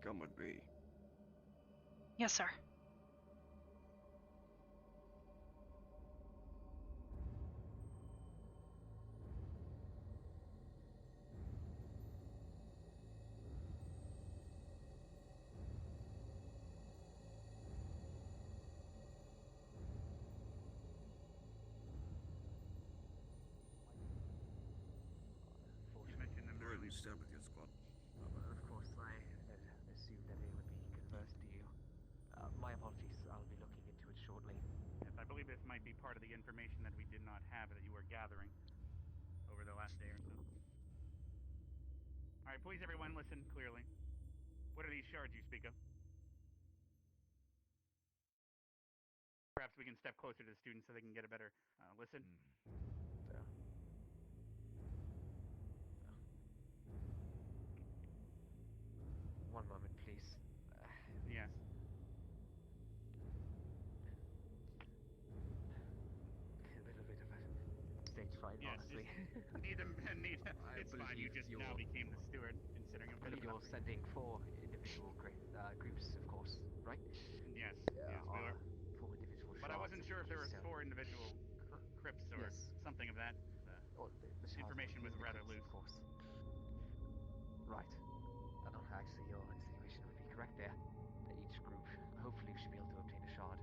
Come with me. Yes, sir. You mentioned them earlier. Stand with your squad. Of course, I had assumed that they would be conversed to you. My apologies. I'll be looking into it shortly. Yes, I believe this might be part of the information that we did not have that you were gathering over the last day or so. Alright, please everyone listen clearly. What are these shards you speak of? Perhaps we can step closer to the students so they can get a better listen. One moment, please. Yes. A little bit of a stage fright, Yes, honestly. it's fine, you just now became the steward, considering a I bit of believe you're sending 4 individual groups, of course, right? Yes, yes, we were. 4 individual shards. But I wasn't sure if there was Keystone. 4 individual crypts or something of that. The shards Information was within the rather crypts, loose. of course. Right. No, actually, your insinuation would be correct there. Each group, hopefully, we should be able to obtain a shard.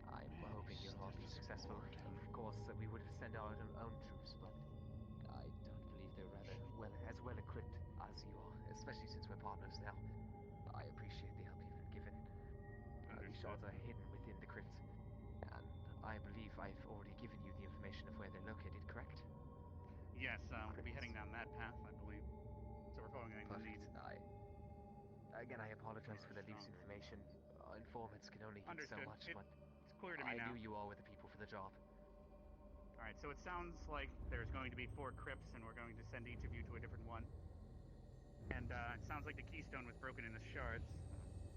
I'm hoping you'll all be successful. Of course, we would send our own troops, but I don't believe they're as well equipped as you are, especially since we're partners now. I appreciate the help you've been given. These shards are hidden within the crypt, and I believe I've already given you the information of where they're located, correct? Yes, we'll be heading down that path, I believe. So we're following the lead. Again, I apologize for the loose information. Informants can only give so much, but it's clear to me now. I knew you all were the people for the job. Alright, so it sounds like there's going to be 4 crypts, and we're going to send each of you to a different one. And it sounds like the keystone was broken into shards.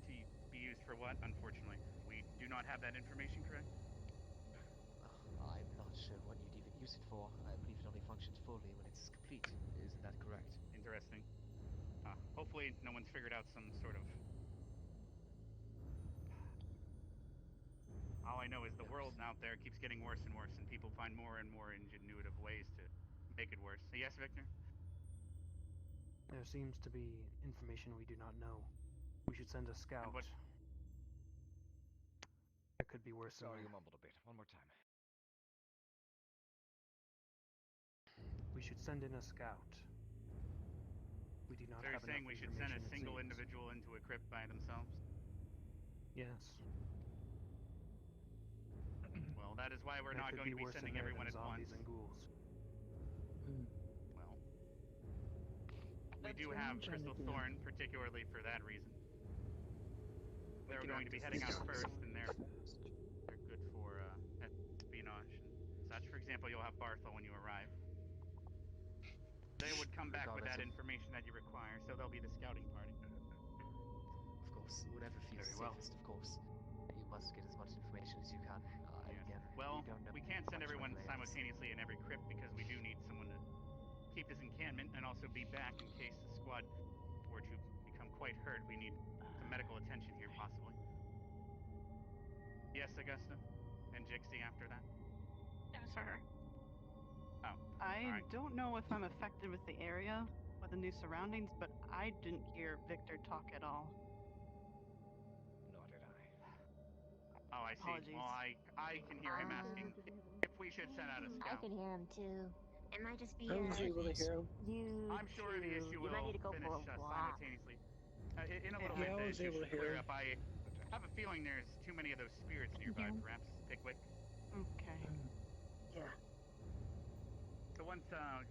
To be used for what? Unfortunately, we do not have that information, correct? I'm not sure what you'd even use it for. I believe it only functions fully when it's complete. Isn't that correct? Interesting. Hopefully no one's figured out some sort of... All I know is the world out there keeps getting worse and worse, and people find more and more ingenuitive ways to make it worse. Yes, Victor? There seems to be information we do not know. We should send a scout. It could be worse. Sorry, you mumbled a bit. One more time. We should send in a scout. We do not So you're have saying enough we should send a information, single individual into a crypt by themselves? Yes. Well, that is why we're not going to be sending everyone at once. And ghouls. Well, we do have Crystal Thorn, particularly for that reason. They're going to be heading out first, and they're good for espionage and such. For example, you'll have Barthel when you arrive. They would come back with that information that you require, so they'll be the scouting party. Of course, whatever feels safest, of course. You must get as much information as you can. Yes. Again, well, don't know we can't send everyone layouts. simultaneously in every crypt because we do need someone to keep this encampment and also be back in case the squad were to become quite hurt. We need some medical attention here, possibly. Yes, Augusta? And Jixie after that? Yes, sir. Oh, I don't know if I'm affected with the area, with the new surroundings, but I didn't hear Victor talk at all. Nor did I. Oh, I Apologies. see. Well, I can hear him asking if we should send out a scout. I can hear him too. It might just be I was able to hear him. I'm sure the issue will might need to go finish for a walk. simultaneously. In a little bit, I the was issue able to should hear clear him. up. I have a feeling there's too many of those spirits nearby, perhaps, Pickwick. Okay. Yeah. So once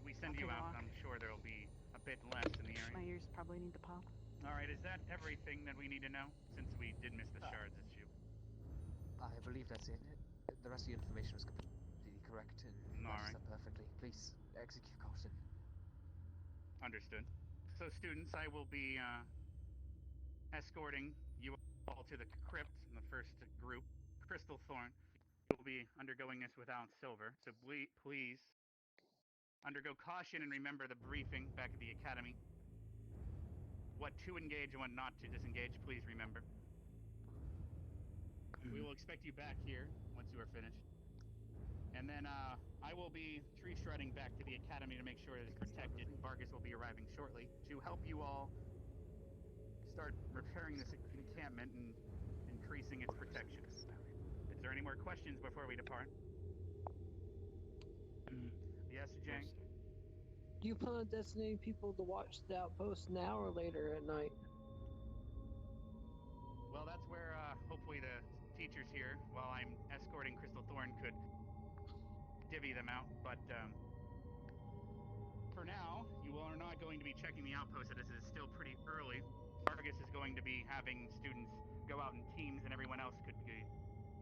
we send you out, I'm sure there'll be a bit less in the area. My ears probably need to pop. Alright, is that everything that we need to know? Since we did miss the shards issue. I believe that's it. The rest of the information was completely correct and matches up perfectly. Please, execute caution. Understood. So students, I will be escorting you all to the crypt in the first group. Crystal Thorn. You will be undergoing this without Silver, so please undergo caution and remember the briefing back at the academy. what to engage and what not to disengage, please remember. We will expect you back here once you are finished. And then I will be tree shredding back to the academy to make sure it is protected. Vargas will be arriving shortly to help you all start repairing this encampment and increasing its protection. Is there any more questions before we depart? Yes, Jang? Do you plan on designating people to watch the outpost now or later at night? Well, that's where hopefully the teachers here, while I'm escorting Crystal Thorn, could divvy them out. But for now, you are not going to be checking the outpost as it is still pretty early. Vargas is going to be having students go out in teams, and everyone else could be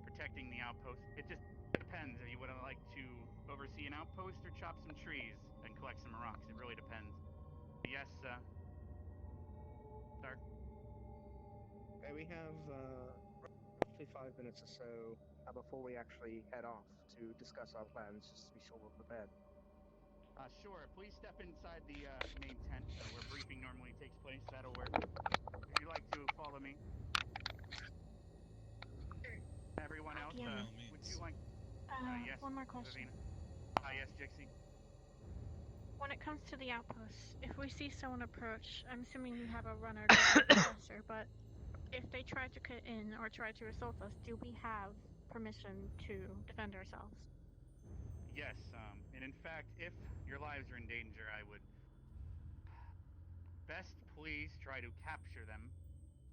protecting the outpost. It just depends if you would like to oversee an outpost or chop some trees and collect some rocks. It really depends. Yes, start. Okay, we have roughly 5 minutes or so before we actually head off to discuss our plans, just to be sure we're prepared. Sure. Please step inside the main tent where briefing normally takes place. That'll work. If you'd like to follow me. Everyone else, would you like... yes, one more question. Yes, Jixie. When it comes to the outpost, if we see someone approach, I'm assuming we have a runner to the professor, but if they try to cut in or try to assault us, do we have permission to defend ourselves? Yes, and in fact, if your lives are in danger, I would best please try to capture them,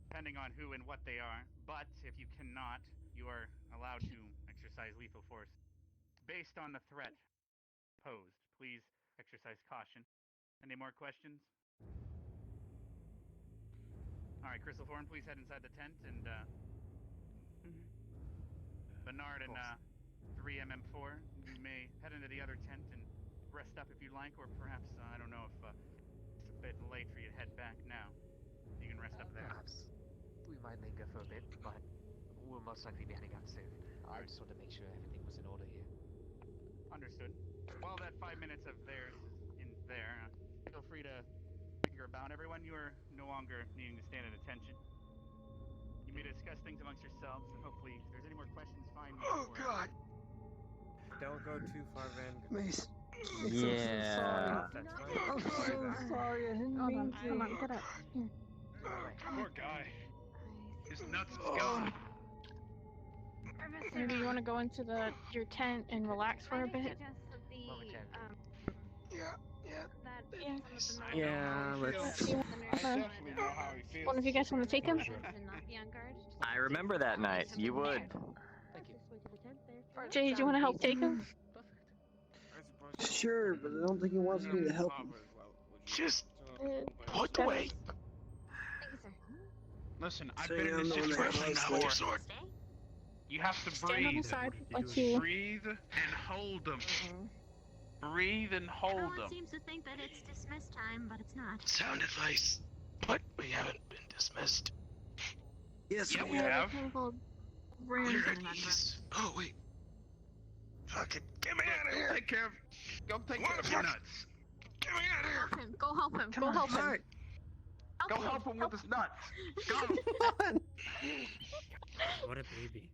depending on who and what they are. But if you cannot, you are allowed to exercise lethal force. Based on the threat posed, please exercise caution. Any more questions? All right, Crystal Thorn, please head inside the tent, and Bernard and 3MM4, you may head into the other tent and rest up if you'd like, or perhaps, I don't know if it's a bit late for you to head back now. You can rest up there. Perhaps we might linger for a bit, but we'll most likely be heading out soon. I just want to make sure everything was in order here. Understood. While that 5 minutes of theirs is in there, feel free to linger about. Everyone, you are no longer needing to stand at attention. You may discuss things amongst yourselves, and hopefully, if there's any more questions, find me. Oh, God! Don't go too far, Van. Mace. Yeah. I'm so sorry. I didn't mean to. Come on, get up. Here. Poor guy. His nuts is gone. Maybe you want to go into your tent and relax for a bit? Yeah, let's... I definitely know how he feels. One of you guys want to take him? I remember that night. You would. Thank you. Jay, do you want to help take him? Sure, but I don't think he wants me to help him. Just put away. Listen, I've been in this situation before. You have to Stand on the breathe. side, like you. Breathe and hold them. Breathe and hold Everyone them. seems to think that it's dismiss time, but it's not. Sound advice. But we haven't been dismissed. Yes, Yeah, we have. We're We're at ease. Oh, wait. Fucking get me out of here. Take care of... Go take care of your nuts. Get me out of here. Go help him. Go help him. Go help him with his nuts. Go. What a baby.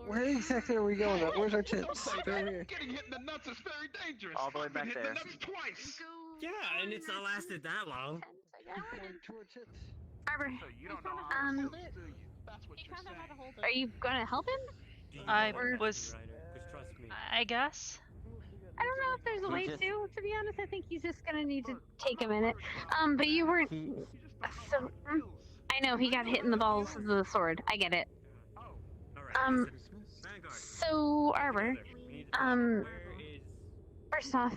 Where exactly are we going? Where's our tents? Don't say They're that. here. Getting hit in the nuts is very dangerous. All the way I've been back hit there. in the nuts twice. Yeah, and it's not lasted that long. Arbor, So you don't know how it feels, do you? That's what you're saying. are you gonna help him? I was. Just trust me. I guess. I don't know if there's a way just- to be honest. I think he's just gonna need to take a minute. But you weren't. So, I know he got hit in the balls with the sword. I get it. Alright, Vanguard. So Arbor, Where is... first off,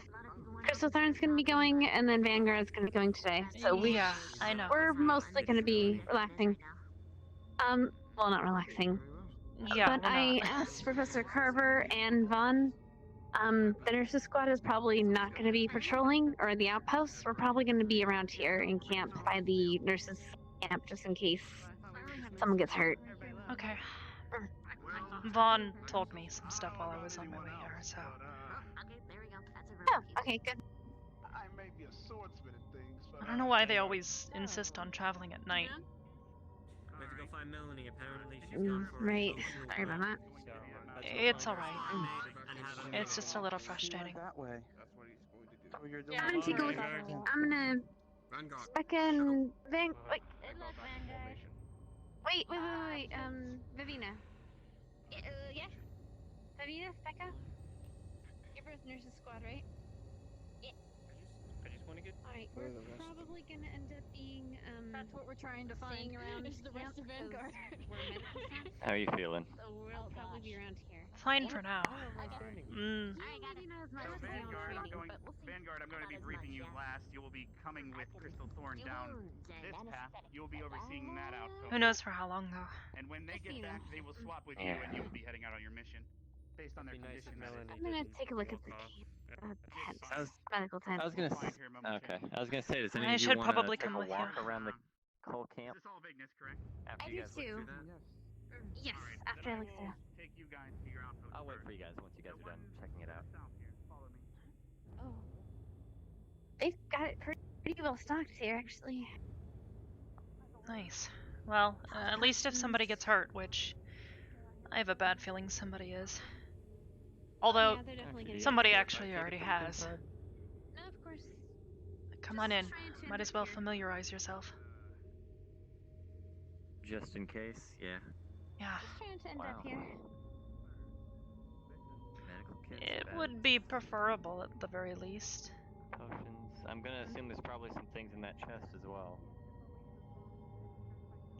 Crystal Thorn's gonna be going, and then Vanguard's gonna be going today. So Yeah, I know. we're mostly gonna be relaxing. Well, not relaxing. Yeah, But we're I not. asked Professor Carver and Vaughn. The nurses squad is probably not going to be patrolling or the outposts. We're probably going to be around here in camp by the nurses' camp just in case someone gets hurt. Okay. Vaughn told me some stuff while I was on my way here, so. Okay, there we go. That's a Oh, okay, good. I may be a swordsman and things, but I don't know why they always insist on traveling at night. We have to go find Melanie. Apparently, she's gone for Right. an emotional Sorry about break. that. So, let's go It's find her alright. soulmate and have a It's just a little frustrating. That way. That's what he's going to do. So you're I'm gonna take a look. I'm gonna Vanguard. second Wait, look, Vanguard. Wait. Vivina. Yeah. Vivina, Becca. You're both nurses squad, right? Yeah. I just want to get. Alright, we're probably gonna end up being, that's what we're trying to find. Around is the rest of Vanguard. We're medical staff. How are you feeling? So we'll probably be around here. Fine for now. I got it. So Vanguard, I'm going to be briefing you last. You will be coming with Crystal Thorn down this path. You will be overseeing that outpost. Who knows for how long, though. And when they get back, they will swap with you, and you will be heading out on your mission, based on their condition. I'm gonna take a look at the medical tent. I was gonna. Okay. I was gonna say, does any I of you should want to probably take come a with walk you. around the whole camp? Is this all vagueness, correct? After I you do guys look too. through that? Yes, after I look through. Take you guys to your outpost. I'll wait for you guys once you guys are done checking it out. Oh. They've got it pretty well stocked here, actually. Nice. Well, at least if somebody gets hurt, which I have a bad feeling somebody is. Although, Yeah, they're definitely getting somebody hurt. actually already has. No, of course. Come on in. Might as well familiarize yourself. Just in case, yeah. Yeah. Just trying to end up here. Medical kits. It beds, would be preferable at the very least. Potions. I'm gonna assume there's probably some things in that chest as well.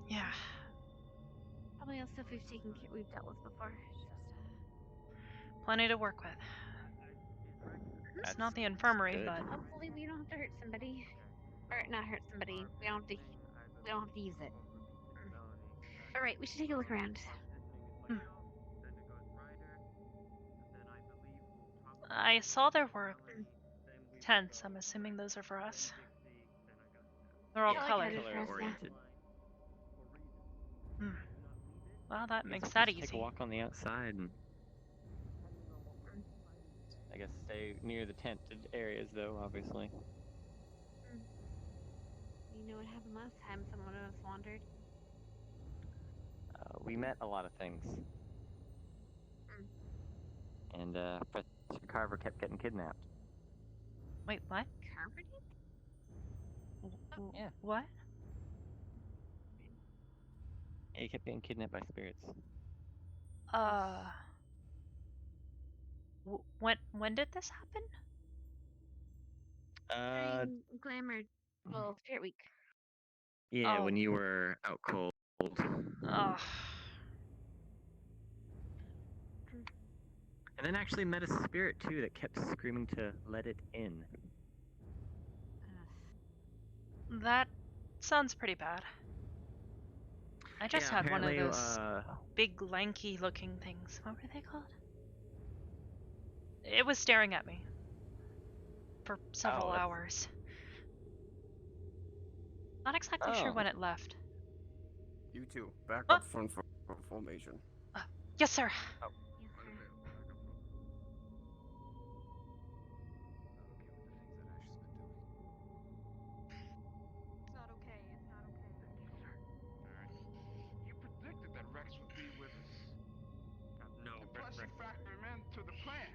Yeah. Probably all stuff we've dealt with before. Plenty to work with. It's not the infirmary, good. but Hopefully we don't have to hurt somebody. Or not hurt somebody. We don't have to use it. Alright, we should take a look around. I saw there were tents. I'm assuming those are for us. They're all Yeah, like colored. headed for us, Oriented. Well, that Guess makes I'll that just Take a easy. walk on the outside and I guess stay near the tented areas though, obviously. You know what happened last time someone of us wandered? We met a lot of things. And Professor Carver kept getting kidnapped. Wait, what? Carver did? Yeah. What? Yeah, he kept getting kidnapped by spirits. When did this happen? During Glamour, well, Spirit Week. Yeah, Oh. when you were out cold. Oh. And then actually met a spirit too that kept screaming to let it in. That sounds pretty bad. I just Yeah, had one of apparently, those big lanky looking things. What were they called? It was staring at me for several that's- hours. Not exactly sure Oh. when it left. You two, back up front for formation. Yes, sir. It's not okay. It's not okay. You predicted that Rex would be with us. No, And plus you factored him into the plan.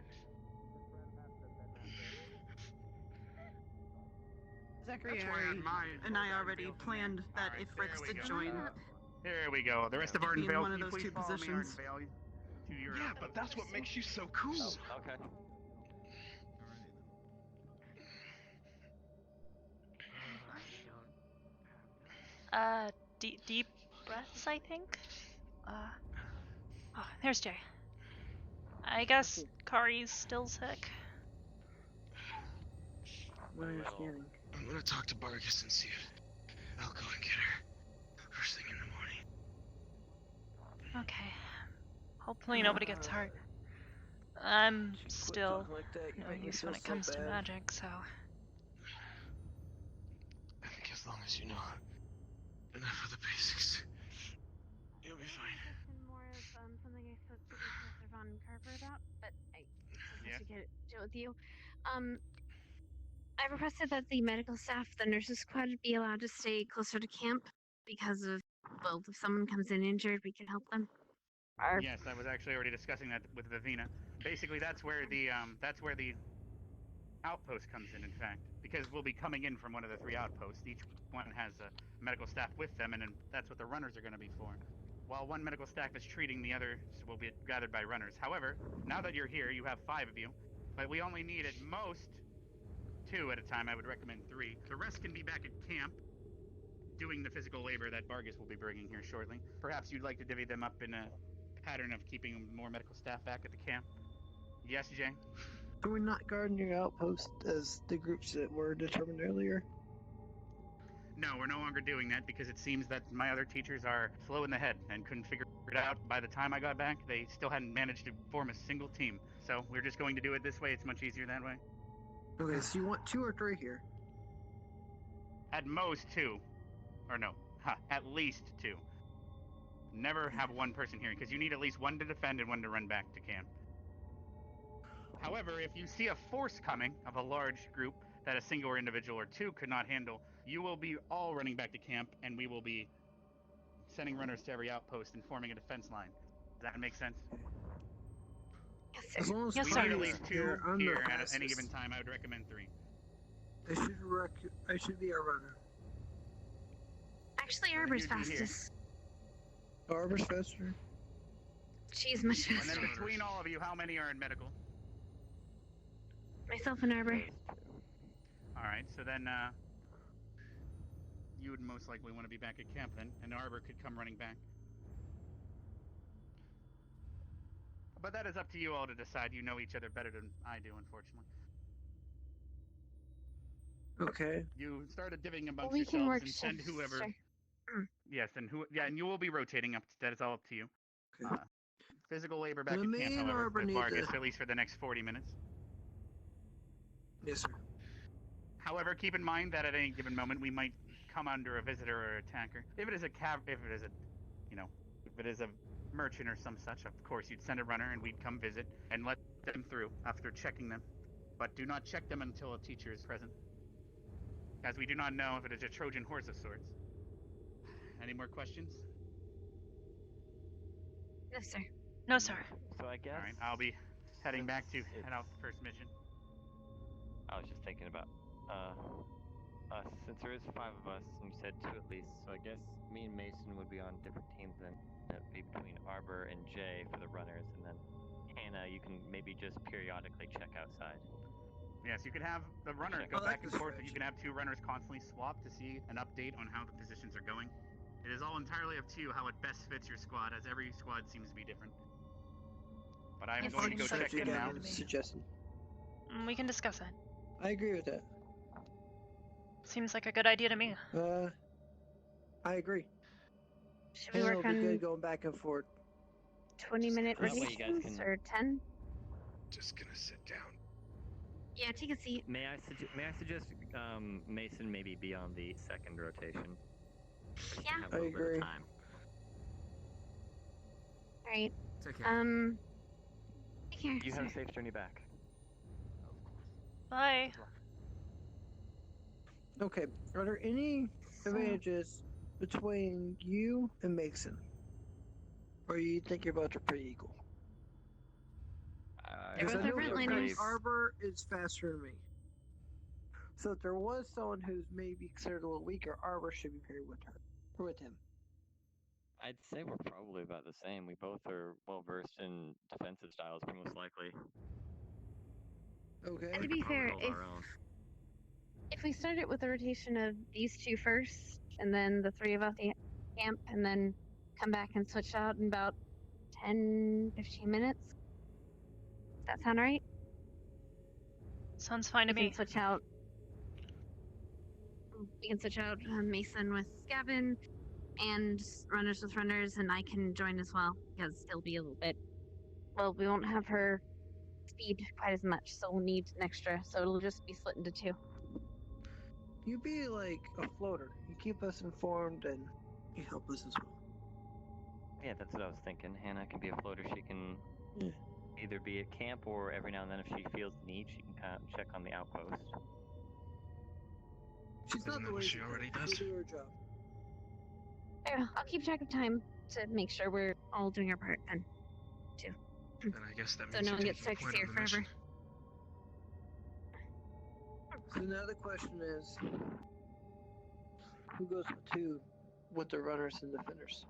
Zachary That's why I admire and I already planned that if Rex there we did go. join, Here we go. The rest of Be in Ardenvale, one of can you those please two follow me, positions. Ardenvale, to your Yeah, but that's what makes you so cool. Okay. Deep breaths, I think. Oh, there's Jay. I guess Kari's still sick. My understanding. I'm gonna talk to Bargus and see if I'll go and get her first thing in the morning. Okay. Hopefully nobody gets hurt. I'm still no use when it comes to magic, so. I think as long as you know enough of the basics, you'll be fine. More of something I spoke to Professor Von Carver about, but I Yeah. to get it with you. I requested that the medical staff, the nurses squad, be allowed to stay closer to camp because of, well, if someone comes in injured, we can help them. Yes, I was actually already discussing that with Vivina. Basically, that's where the outpost comes in fact, because we'll be coming in from one of the 3 outposts. Each one has a medical staff with them, and then that's what the runners are going to be for. While one medical staff is treating, the others will be gathered by runners. However, now that you're here, you have 5 of you, but we only need at most 2 at a time. I would recommend 3. The rest can be back at camp doing the physical labor that Vargas will be bringing here shortly. Perhaps you'd like to divvy them up in a pattern of keeping more medical staff back at the camp. Yes, Jay? Are we not guarding your outpost as the groups that were determined earlier? No, we're no longer doing that because it seems that my other teachers are slow in the head and couldn't figure it out. By the time I got back, they still hadn't managed to form a single team. So we're just going to do it this way. It's much easier that way. Okay, so you want 2 or 3 here? At most 2. Or no, at least 2. Never have one person here because you need at least 1 to defend and 1 to run back to camp. However, if you see a force coming of a large group that a single individual or 2 could not handle, you will be all running back to camp, and we will be sending runners to every outpost and forming a defense line. Does that make sense? As long as Yes, we sir. need at least 2 here at any fastest. given time. I would recommend 3. I should be our runner. Actually, Arbor's Usually here. fastest. Arbor's faster. She's much And faster. then between all of you, how many are in medical? Myself and Arbor. Alright, so then you would most likely want to be back at camp then, and Arbor could come running back. But that is up to you all to decide. You know each other better than I do, unfortunately. Okay. You started divvying amongst We can yourselves work and send shifts, whoever. sure. Yes, and and you will be rotating up. That is all up to you. Okay. Physical labor back Well, at me camp, and however, Arbor with need Vargas, to- at least for the next 40 minutes. Yes, sir. However, keep in mind that at any given moment we might come under a visitor or attacker. If it is a merchant or some such, of course you'd send a runner and we'd come visit and let them through after checking them. But do not check them until a teacher is present, as we do not know if it is a Trojan horse of sorts. Any more questions? No, sir. No, sir. So I guess. All right, I'll be heading back to head out the first mission. I was just thinking about, since there is 5 of us, and you said 2 at least, so I guess me and Mason would be on different teams then. It would be between Arbor and Jay for the runners, and then Hannah, you can maybe just periodically check outside. Yes, you can have the runners Check go out back the and forth, but you can have 2 runners constantly swap to see an update on how the positions are going. It is all entirely up to you how it best fits your squad, as every squad seems to be different. But I'm going to go check in now. Suggestion. We can discuss it. I agree with that. Seems like a good idea to me. I agree. Should we It'll work be on good going back and forth. 20-minute That way you guys rotations can- or 10? Just gonna sit down. Yeah, take a seat. May I suggest Mason maybe be on the second rotation? So she can Yeah. have a I little bit agree. of time. Alright. It's okay. Take care. You have a sir. safe journey back. Bye. Okay. Are there any advantages between you and Mason? Or you think you're both are pretty equal? They're Because both I our know frontliners. Arbor is faster than me. So if there was someone who's maybe considered a little weaker, Arbor should be paired with her. Or with him. I'd say we're probably about the same. We both are well versed in defensive styles, most likely. Okay. And to be fair, Hold our own. if we started with a rotation of these 2 first, and then the 3 of us at camp, and then come back and switch out in about 10-15 minutes, does that sound right? Sounds fine to We me. can switch out. We can switch out Mason with Gavin, and runners with runners, and I can join as well because it'll be a little bit. Well, we won't have her speed quite as much, so we'll need an extra. So it'll just be split into 2. You be like a floater. You keep us informed and you help us as well. Yeah, that's what I was thinking. Hannah can be a floater. She can Yeah. either be at camp or every now and then if she feels the need, she can kind of check on the outpost. She's Isn't not that the what lazy she already kind. does? She'll do her job. Yeah, I'll keep track of time to make sure we're all doing our part then, too. Then I guess that So means no you're one gets taking stuck point here on the forever. mission. So now the question is, who goes with the runners and defenders?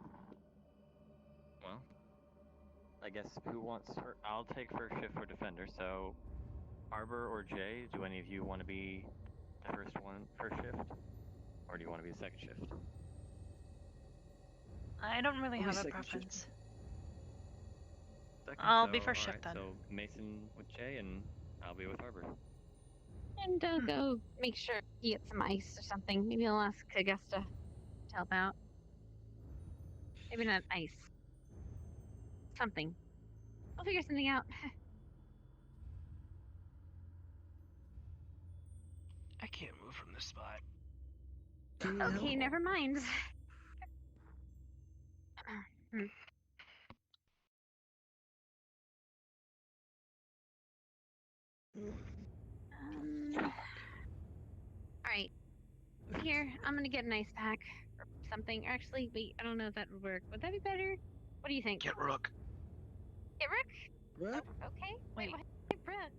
Well, I guess who wants her? I'll take first shift for defender. So, Arbor or Jay, do any of you want to be the first shift, or do you want to be the second shift? I don't really I'll be have a second preference. shift. Second. I'll so, be first all shift right, then. So Mason with Jay, and I'll be with Arbor. And go make sure he gets some ice or something. Maybe I'll ask Augusta to help out. Maybe not ice. Something. I'll figure something out. I can't move from this spot. Do you need Okay, help? never mind. Alright. Here, I'm gonna get an ice pack or something. Actually, wait, I don't know if that would work. Would that be better? What do you think? Get Rook. Get Rook? Rook? Oh, okay. Wait. Hey, Rook.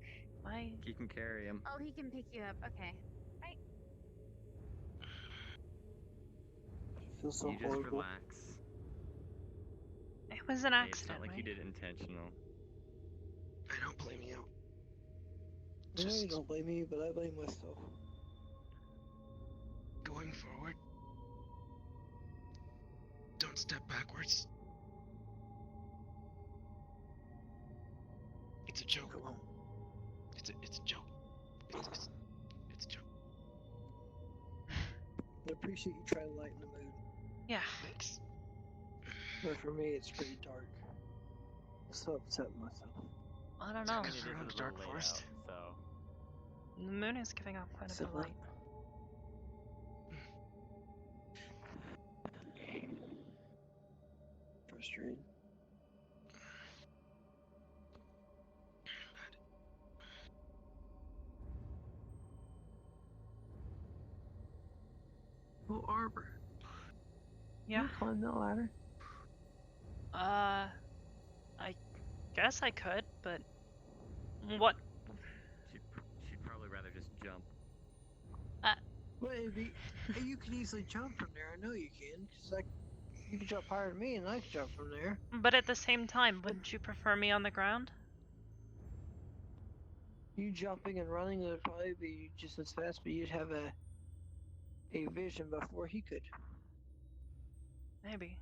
Why? You can carry him. Oh, he can pick you up. Okay. Right. I feel so You just horrible. relax. It was an Hey, accident, it's not like right? you did it intentional. I don't blame you. I know you Just don't blame me, but I blame myself. going forward. Don't step backwards. It's a joke. Come on. It's a joke. It's a joke. I appreciate you trying to lighten the mood. Yeah. Thanks. But for me, it's pretty dark. I'm so upset with myself. I don't Is that know. 'cause It is we're a on little Dark late Forest? out, so The moon is giving off quite a bit of light. Frustrated. Oh, Arbor. Yeah. Can you climb that ladder? I guess I could, but what? She'd probably rather just jump. Well, you can easily jump from there. I know you can, because you can jump higher than me, and I can jump from there. But at the same time, wouldn't you prefer me on the ground? You jumping and running would probably be just as fast, but you'd have a vision before he could. Maybe.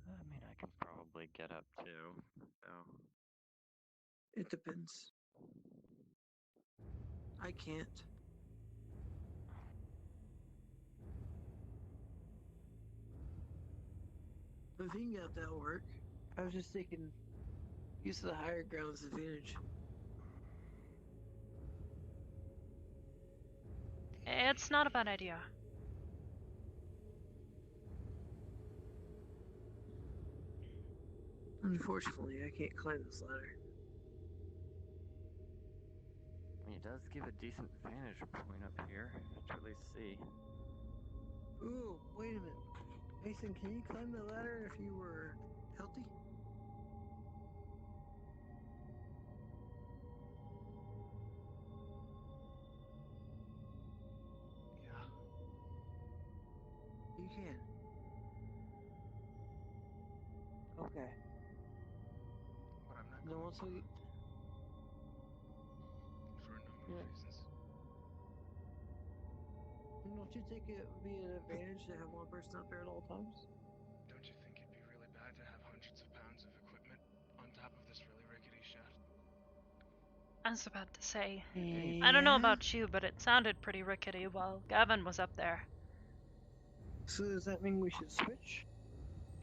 I mean, I can probably get up too. So It depends. I can't. But if you can get up, that'll work. I was just thinking, use of the higher ground's advantage. It's not a bad idea. Unfortunately, I can't climb this ladder. I mean, it does give a decent vantage point up here to at least see. Ooh, wait a minute. Mason, can you climb the ladder if you were healthy? Yeah. You can. Okay. But I'm not Then going once we... for a number Yeah. of reasons. Don't you think it would be an advantage to have one person up there at all times? Don't you think it'd be really bad to have hundreds of pounds of equipment on top of this really rickety shaft? I was about to say, I don't know about you, but it sounded pretty rickety while Gavin was up there. So does that mean we should switch?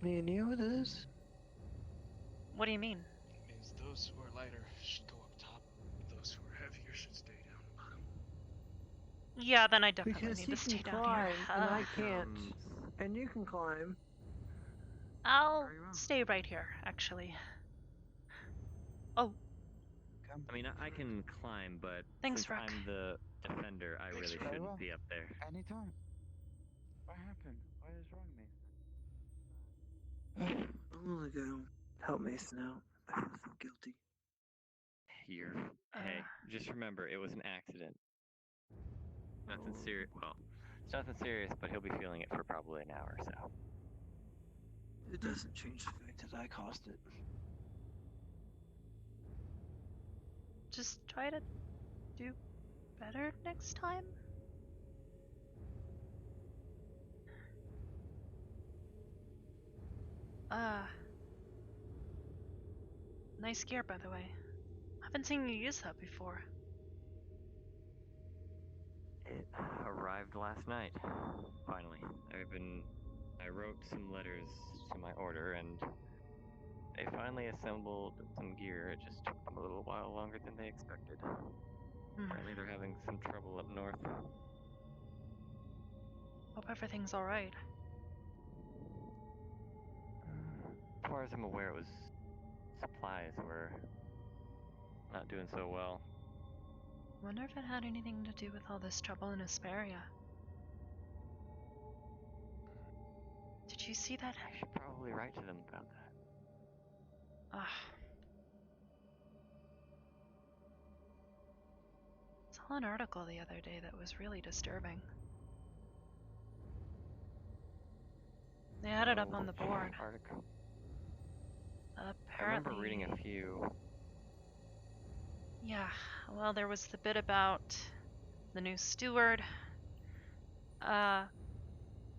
Me and you, it is? What do you mean? It means those who are lighter should go up top. Those who are heavier should stay down the bottom. Yeah, then I definitely Because need he to stay can down here. climb, and I can't. And you can climb. I'll stay right here, actually. Oh. I mean, I can climb, but Thanks, since Rook. I'm the defender, I really Very shouldn't well. be up there. Anytime. What happened? What is wrong, Mason? I'm gonna go help Mason out. I feel so guilty. Hey, just remember, it was an accident. Nothing serious. Well, it's nothing serious, but he'll be feeling it for probably an hour or so. It doesn't change the fact that I caused it. Just try to do better next time. Nice gear, by the way. Haven't seen you use that before. It arrived last night. Finally, I wrote some letters to my order, and they finally assembled some gear. It just took them a little while longer than they expected. Apparently, they're having some trouble up north. Hope everything's alright. As far as I'm aware, it was supplies were not doing so well. Wonder if it had anything to do with all this trouble in Asperia. Did you see that? I should probably write to them about that. Saw an article the other day that was really disturbing. They had it up on the board. Article. Apparently, I remember reading a few. Yeah, well, there was the bit about the new steward.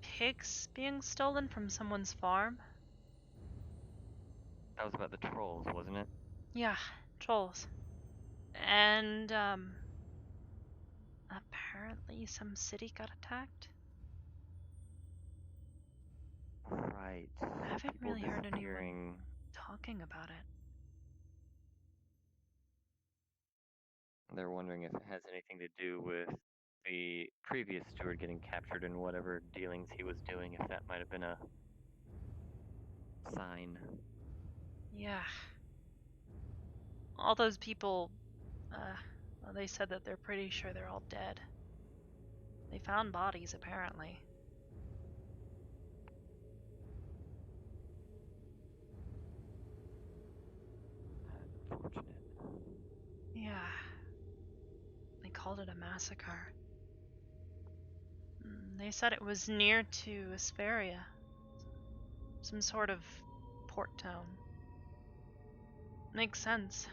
Pigs being stolen from someone's farm. That was about the trolls, wasn't it? Yeah, trolls. And, apparently some city got attacked. Right. I haven't People really heard anyone disappearing. talking about it. They're wondering if it has anything to do with the previous steward getting captured and whatever dealings he was doing, if that might have been a sign. Yeah. All those people, well, they said that they're pretty sure they're all dead. They found bodies, apparently. Unfortunate. Yeah. They called it a massacre. They said it was near to Asperia. Some sort of port town. Makes sense.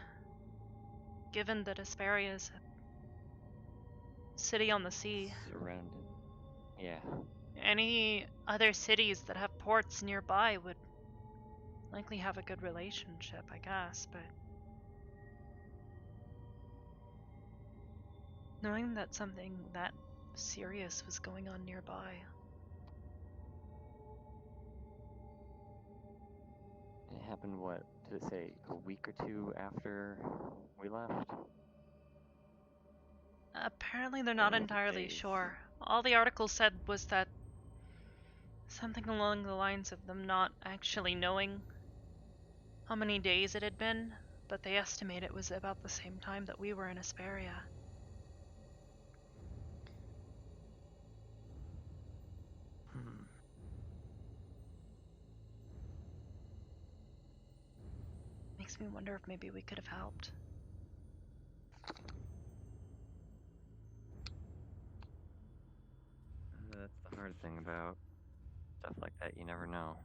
Given that Asperia is a city on the sea. Surrounded. Yeah. Any other cities that have ports nearby would likely have a good relationship, I guess, but knowing that something that serious was going on nearby. It happened, what, did it say a week or two after we left? Apparently they're not entirely sure. All the article said was that something along the lines of them not actually knowing how many days it had been, but they estimate it was about the same time that we were in Asperia. Makes me wonder if maybe we could have helped. That's the hard thing about stuff like that, you never know.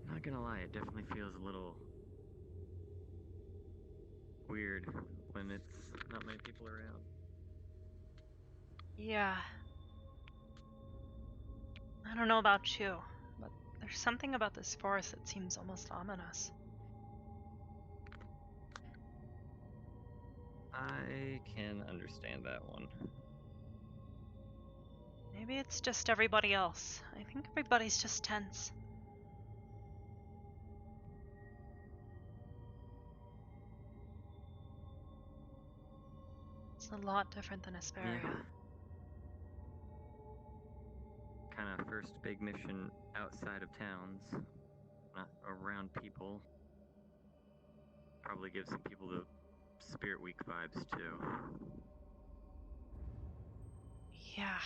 Not gonna lie, it definitely feels a little weird when it's not many people around. Yeah. I don't know about you, but there's something about this forest that seems almost ominous. I can understand that one. Maybe it's just everybody else. I think everybody's just tense. It's a lot different than Asperia. Yeah. Kind of first big mission outside of towns, not around people. Probably gives some people the Spirit Week vibes too. Yeah.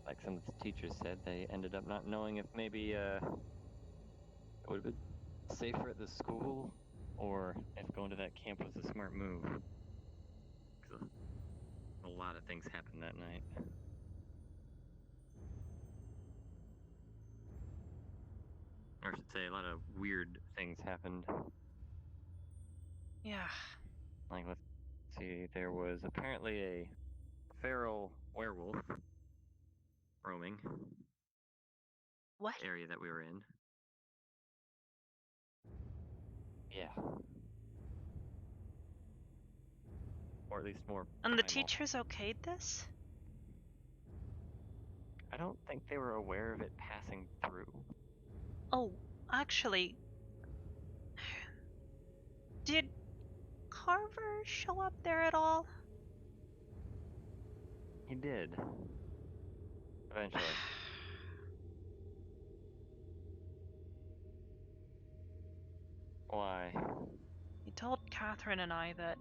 Like some of the teachers said, they ended up not knowing if maybe it would have been safer at the school, or if going to that camp was a smart move. 'Cause a lot of things happened that night. Or I should say, a lot of weird things happened. Yeah. Like, let's see, there was apparently a feral werewolf roaming What? the area that we were in. Yeah. Or at least more And the primal. teachers okayed this? I don't think they were aware of it passing through. Oh, actually, did Carver show up there at all? He did. Eventually. Why? He told Catherine and I that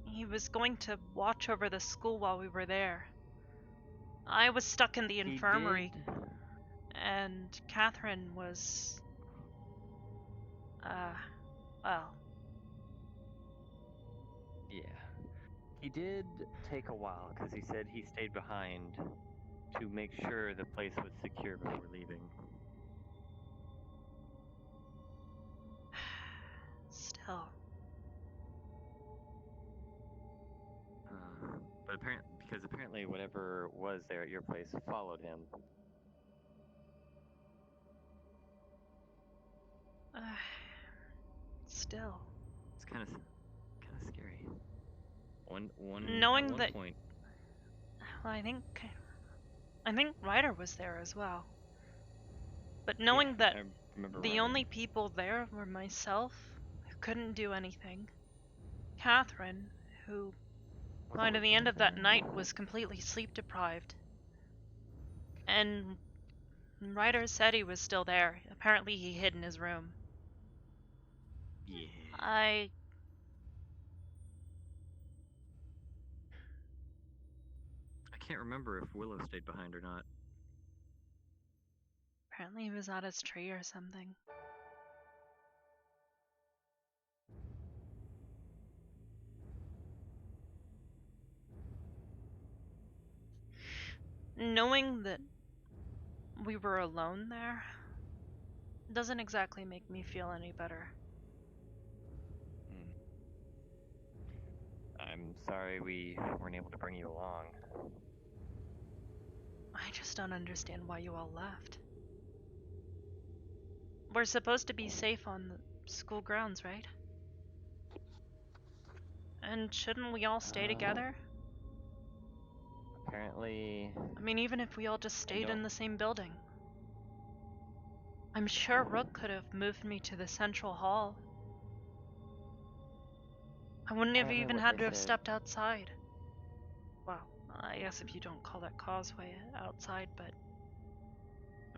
he was going to watch over the school while we were there. I was stuck in the infirmary, He did. and Catherine was, well. Yeah. He did take a while, because he said he stayed behind to make sure the place was secure before leaving. Still. But apparently whatever was there at your place followed him. Still. It's kind of scary. Knowing At one that, point, well, I think Ryder was there as well. But knowing that I remember the Ryder. only people there were myself, who couldn't do anything, Catherine, who by the end of that night was completely sleep deprived, and Ryder said he was still there. Apparently he hid in his room. Yeah. I can't remember if Willow stayed behind or not. Apparently he was at his tree or something. Knowing that we were alone there doesn't exactly make me feel any better. I'm sorry we weren't able to bring you along. I just don't understand why you all left. We're supposed to be safe on the school grounds, right? And shouldn't we all stay together? Apparently... I mean, even if we all just stayed in the same building. I'm sure Rook could have moved me to the central hall. I wouldn't have even had to have stepped outside. Well, I guess if you don't call that causeway outside, but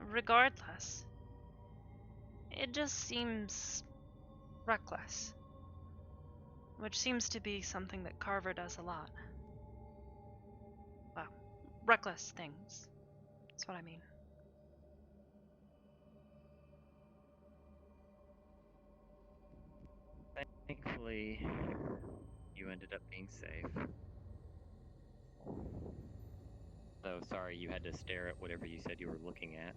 regardless, it just seems reckless. Which seems to be something that Carver does a lot. Well, reckless things. That's what I mean. Thankfully, you ended up being safe. So sorry you had to stare at whatever you said you were looking at.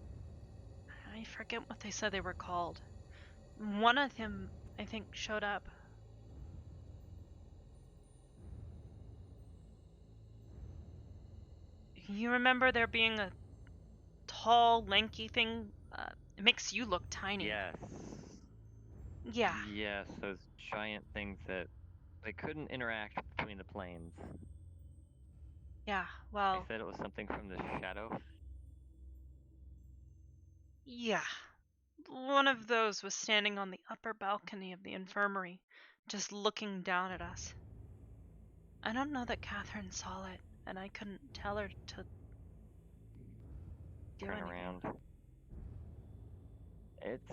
I forget what they said they were called. One of them, I think, showed up. You remember there being a tall, lanky thing It makes you look tiny. Yes. Yeah. Yes, those giant things that they couldn't interact between the planes. Yeah, They well, said it was something from the shadow. yeah. One of those was standing on the upper balcony of the infirmary, just looking down at us. I don't know that Catherine saw it, and I couldn't tell her to do Turn anything. around. It's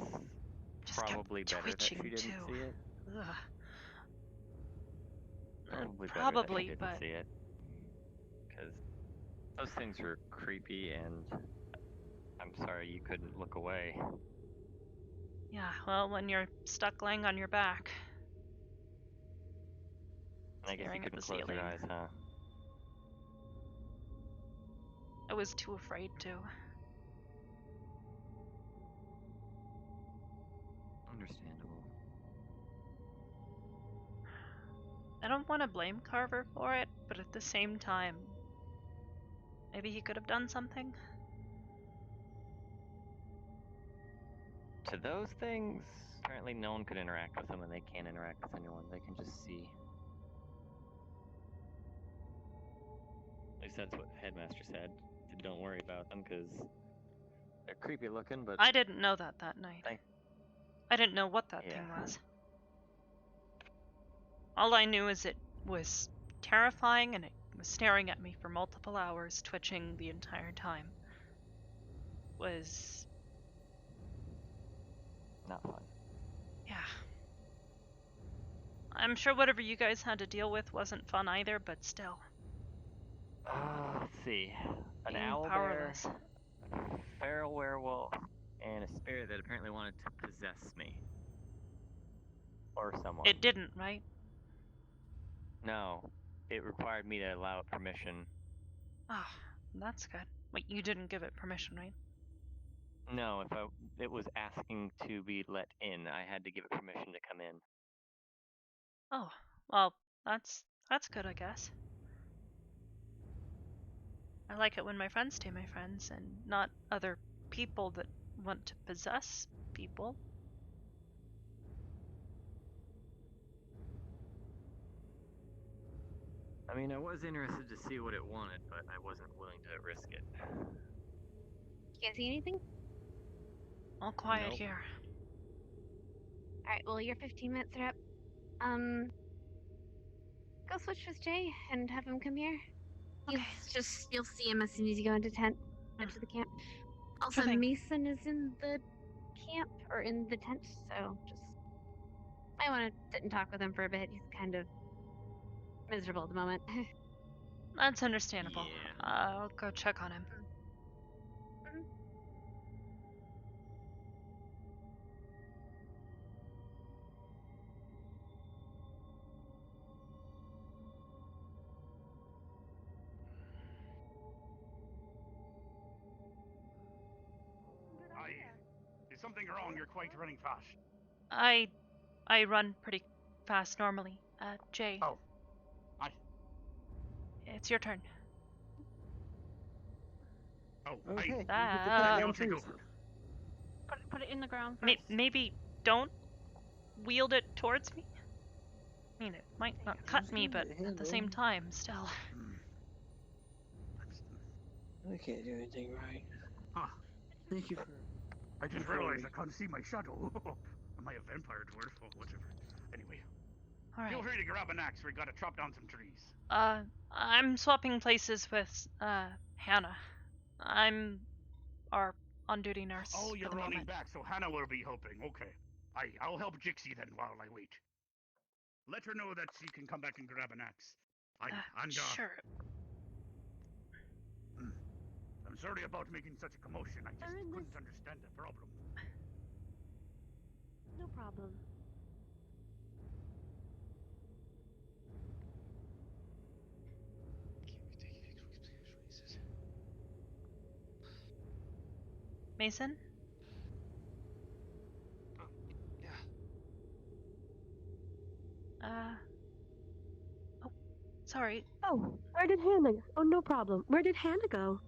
Just probably kept better that she twitching, didn't too. see it. Ugh. Probably better that she Probably, didn't but see it. Because those things were creepy, and I'm sorry you couldn't look away. yeah, well, when you're stuck laying on your back, I guess you staring at couldn't the close your ceiling, eyes, huh? I was too afraid to. Understandable. I don't want to blame Carver for it, but at the same time, maybe he could have done something. To those things, apparently no one could interact with them, and they can't interact with anyone. They can just see. At least that's what Headmaster said. Don't worry about them, because they're creepy looking, but... I didn't know that night. I didn't know what that thing was. All I knew is it was terrifying, and it was staring at me for multiple hours, twitching the entire time. Was... not fun. Yeah. I'm sure whatever you guys had to deal with wasn't fun either, but still. Let's see. An Being owl powerless. bear, a feral werewolf, and a spirit that apparently wanted to possess me. Or someone. It didn't, right? No. It required me to allow it permission. Ah, that's good. Wait, you didn't give it permission, right? No, if it was asking to be let in, I had to give it permission to come in. Oh, well, that's good, I guess. I like it when my friends stay my friends, and not other people that want to possess people. I mean, I was interested to see what it wanted, but I wasn't willing to risk it. You guys see anything? All quiet Nope. here. Alright, well, your 15 minutes are up. Go switch with Jay and have him come here. Okay. You'll see him as soon as you go into tent, to the camp. Also, Sure thing. Mason is in the camp, or in the tent, so just might want to sit and talk with him for a bit. He's kind of miserable at the moment. That's understandable. Yeah. I'll go check on him. Is something wrong? You're quite running fast. I run pretty fast normally. Jay. Oh. Hi. It's your turn. Oh, Okay, you get the Ah. goddamn trees. Put it in the ground first. Maybe don't wield it towards me? I mean, it might not cut me, but at the same time, still. I can't do anything right. Huh. Thank you for... I just realized I can't see my shadow. Am I a vampire dwarf? Oh, whatever. Anyway. All right. Feel free to grab an axe. We gotta chop down some trees. I'm swapping places with, Hannah. I'm our on-duty nurse. Oh, you're for the running moment. back, so Hannah will be helping. Okay. I'll help Jixie then while I wait. Let her know that she can come back and grab an axe. Sure. I'm sorry about making such a commotion. I just couldn't understand the problem. No problem. Mason? Yeah. Oh, sorry. Oh, where did Hannah go? Oh, no problem. Where did Hannah go?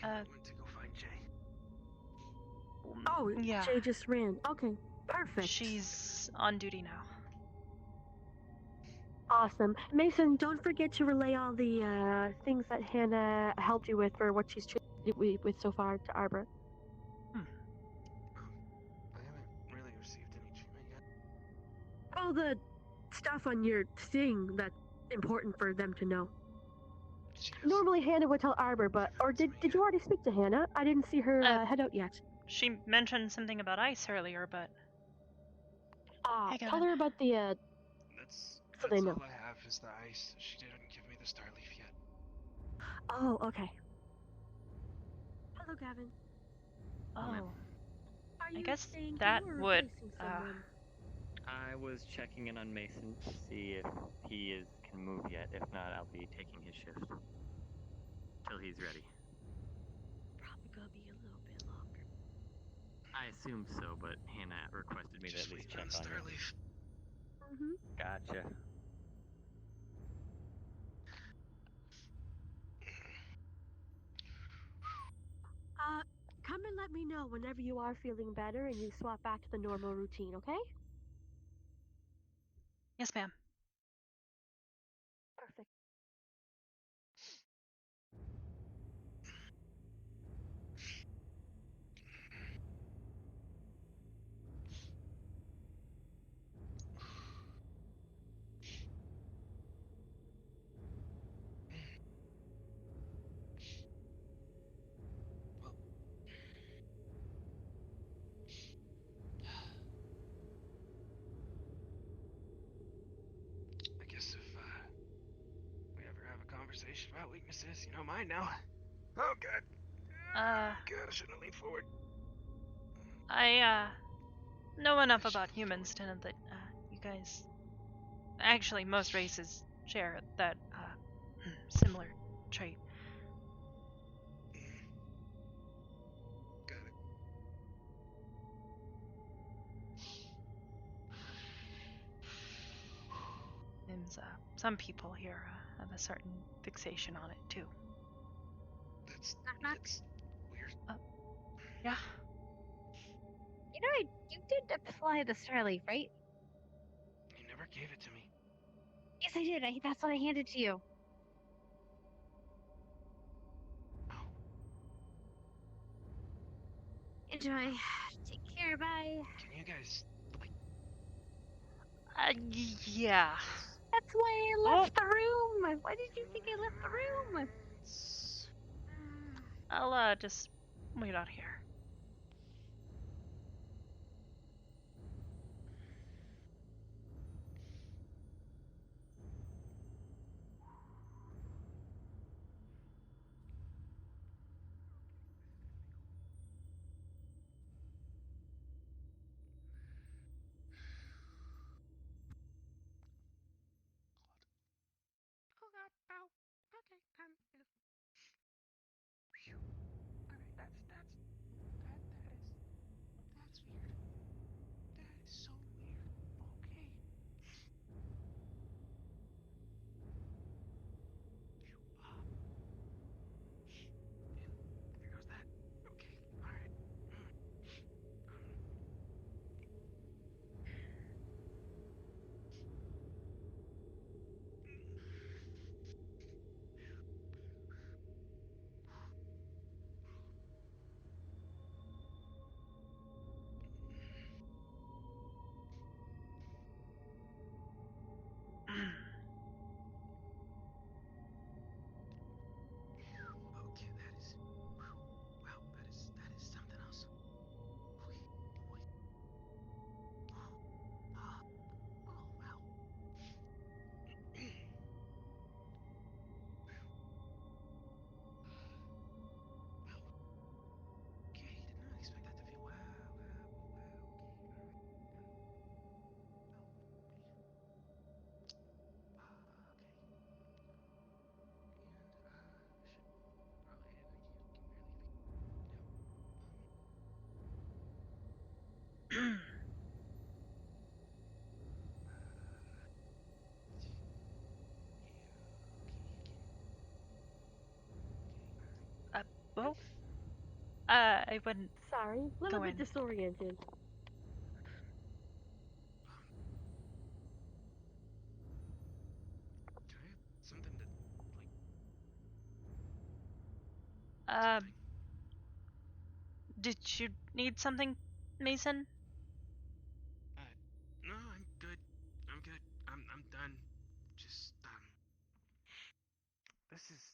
I went to go find Jay. Oh, Yeah. Jay just ran. Okay, perfect. She's on duty now. Awesome. Mason, don't forget to relay all the things that Hannah helped you with for what she's treated with so far to Arbor. I haven't really received any treatment yet. Oh, the stuff on your thing that's important for them to know. Normally Hannah would tell Arbor, but did you already speak to Hannah? I didn't see her head out yet. She mentioned something about ice earlier, but hey, Tell Gavin. her about the That's so they know. all I have is the ice. She didn't give me the star leaf yet. Oh, okay. Hello, Gavin. Oh. Are you I guess staying that here or would. replacing someone? I was checking in on Mason to see if he can move yet. If not, I'll be taking his shift till he's ready. Probably gonna be a little bit longer. I assume so, but Hannah requested me to at least check on you. Mm-hmm. Gotcha. Come and let me know whenever you are feeling better and you swap back to the normal routine, okay? Yes, ma'am. Perfect. I guess if we ever have a conversation about weaknesses, you know mine now. Oh god. God, I shouldn't have leaned forward. I know enough about humans to know that you guys, actually most races share that similar trait. Got it. And some people here have a certain fixation on it too. That's weird. Yeah. You know, you did apply the Starleaf, right? You never gave it to me. Yes, I did. That's what I handed to you. Enjoy. Take care. Bye. Can you guys, Yeah. That's why I left the room. Why did you think I left the room? I'll just wait out here. Oh god, ow. Okay, Phew. Alright, that's weird. That is so weird. Okay. There goes that. Okay, alright. Okay, that is wow, that is something else. Boy. Oh wow. Wow. Okay, did not expect that to feel wow. Well, I wouldn't sorry. A little bit disoriented. Do I have something to, like... Did you need something, Mason? No, I'm good. I'm good. I'm done. Just, This is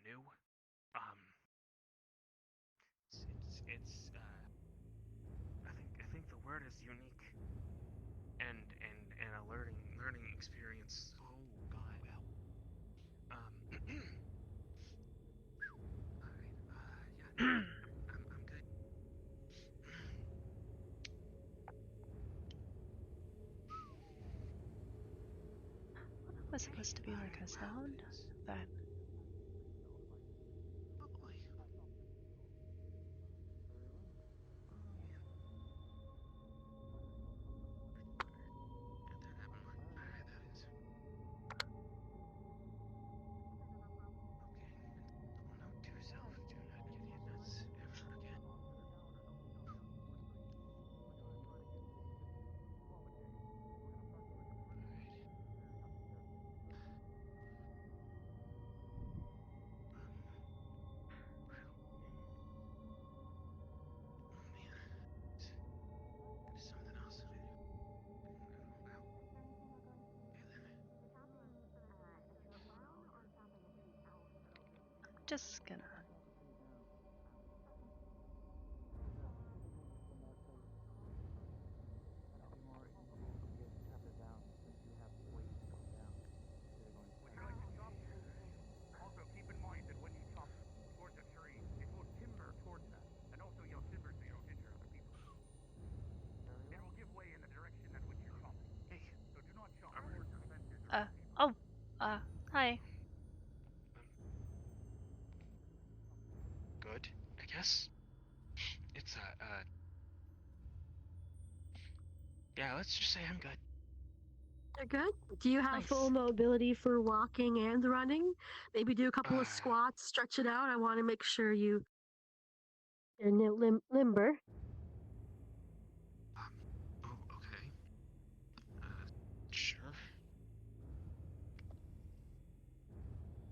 new. It's I think the word is unique. And a learning experience. Oh God. Alright, yeah, no, I'm good. Was supposed to be like a sound that. Oh boy. Get that happen more. Alright, that is. Okay, and note to yourself, do not get hit nuts ever again. Oh man. There's something else that I do. Wow. Okay then. Just gonna. That'll be more easier to get chopper down since you have ways to go down instead of going Would you like to chop? Also, keep in mind that when you chop towards a tree, it will timber towards that. And also, you'll timber so you don't injure other people. It will give way in the direction at which you're chopping. Hey. So do not chop towards the fences or the people. Oh. Hi. Good, I guess. It's yeah, let's just say I'm good. You're good? Do you have Nice. full mobility for walking and running? Maybe do a couple of squats, stretch it out. I want to make sure you're limber. Oh, okay. Sure.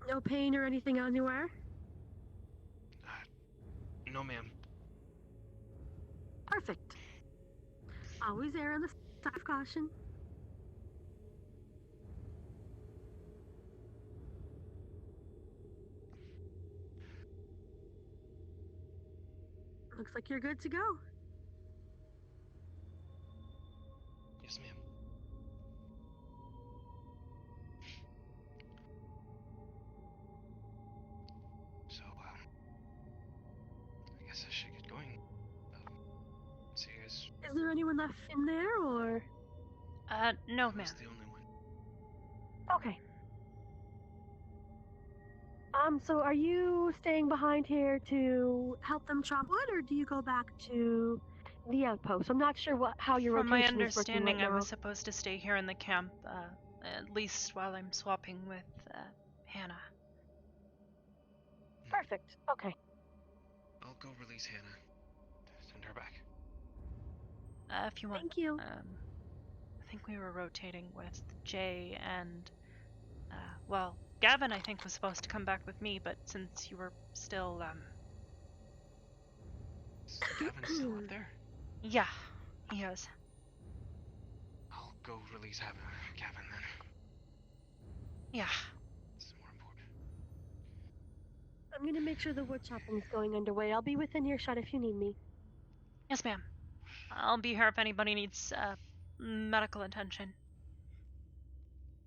No pain or anything anywhere? No ma'am. Perfect. Always err on the side of caution. Looks like you're good to go. Yes, ma'am. So, I guess I should get going. See you guys. Is there anyone left in there, or? No, I ma'am. was the only one. Okay. So are you staying behind here to help them chop wood, or do you go back to the outpost? I'm not sure how your From my rotation is working right understanding, I now. was supposed to stay here in the camp, at least while I'm swapping with, Hannah. Perfect. Okay. I'll go release Hannah. Send her back. If you want. Thank you. I think we were rotating with Jay and, well, Gavin, I think, was supposed to come back with me, but since you were still, Is Gavin still up there? Yeah, he is. I'll go release Gavin then. Yeah. It's more important. I'm gonna make sure the wood chopping's going underway. I'll be within earshot if you need me. Yes, ma'am. I'll be here if anybody needs, medical attention.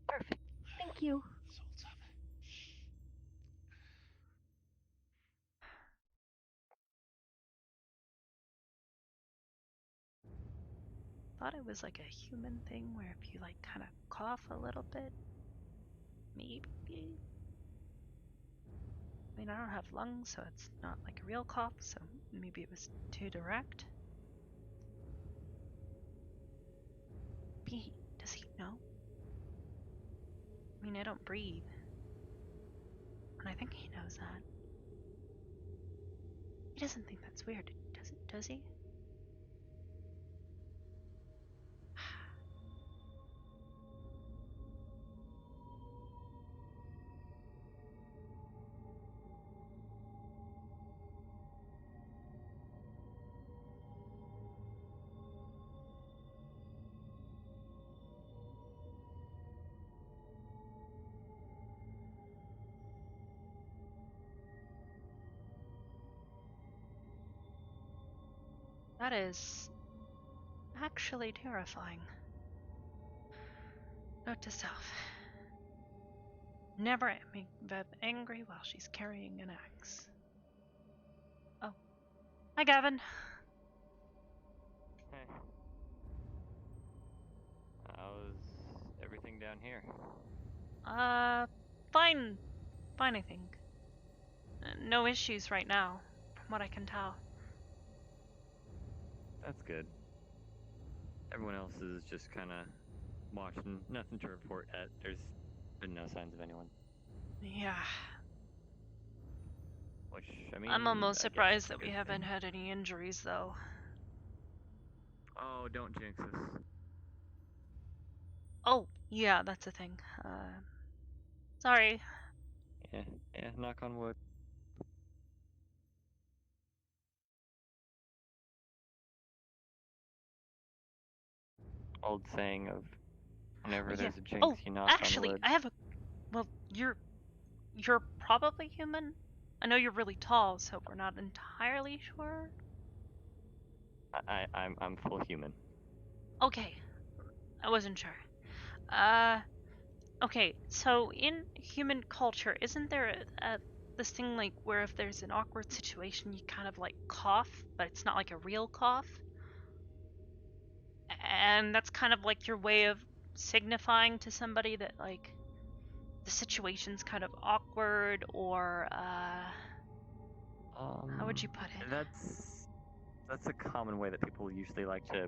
Perfect. Thank you. This holds up. Thought it was like a human thing where if you like kind of cough a little bit, maybe. I mean, I don't have lungs, so it's not like a real cough, so maybe it was too direct. Does he know? I mean, I don't breathe. And I think he knows that. He doesn't think that's weird, does it? does he? That is actually terrifying. Note to self. Never make Beb angry while she's carrying an axe. Oh. Hi, Gavin. Hey. How's everything down here? Fine. Fine, I think. No issues right now, from what I can tell. That's good. Everyone else is just kind of watching. Nothing to report yet. There's been no signs of anyone. Yeah. Which, I mean, I'm almost I guess surprised it's a that we good haven't thing. had any injuries, though. Oh, don't jinx us. Oh, yeah, that's a thing. Sorry. Yeah, knock on wood. Old saying of whenever there's a jinx, you knock Actually, on wood. I have a... Well, you're probably human? I know you're really tall, so we're not entirely sure. I'm full human. Okay. I wasn't sure. Okay, so in human culture, isn't there this thing like where if there's an awkward situation, you kind of like cough, but it's not like a real cough? And that's kind of like your way of signifying to somebody that like the situation's kind of awkward, or how would you put it? That's a common way that people usually like to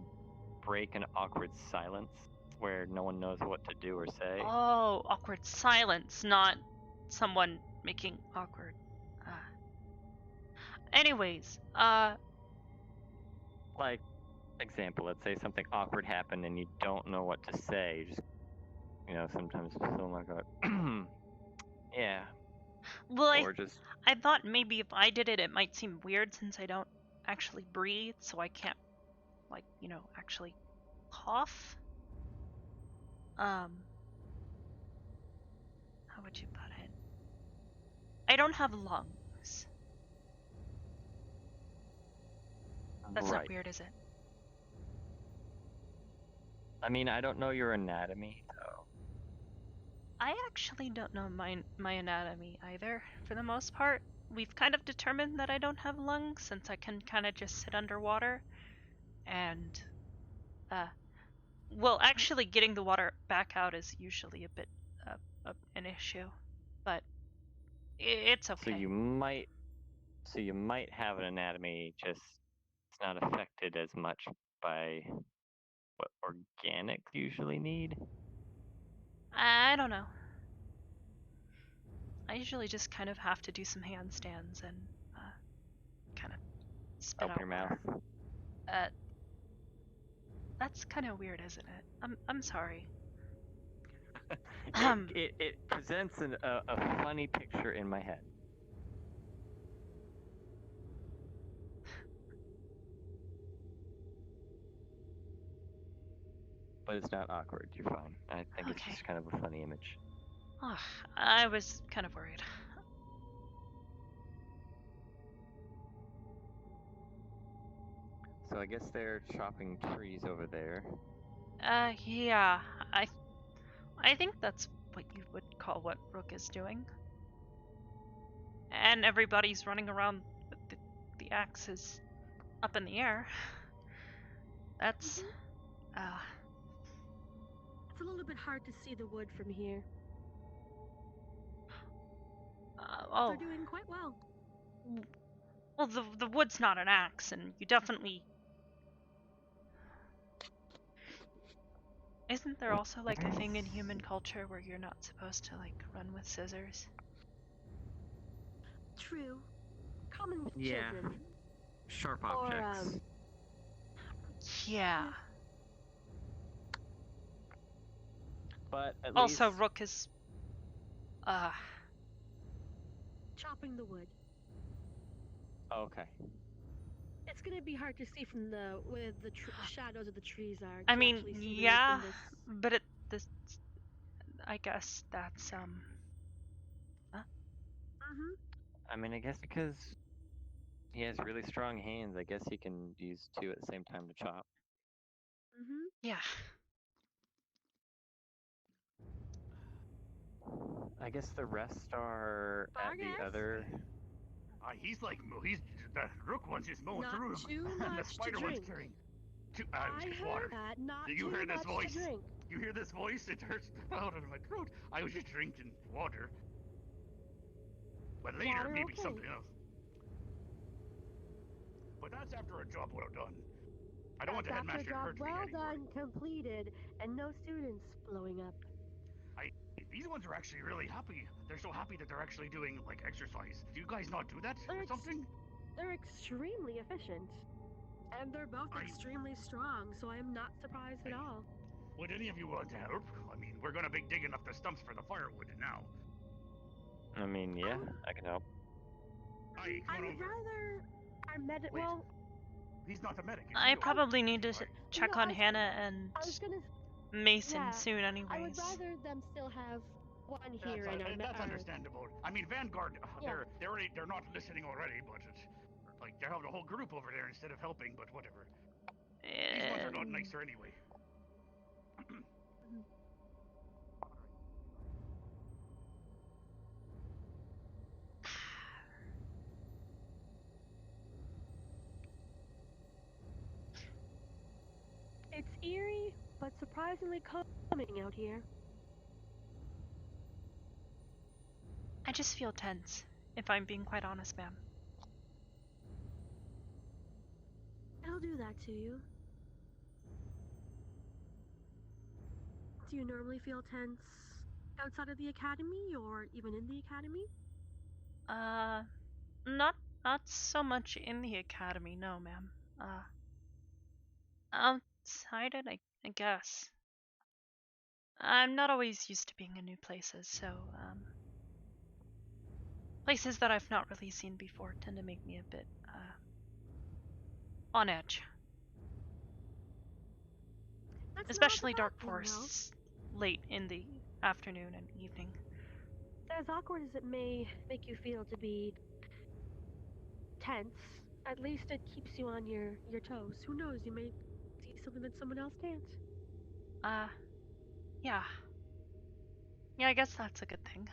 break an awkward silence where no one knows what to do or say. Oh, awkward silence, not someone making awkward. Anyways, like, example, let's say something awkward happened and you don't know what to say. You just, sometimes someone might go, yeah. well, Or just, I thought maybe if I did it, it might seem weird since I don't actually breathe, so I can't, like, actually cough. How would you put it? I don't have lungs. That's right. not weird, is it? I mean, I don't know your anatomy, so. I actually don't know my anatomy either, for the most part. We've kind of determined that I don't have lungs since I can kind of just sit underwater. And, well, actually getting the water back out is usually a bit an issue. But it's okay. So you might have an anatomy, just it's not affected as much by what organics usually need. I don't know. I usually just kind of have to do some handstands and kind of spit Open out your water. mouth. That's kind of weird, isn't it? I'm sorry. It presents a funny picture in my head. But it's not awkward. You're fine. I think it's just kind of a funny image. Oh, I was kind of worried. So I guess they're chopping trees over there. Yeah. I think that's what you would call what Rook is doing. And everybody's running around with the axes up in the air. That's It's a little bit hard to see the wood from here. They're doing quite well. Well, the wood's not an axe, and you definitely... Isn't there also like a thing in human culture where you're not supposed to like run with scissors? True. Common with Yeah. children. Sharp Or, objects. Yeah. But at Also, least Rook is. chopping the wood. okay. It's gonna be hard to see from where the shadows of the trees are. I to mean, actually see the woods yeah, in this. but this. I guess that's Huh? Mhm. I mean, I guess because he has really strong hands, I guess he can use two at the same time to chop. Mhm. Yeah. I guess the rest are at the other. He's like, the Rook one's just mowing Not through too them, and the much to spider one's drink. carrying. It I was just heard water. that. Not Do you too hear this much voice? to drink. You hear this voice? It hurts out of my throat. I was just drinking water. But later, Water, maybe okay. something else. But that's after a job well done. I don't want the That's after a headmaster to job hurt me well anymore. done, completed, and no students blowing up. These ones are actually really happy. They're so happy that they're actually doing, like, exercise. Do you guys not do that or something? They're extremely efficient. And they're both extremely strong, so I am not surprised at all. Would any of you want to help? I mean, we're gonna be digging up the stumps for the firewood now. I mean, yeah, I can help. Aye, come I on would over. rather our medic. Wait. Well, He's not the medic, is I he? probably need to check no, on Hannah and I was gonna. Mason Yeah, soon, anyways. I would rather them still have one here and That's understandable. I mean, Vanguard, Yeah. they're not listening already, but it's like they're having a whole group over there instead of helping. But whatever. These ones are not nicer anyway. It's eerie, but surprisingly calming out here. I just feel tense, if I'm being quite honest, ma'am. It'll do that to you. Do you normally feel tense outside of the academy or even in the academy? Not so much in the academy, no, ma'am. Outside it, I guess. I'm not always used to being in new places, so, places that I've not really seen before tend to make me a bit, on edge. That's Especially not a bad dark thing, forests late in the afternoon and evening. As awkward as it may make you feel to be tense, at least it keeps you on your toes. Who knows, you may see something that someone else can't. Yeah. Yeah, I guess that's a good thing.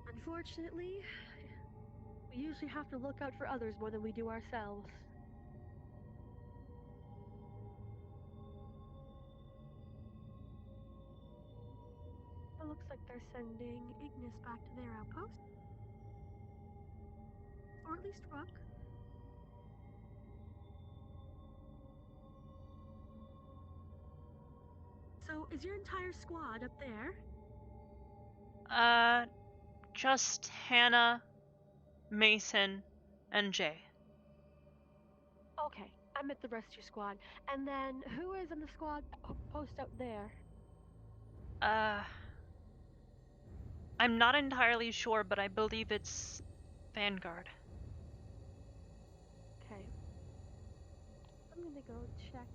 Unfortunately, we usually have to look out for others more than we do ourselves. It looks like they're sending Ignis back to their outpost. Or at least Rook. So, is your entire squad up there? Just Hannah, Mason, and Jay. Okay, I meant the rest of your squad. And then, who is in the squad post out there? I'm not entirely sure, but I believe it's Vanguard. Okay. I'm gonna go check.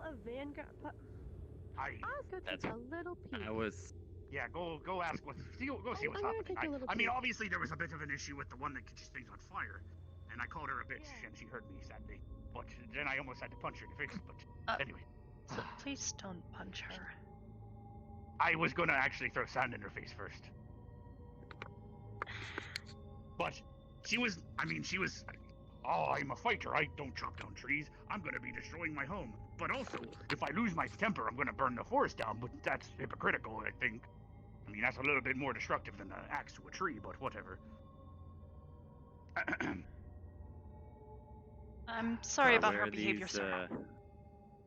a Vanguard. I. I'll go That's take a little peek. I was. Yeah, go ask what's go see what's I'm gonna happening. take a little I mean, peek. obviously there was a bit of an issue with the one that catches things on fire, and I called her a bitch, and she heard me sadly. But then I almost had to punch her in the face. But anyway. So please don't punch her. I was gonna actually throw sand in her face first. But she was, oh, I'm a fighter, I don't chop down trees, I'm gonna be destroying my home. But also, if I lose my temper, I'm gonna burn the forest down, but that's hypocritical, I think. I mean, that's a little bit more destructive than an axe to a tree, but whatever. I'm sorry about her behavior, sir.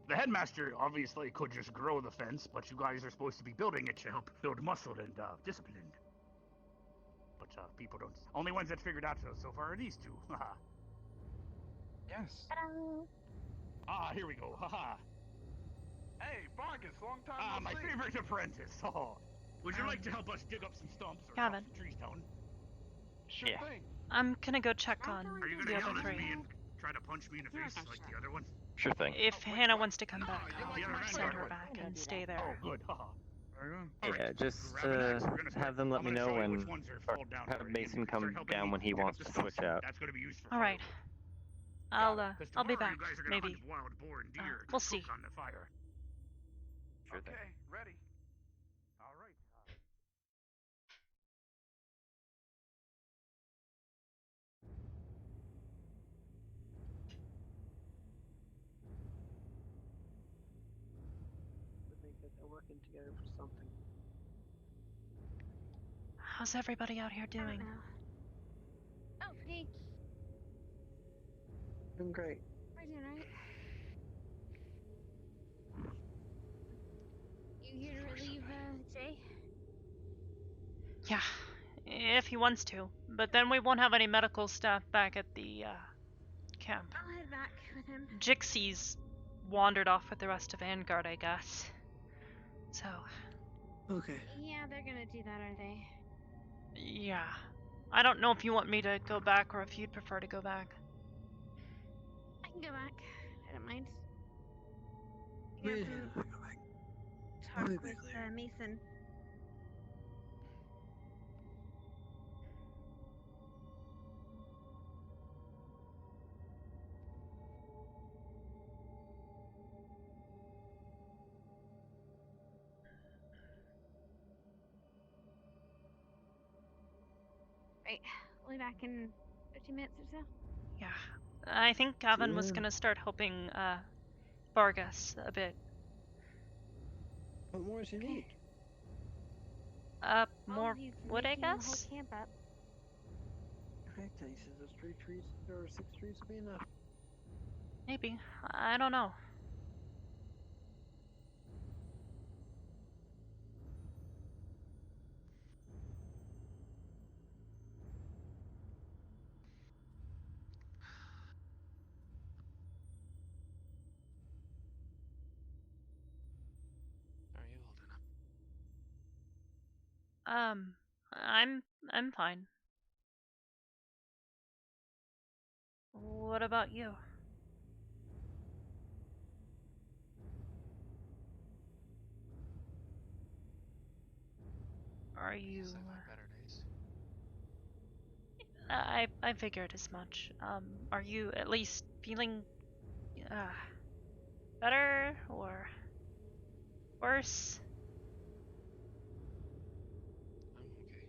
The headmaster obviously could just grow the fence, but you guys are supposed to be building it to help build muscle and discipline. But people don't. Only ones that figured out so far are these two. Haha. Yes. Ah, here we go. Haha. Hey, Vargas, long time no my see. favorite apprentice. Oh. Would you like to help us dig up some stumps or Gavin. chop some trees down? Sure thing. I'm gonna go check on Are you the gonna other yell at three. me and try to punch me in the face like the other one? Sure thing. If Hannah wants to come back, the I'll other send her Vanguard. back and stay there. Oh, good. Haha. Yeah, just have them let me know when, or have Mason come down when he wants to switch out. That's gonna be used for All right. I'll be back. You guys are gonna Maybe. hunt wild boar and deer We'll to see. cook on the fire. Sure thing. Okay, ready. All right. I think that they're working together for something. How's everybody out here doing? Oh, hey. Doing great. We're doing alright. You here to relieve Jay? Yeah, if he wants to. But then we won't have any medical staff back at the camp. I'll head back with him. Jixie's wandered off with the rest of Vanguard, I guess. So. Okay. Yeah, they're gonna do that, are they? Yeah. I don't know if you want me to go back or if you'd prefer to go back. I can go back. I don't mind. Yeah, You go can back. talk be with back later. Mason. Right, we'll be back in 15 minutes or so. Yeah. I think Gavin was Yeah. gonna start helping Vargas a bit. What more does he need? More he's wood, I making the whole guess? camp up. Okay, he says those 3 trees or 6 trees will be enough. Maybe. I don't know. Are you holding up? I'm fine. What about you? Are you? I've had better days. I figured as much. Are you at least feeling better or worse? I'm okay.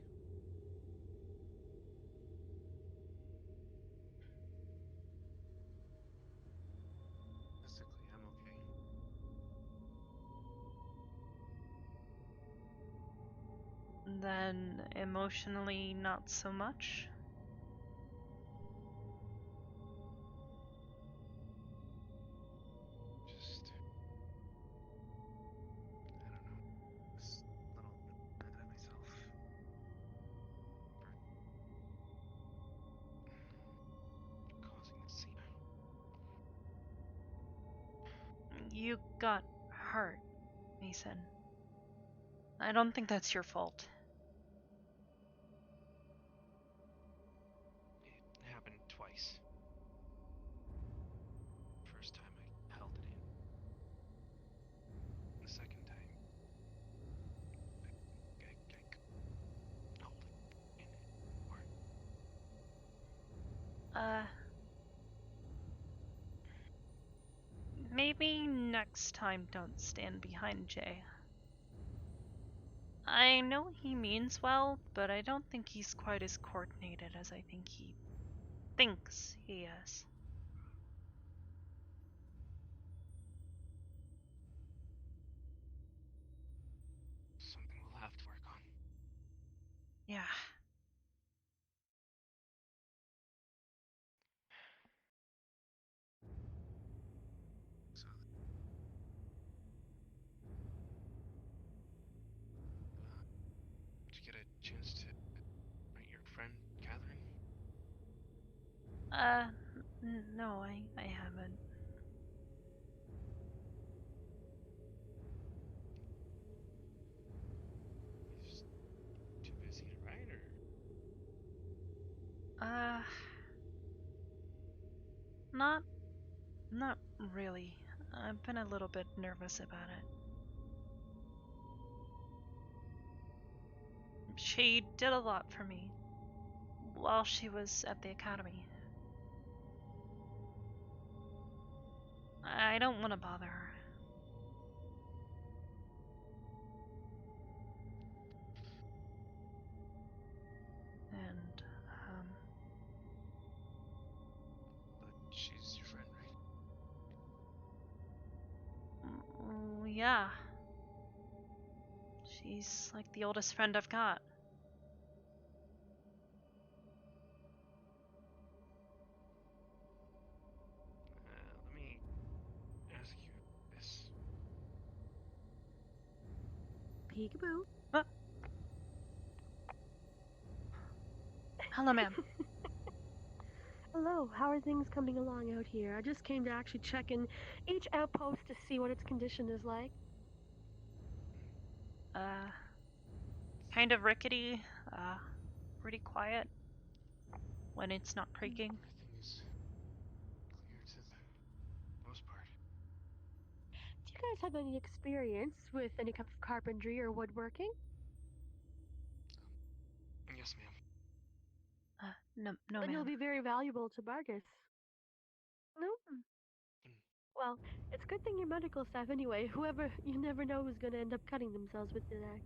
Physically, I'm okay. Then emotionally, not so much? Just, I don't know, this little mad at myself for causing this scene. You got hurt, Mason. I don't think that's your fault. It happened twice. First time I held it in. Maybe next time don't stand behind Jay. I know he means well, but I don't think he's quite as coordinated as I think he thinks he is. Something we'll have to work on. Yeah. So, did you get a chance to write your friend, Catherine? No, I haven't. He's too busy to write, or? Not really. I've been a little bit nervous about it. She did a lot for me while she was at the academy. I don't want to bother her. And, But she's your friend, right? Yeah. She's like the oldest friend I've got. Let me ask you this. Peekaboo. Hello, ma'am. Hello, how are things coming along out here? I just came to actually check in each outpost to see what its condition is like. Kind of rickety, pretty quiet when it's not creaking. Everything is clear to the most part. Do you guys have any experience with any kind of carpentry or woodworking? Yes, ma'am. No, Then you'll ma'am. be very valuable to Vargas. No? Well, it's a good thing you're medical staff anyway. You never know who's gonna end up cutting themselves with the neck.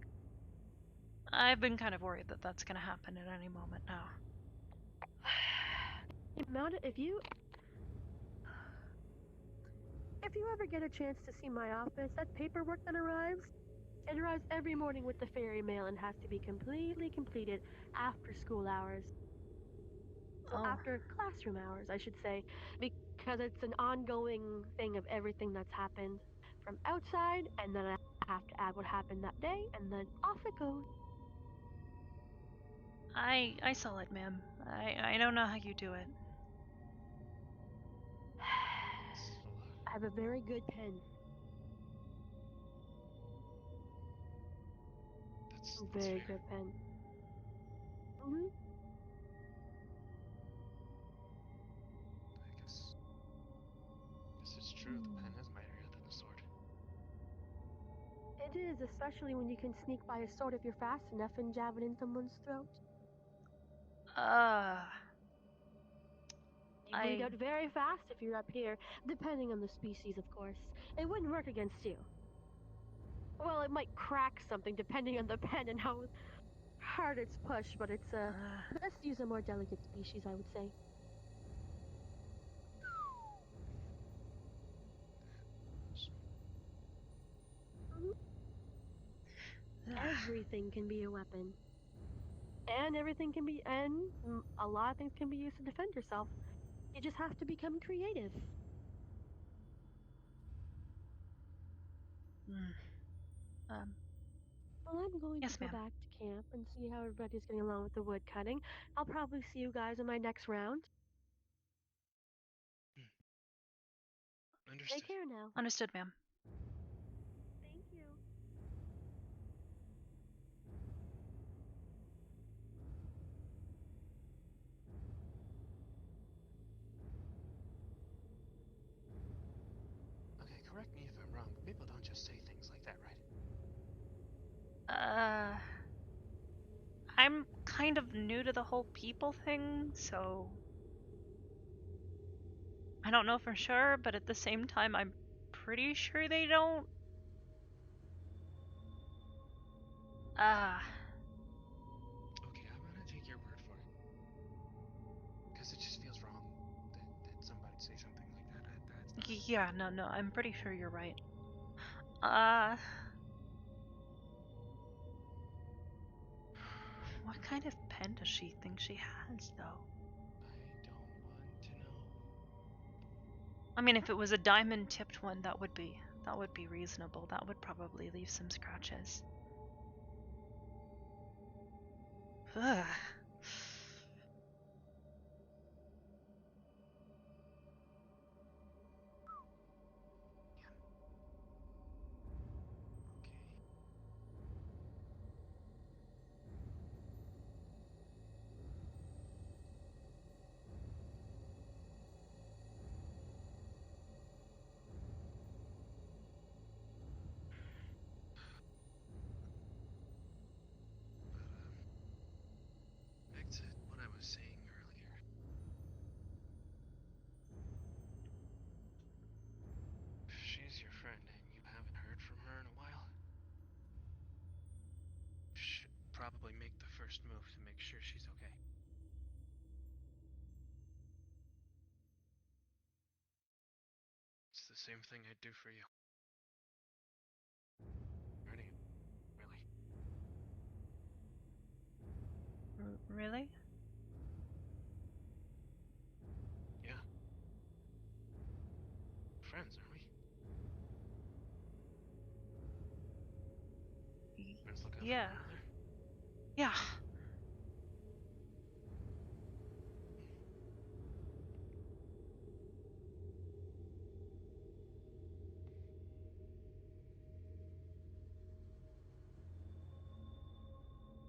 I've been kind of worried that that's gonna happen at any moment now. If you ever get a chance to see my office, that paperwork that arrives, it arrives every morning with the ferry mail and has to be completely completed after school hours. Well, after classroom hours, I should say, because it's an ongoing thing of everything that's happened from outside, and then I have to add what happened that day, and then off it goes. I saw it, ma'am. I don't know how you do it. I have a very good pen. That's very fair. good pen. I guess it's true. The pen is mightier than the sword. It is, especially when you can sneak by a sword if you're fast enough and jab it in someone's throat. You bleed out very fast if you're up here, depending on the species, of course. It wouldn't work against you. Well, it might crack something depending on the pen and how hard it's pushed, but it's best to use a more delicate species, I would say. Everything can be a weapon. And a lot of things can be used to defend yourself. You just have to become creative. Well, I'm going to go back to camp and see how everybody's getting along with the wood cutting. I'll probably see you guys in my next round. Understood. Take care now. Understood, ma'am. Thank you. Okay, correct me if I'm wrong, but people don't just say things like that, right? I'm kind of new to the whole people thing, so I don't know for sure, but at the same time, I'm pretty sure they don't. Okay, I'm gonna take your word for it. Because it just feels wrong that somebody'd say something like that. That's not... Yeah, no, I'm pretty sure you're right. What kind of pen does she think she has, though? I don't want to know. I mean, if it was a diamond-tipped one, that would be reasonable. That would probably leave some scratches. Ugh. Back to what I was saying earlier. If she's your friend and you haven't heard from her in a while, you should probably make the first move to make sure she's okay. It's the same thing I'd do for you. Ready? Really? Really? Yeah. Friends, aren't we? Friends look out for Yeah. one another? Yeah.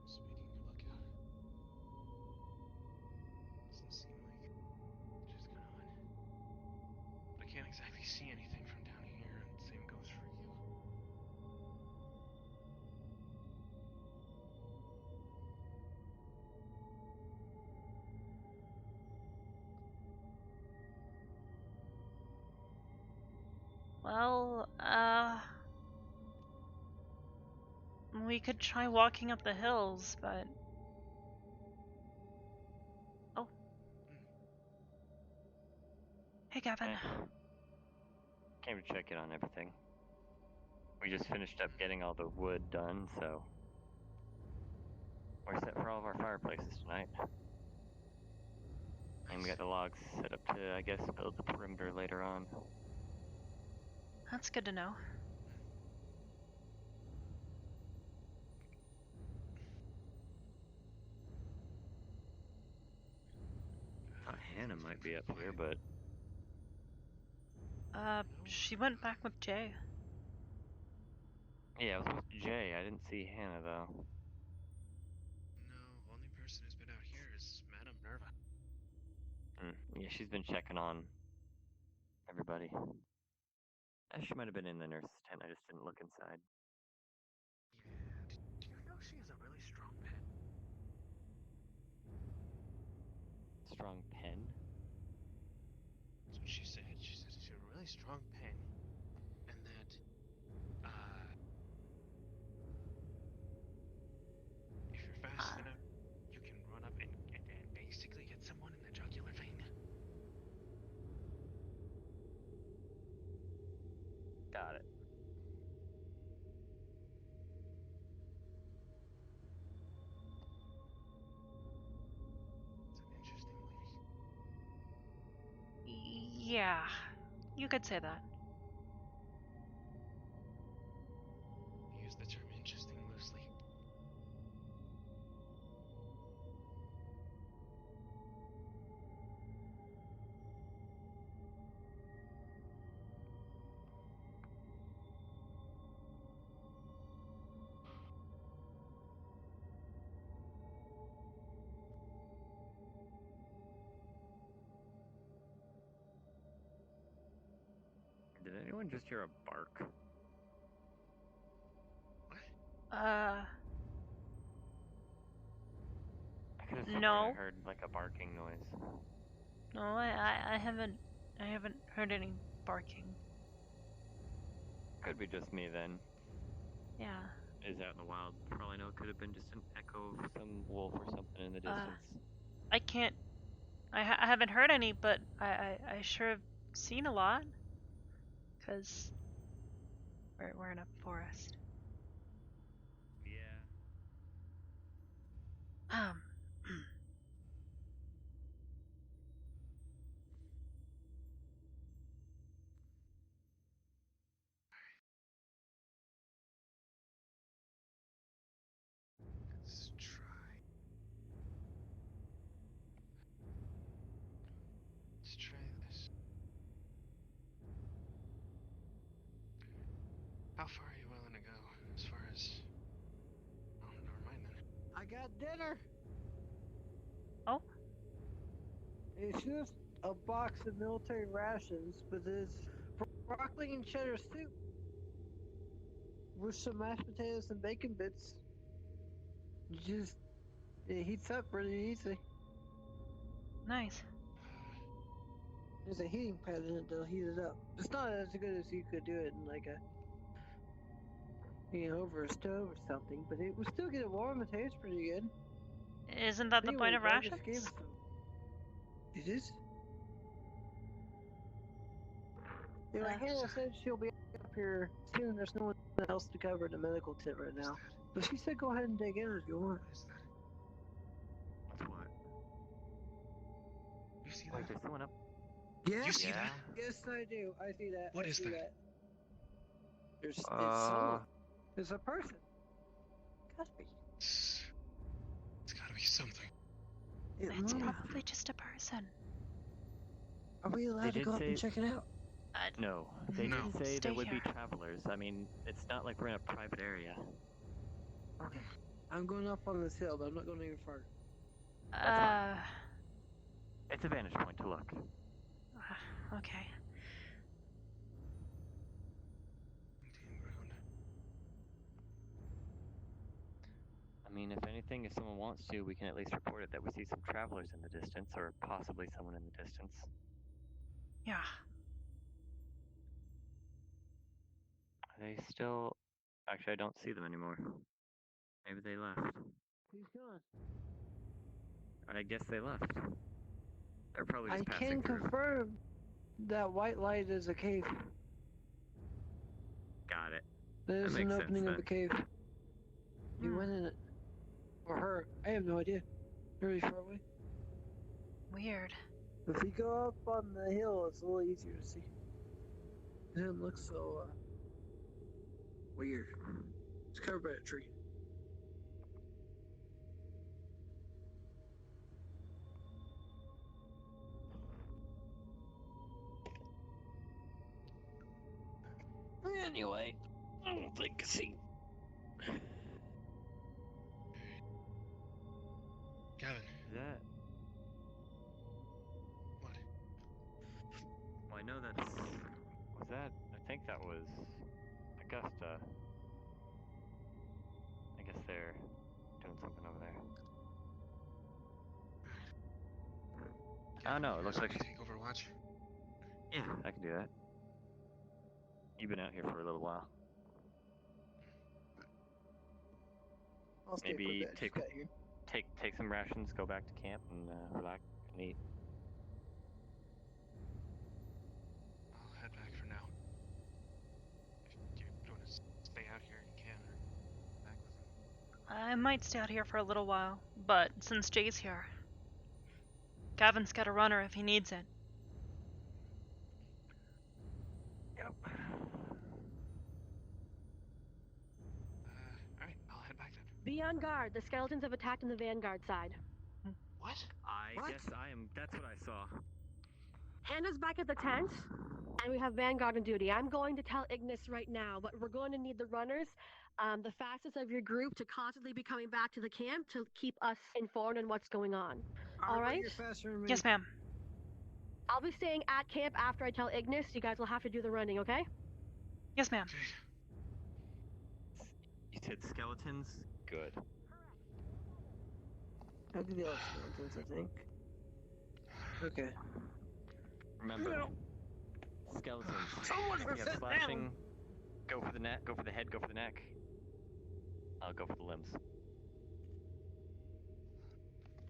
Speaking of lookout, doesn't seem like she's gonna win. But I can't exactly see anything from down here, and same goes for you. Well, we could try walking up the hills, but... Oh. Hey, Gavin. Came to check in on everything. We just finished up getting all the wood done, so we're set for all of our fireplaces tonight. And we got the logs set up to, I guess, build the perimeter later on. That's good to know. Thought Hannah might be up here, but... She went back with Jay. Yeah, it was with Jay. I didn't see Hannah, though. No, only person who's been out here is Madame Nerva. Yeah, she's been checking on everybody. She might have been in the nurse's tent. I just didn't look inside. Yeah, do you know she has a really strong pen? Strong pen? That's what she said. She said she had a really strong pen, and that, if you're fast enough, you can run up and basically get someone in the jugular vein. Got it. It's an interesting lady. Yeah, you could say that. I use the term interesting loosely. Did anyone just hear a bark? What? I could have sworn I No. heard like a barking noise. No, I haven't haven't heard any barking. Could be just me then. Yeah. Is out in the wild. For all I know, it could have been just an echo of some wolf or something in the distance. I can't. I haven't heard any, but I sure have seen a lot. Cause we're in a forest. Yeah. Let's try. Let's try this. How far are you willing to go? As far as... Oh, never mind then. I got dinner. Oh. It's just a box of military rations, but it's broccoli and cheddar soup with some mashed potatoes and bacon bits. It heats up pretty easy. Nice. There's a heating pad in it that'll heat it up. It's not as good as you could do it in like a, over a stove or something, but it will still get it warm and taste pretty good. Isn't that the point of rations? It is. Yeah, Hannah said she'll be up here soon. There's no one else to cover the medical tent right now. But she said go ahead and dig in if you want. What is that? What's what? You see Wait, that? there's someone up. Yeah? You see that? Yes, I do. I see that. What is that? There's someone. There's a person. Gotta be. It's gotta be something. It's probably just a person. Are we allowed to go up and check it out? No, they did say Stay there would here. be travelers. I mean, it's not like we're in a private area. Okay. I'm going up on this hill, but I'm not going any farther. It's a vantage point to look. Okay. I mean, if anything, if someone wants to, we can at least report it that we see some travelers in the distance, or possibly someone in the distance. Yeah. Are they still... Actually, I don't see them anymore. Maybe they left. He's gone. I guess they left. They're probably just I passing can through. confirm that white light is a cave. Got it. There's That an makes opening sense, of a cave. You went in it. Or her. I have no idea. Really far away. Weird. If you go up on the hill, it's a little easier to see. It doesn't look so weird. It's covered by a tree. Anyway, I don't think see. Gavin. That. What? Well, I know that's. Was that? I think that was Augusta. I guess they're doing something over there. I don't know. It looks like. Take Overwatch. Yeah, I can do that. You've been out here for a little while. I'll stay Maybe for a bit. take some rations, go back to camp, and relax and eat. I'll head back for now. If you want to stay out here, you can. Or back with them. I might stay out here for a little while, but since Jay's here, Gavin's got a runner if he needs it. Yep. Alright, I'll head back then. Be on guard. The skeletons have attacked on the vanguard side. What? I guess I am. That's what I saw. Hannah's back at the tent, and we have vanguard on duty. I'm going to tell Ignis right now, but we're going to need the runners, the fastest of your group, to constantly be coming back to the camp to keep us informed on what's going on. All right? Yes, ma'am. I'll be staying at camp after I tell Ignis. You guys will have to do the running, okay? Yes, ma'am. You said skeletons? Good. I'll do the other skeletons, I think. Okay. Remember, Skeletons. Someone If you have sit slashing, down. go for the neck, go for the head, go for the neck. I'll go for the limbs.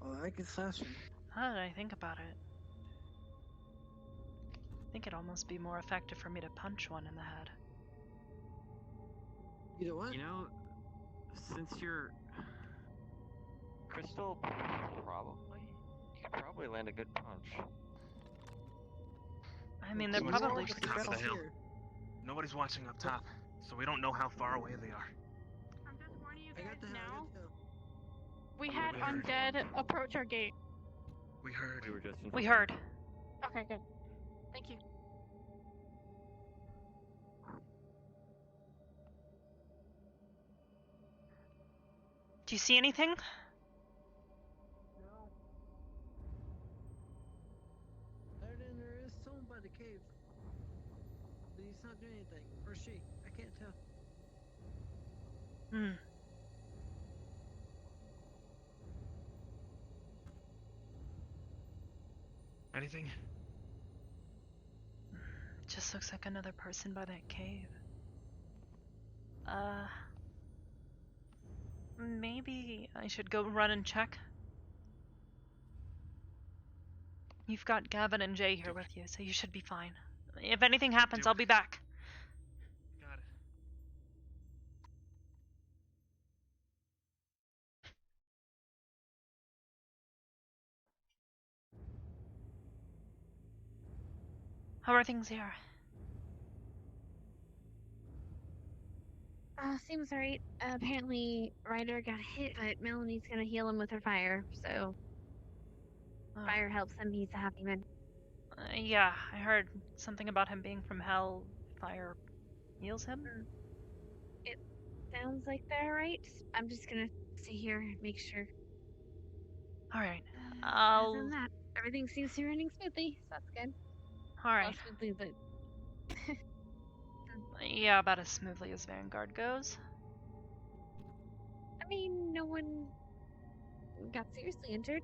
Oh, I can slash him. Now that I think about it, I think it'd almost be more effective for me to punch one in the head. You know what? You know, since you're Crystal, probably you could probably land a good punch. I mean, they're Someone's probably up pretty top of brittle. the hill. Nobody's watching up top, so we don't know how far away they are. I'm just warning you I guys got the now. hill. We had We heard. undead approach our gate. We heard. We were just We heard. Okay, good. Thank you. Do you see anything? No. Other than there is someone by the cave. But he's not doing anything. Or she. I can't tell. Hmm. Anything? Just looks like another person by that cave. Maybe I should go run and check. You've got Gavin and Jay here with you, so you should be fine. If anything happens, I'll be back. Got it. How are things here? Seems alright. Apparently, Ryder got hit, but Melanie's gonna heal him with her fire, so. Fire helps him, he's a happy man. Yeah, I heard something about him being from hell. Fire heals him? It sounds like they're right. I'm just gonna sit here and make sure. Alright. Other than that, everything seems to be running smoothly, so that's good. Alright. Well, smoothly, but. Yeah, about as smoothly as Vanguard goes. I mean, no one got seriously injured.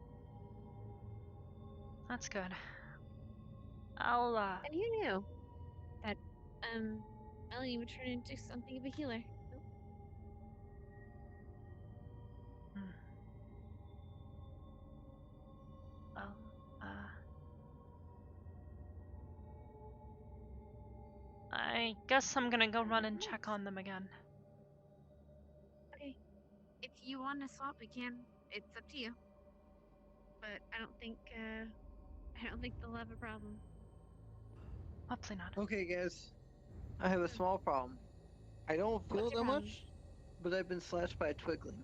That's good. I'll, And you knew that, Melanie would turn into something of a healer. Well, I guess I'm gonna go run and check on them again. Okay. If you want to swap, we can. It's up to you. But I don't think they'll have a problem. Hopefully not. Okay, guys. I have a small problem. I don't feel What's your that problem? much, but I've been slashed by a twigling.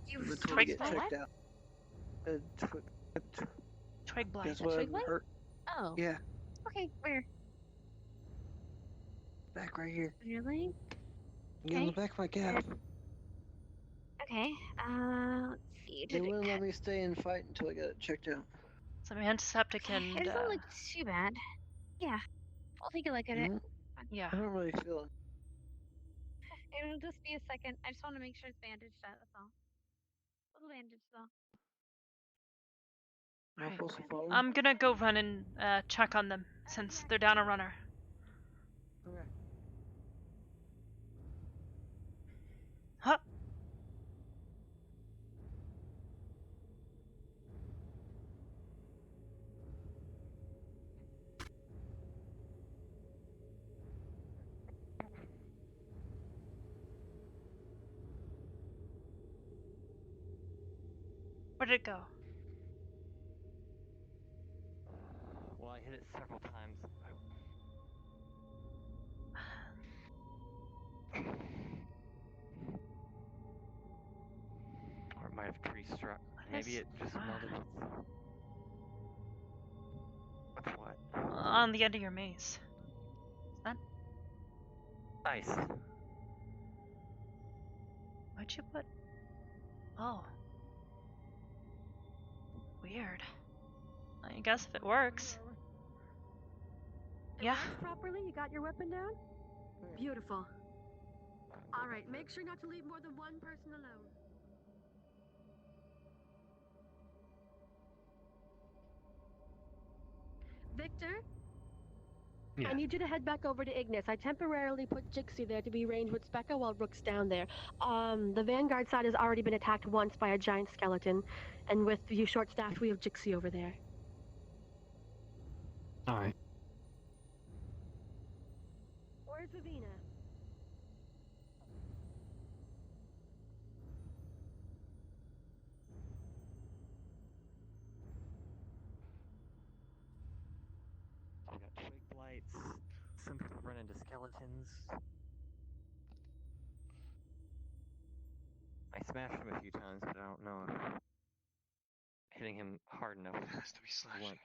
You Been told to twig get by checked what? out. Twig blight. That's what twig I've blight? heard. Oh. Yeah, Okay, where? back right here. Really? Yeah, in the back of my calf. Okay. Let's see. They wouldn't let me stay and fight until I got it checked out. Some antiseptic and, It doesn't look too bad. Yeah. I'll take a look at it. yeah. I don't really feel it. It'll just be a second. I just want to make sure it's bandaged shut, that's all. Little bandage, though. Am I supposed to follow? I'm gonna go run and check on them since they're down a runner. Okay. Huh. Where did it go? Well, I hit it several times. Or it might have tree struck. Maybe it just melted its... What's what? On the end of your mace. Is that? Ice. Why'd you put? Oh. Weird. I guess if it works. It Yeah. works properly? You got your weapon down? Beautiful. Alright, make sure not to leave more than one person alone. Victor? Yeah. I need you to head back over to Ignis. I temporarily put Jixie there to be ranged with Specca while Rook's down there. The Vanguard side has already been attacked once by a giant skeleton, and with you short-staffed, we have Jixie over there. All right. Where's Vivina? We got twig blights. Some people run into skeletons. I smashed him a few times, but I don't know if hitting him hard enough It has to be slashing.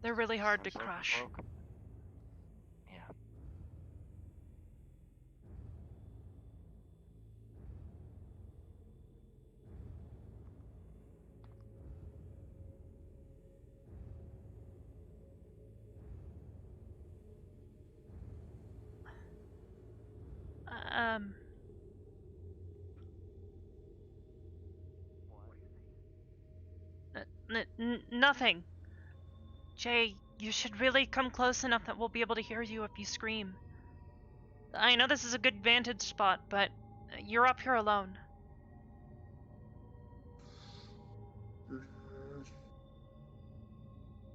They're really hard to Broke- crush. broke. Yeah. Um. Nothing. Jay, you should really come close enough that we'll be able to hear you if you scream. I know this is a good vantage spot, but you're up here alone.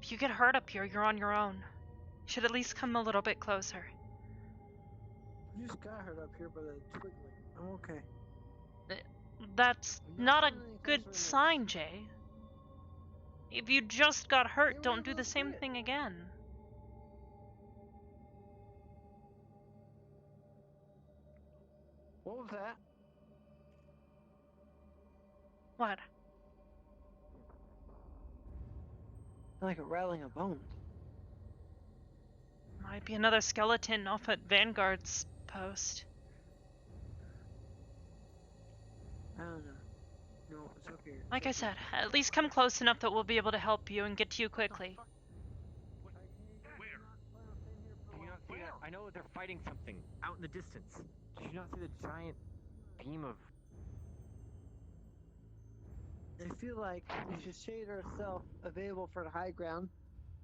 If you get hurt up here, you're on your own. You should at least come a little bit closer. You just got hurt up here by the twiggling. I'm okay. That's not a good sign, Jay. If you just got hurt, don't do the same thing again. What was that? What? Like a rattling of bones. Might be another skeleton off at Vanguard's post. I don't know. No, it's up here. Like I said, at least come close enough that we'll be able to help you and get to you quickly. Do you not see that? I know they're fighting something out in the distance. Did you not see the giant beam of... I feel like we should shade ourselves available for the high ground,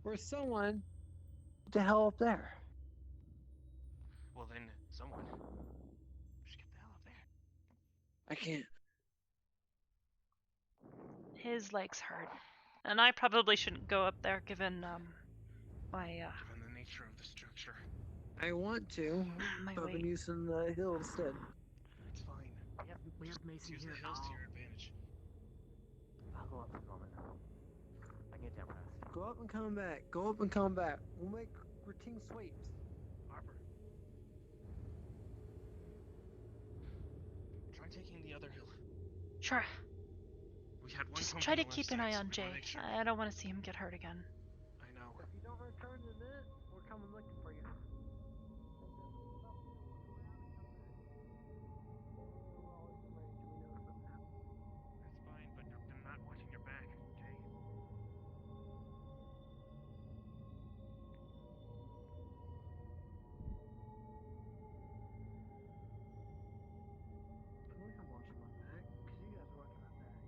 or someone to hell up there. Well then, someone. Just get the hell up there. I can't. His legs hurt. And I probably shouldn't go up there given, my, Given the nature of the structure. I want to, my but I've been weight. using the hill instead. It's fine. We have Mason Use here. the hills to your advantage. I'll go up for a moment. I can get down fast. Go up and come back. Go up and come back. We'll make routine sweeps. Arbor. Try taking the other hill. Sure. We had one Just pump try on to the left keep an side, eye so on we Jay. wanna make sure. I don't want to see him get hurt again. I know. If you don't return in a minute, we're coming looking for you. That's fine, but I'm not watching your back, Jay. I feel like I'm watching my back, because you guys are watching my back.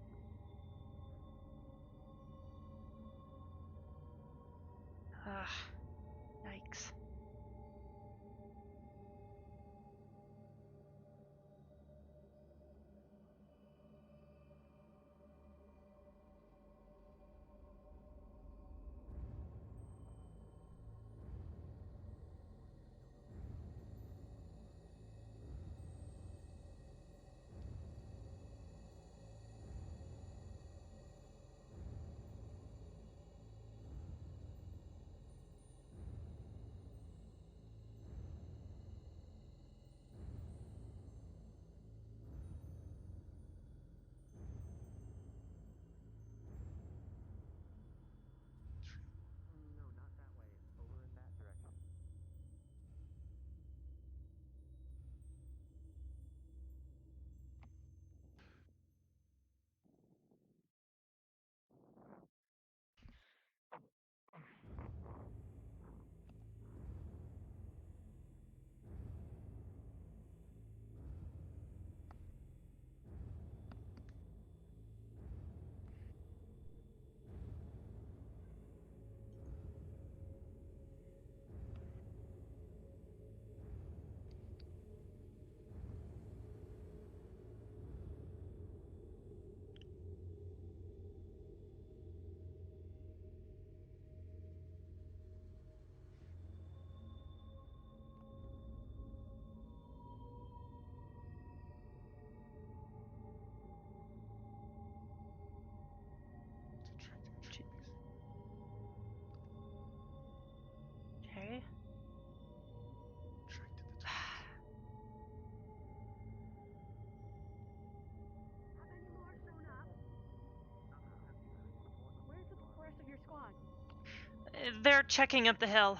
They're checking up the hill.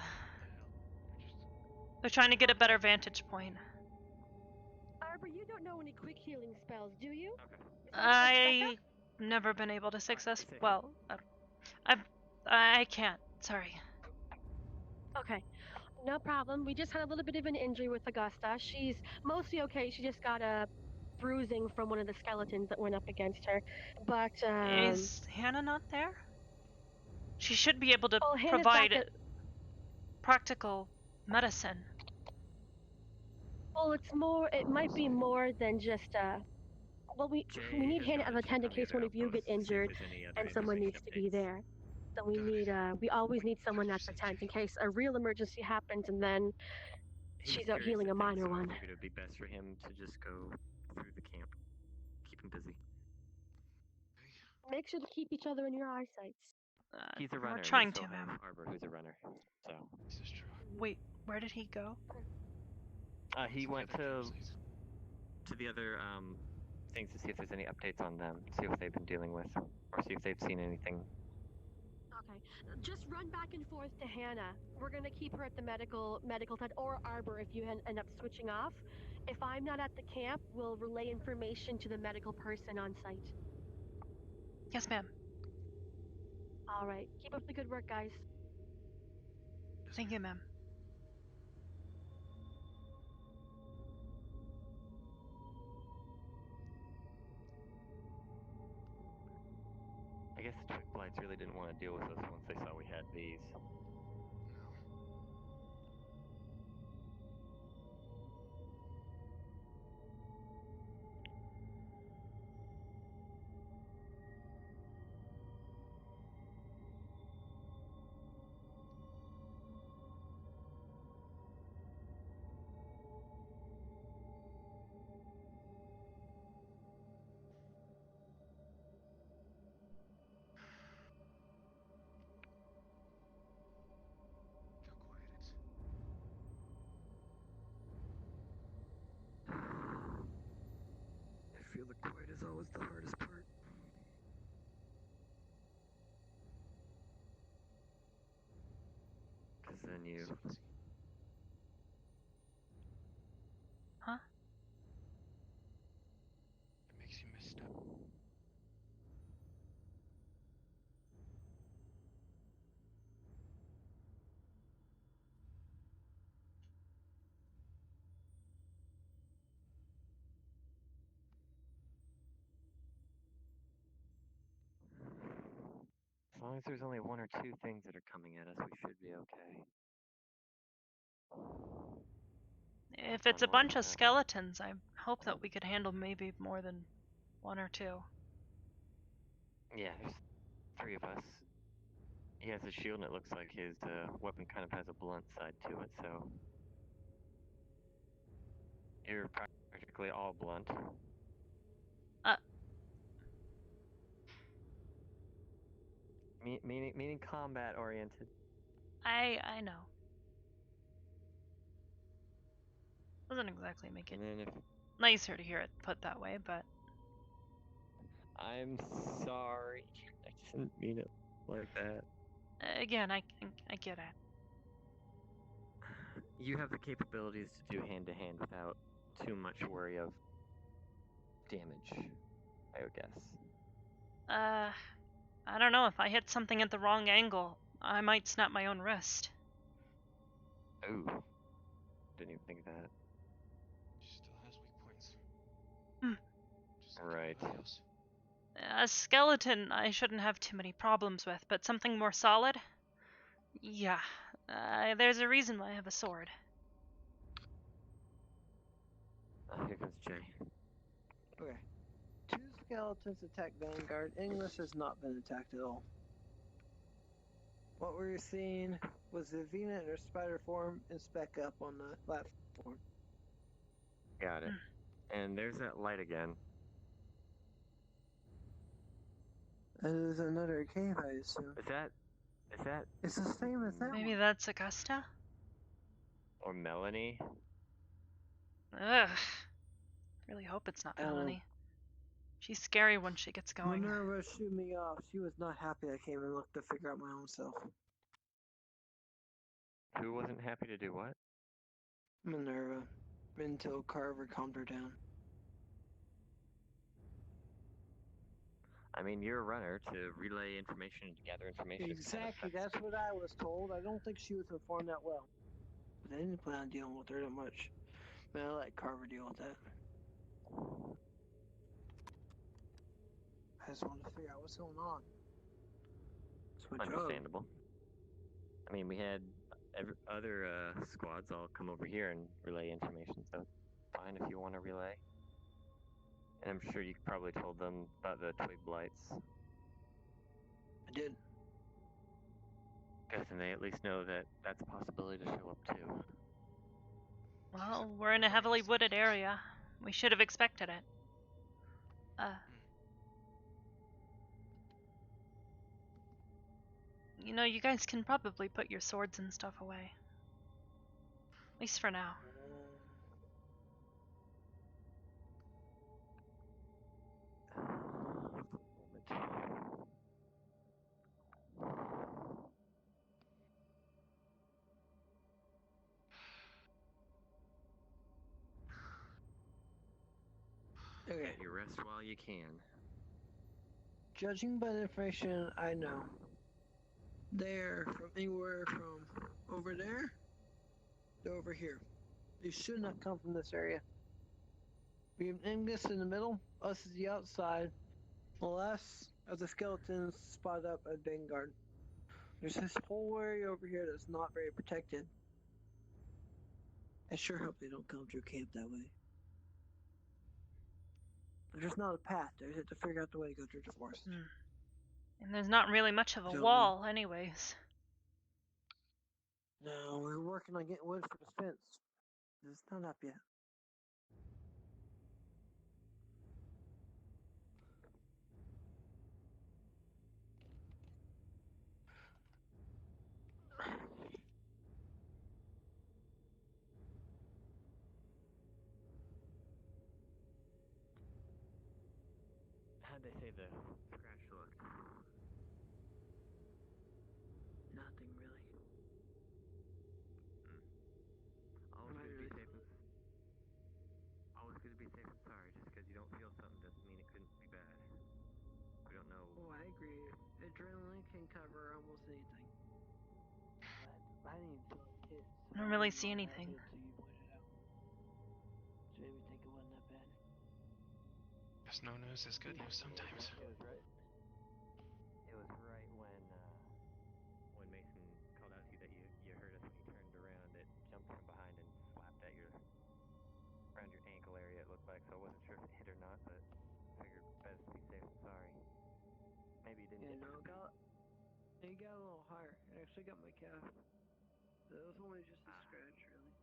They're trying to get a better vantage point. Arbor, you don't know any quick healing spells, do you? I've never been able to successfully. Well, I can't. Sorry. Okay, no problem. We just had a little bit of an injury with Augusta. She's mostly okay. She just got a bruising from one of the skeletons that went up against her. But Is Hannah not there? She should be able to Hannah's provide back at... practical medicine. Well, it's more. It might be more than just well, we need Hannah as a tent in case one of you get injured and someone needs to be there. So we need we always need someone at the tent in case a real emergency happens and then she's out healing a minor one. I figured it would be best for him to just go through the camp, keep him busy. Make sure to keep each other in your eyesights. He's a runner. We're trying and we to, still have ma'am. Arbor, who's a runner. So. This is true. Wait, where did he go? He went to the other things to see if there's any updates on them, see what they've been dealing with, or see if they've seen anything. Okay, just run back and forth to Hannah. We're gonna keep her at the medical tent, or Arbor if you end up switching off. If I'm not at the camp, we'll relay information to the medical person on site. Yes, ma'am. All right, keep up the good work, guys. Thank you, ma'am. I guess the Twig Blights really didn't want to deal with us once they saw we had these. I feel the quiet is always the hardest part. Because then you... Huh? It makes you misstep. As long as there's only one or two things that are coming at us, we should be okay. If it's a bunch of skeletons, I hope that we could handle maybe more than one or two. Yeah, there's three of us. He has a shield and it looks like his weapon kind of has a blunt side to it, so... You're practically all blunt. Meaning combat oriented. I know. Doesn't exactly make it nicer to hear it put that way, but... I'm sorry. I didn't mean it like that. Again, I get it. You have the capabilities to do hand-to-hand without too much worry of damage, I would guess. I don't know. If I hit something at the wrong angle, I might snap my own wrist. Ooh. Didn't even think of that. She still has weak points. Right. A skeleton I shouldn't have too many problems with, but something more solid? Yeah. There's a reason why I have a sword. Here comes Jay. Okay. 2 skeletons attack Vanguard. English has not been attacked at all. What we were seeing was Vivina in her spider form and Spec up on the platform. Got it. And there's that light again. There's another cave, I assume. Is that... It's the same as that Maybe one. that's Augusta? Or Melanie? Ugh. Really hope it's not Melanie. She's scary when she gets going. Minerva shoot me off. She was not happy I came and looked to figure out my own self. Who wasn't happy to do what? Minerva. Until Carver calmed her down. I mean, you're a runner to relay information, to gather information. Exactly, that's what I was told. I don't think she was informed that well. But I didn't plan on dealing with her that much. But I let Carver deal with that. I just wanted to figure out what's going on. It's my job. Understandable. I mean, we had other squads all come over here and relay information, so it's fine if you want to relay. And I'm sure you probably told them about the twig blights. I did. Good, and they at least know that that's a possibility to show up too. Well, we're in a heavily wooded area. We should have expected it. You know, you guys can probably put your swords and stuff away. At least for now. Okay. Get your rest while you can. Judging by the information I know, they're from anywhere from over there to over here. They should not come from this area. We have Ingus in the middle, us is the outside. The last of the skeletons spot up at Vanguard. There's this whole area over here that's not very protected. I sure hope they don't come through camp that way. There's not a path. They have to figure out the way to go through the forest. And there's not really much of a Don't wall, anyways. No, we're working on getting wood for the fence. It's not up yet. How'd they say the scratch look? Nothing really. Always good to be safe and sorry. Just because you don't feel something doesn't mean it couldn't be bad. We don't know. Oh, I agree. Adrenaline can cover almost anything. But I didn't even feel it hit. I don't really see anything. So you pointed out. So made me think it wasn't that bad. Guess no news is good news sometimes. It was right. It was right when Mason called out to you that you heard us when you turned around. It jumped from behind and slapped at around your ankle area. It looked like, so I wasn't sure if it hit or not, but figured best to be safe than sorry. Maybe you didn't. Yeah, no, it got a little higher. It actually got my calf. So it was only just a scratch, really.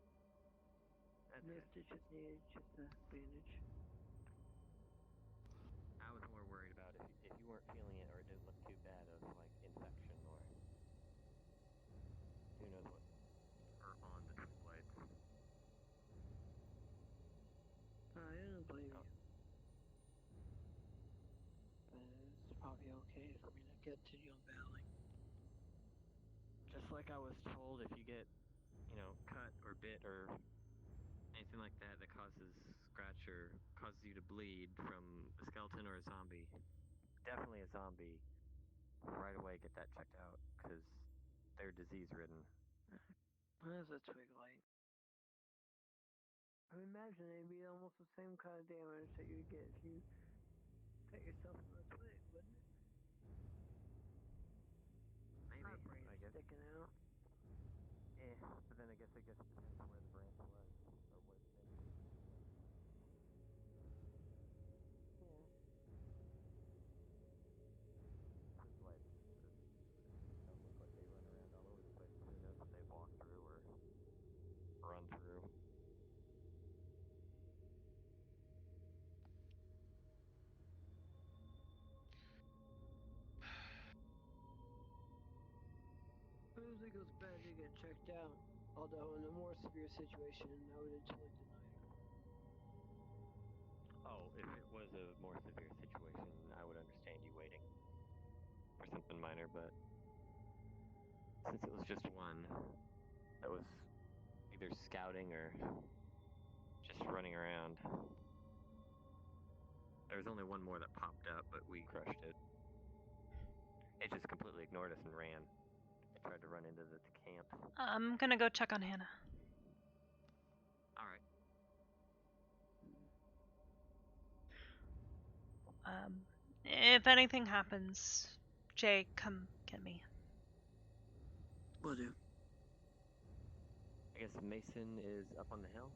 No stitches needed, just a bandage. I was more worried about if you weren't feeling it or it didn't look too bad of like infection or who knows what or on the twig blights. I don't blame you. But it's probably okay for me to get to Young Valley. Just like I was told, if you get, cut or bit or anything like that that causes scratch or causes you to bleed from a skeleton or a zombie, definitely a zombie, right away get that checked out because they're disease ridden. There's a twig light. I imagine it'd be almost the same kind of damage that you'd get if you cut yourself with a twig, wouldn't it? Maybe, My brain's I guess. sticking out. But then I guess it depends on where the branch was or what extent it was or what. Yeah. Twig blights don't look like they run around all over the place. Who knows what they've walked through or run through. If it goes bad, you get checked out. Although in a more severe situation, I would have totally denied her. Oh, if it was a more severe situation, I would understand you waiting for something minor, but since it was just one, that was either scouting or just running around. There was only one more that popped up, but we crushed it. It just completely ignored us and ran. It tried to run into the camp. I'm gonna go check on Hannah. Alright. If anything happens, Jay, come get me. Will do. I guess Mason is up on the hill.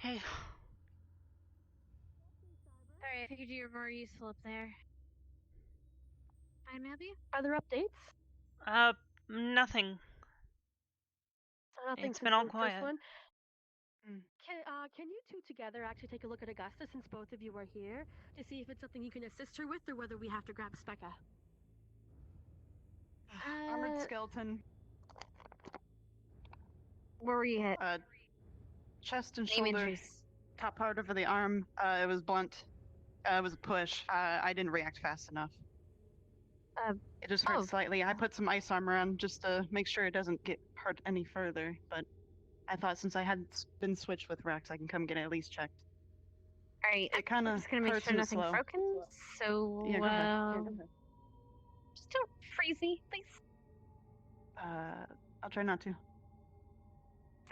Hey. Sorry, I figured you were more useful up there. I'm happy. Other updates? Nothing. So nothing It's since been all the first quiet. one. Can you two together actually take a look at Augusta since both of you are here to see if it's something you can assist her with or whether we have to grab Specca? Armored skeleton. Where were you hit? Chest and Name shoulder. injuries. Top part over the arm. It was blunt. It was a push. I didn't react fast enough. It just hurt slightly. I put some ice armor on just to make sure it doesn't get hurt any further. But I thought since I hadn't been switched with Rex, I can come get it at least checked. All right. It kind I'm of just gonna make hurts sure and it's nothing's slow. broken. So Yeah, go ahead. just don't freeze me, please. I'll try not to.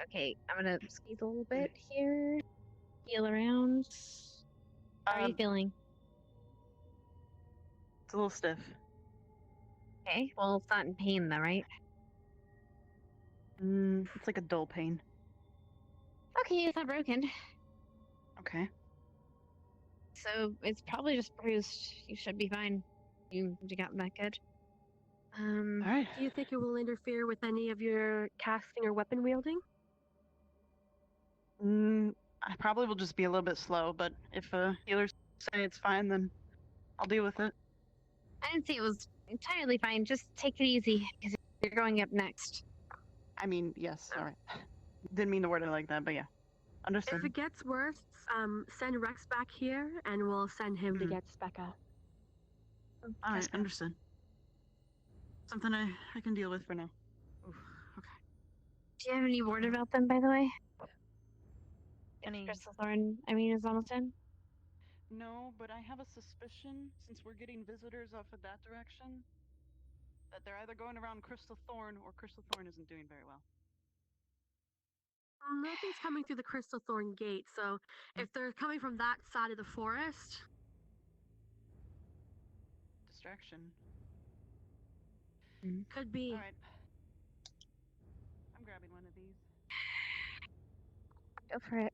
Okay, I'm gonna squeeze a little bit here. Feel around. How are you feeling? It's a little stiff. Okay, well, it's not in pain though, right? It's like a dull pain. Okay, it's not broken. Okay. So it's probably just bruised. You should be fine. You got back good. Alright. Do you think it will interfere with any of your casting or weapon wielding? I probably will just be a little bit slow, but if healers say it's fine, then I'll deal with it. I didn't say it was entirely fine. Just take it easy, because you're going up next. I mean, yes, alright. Didn't mean to word it like that, but yeah. Understood. If it gets worse, send Rex back here, and we'll send him to get Specca. Alright, understood. Something I can deal with for now. Oof, okay. Do you have any word about them, by the way? Any? Crystal Thorn, is almost in. No, but I have a suspicion, since we're getting visitors off of that direction, that they're either going around Crystal Thorn or Crystal Thorn isn't doing very well. Nothing's coming through the Crystal Thorn gate, so if they're coming from that side of the forest... Distraction. Could be. Alright. I'm grabbing one of these. Go for it.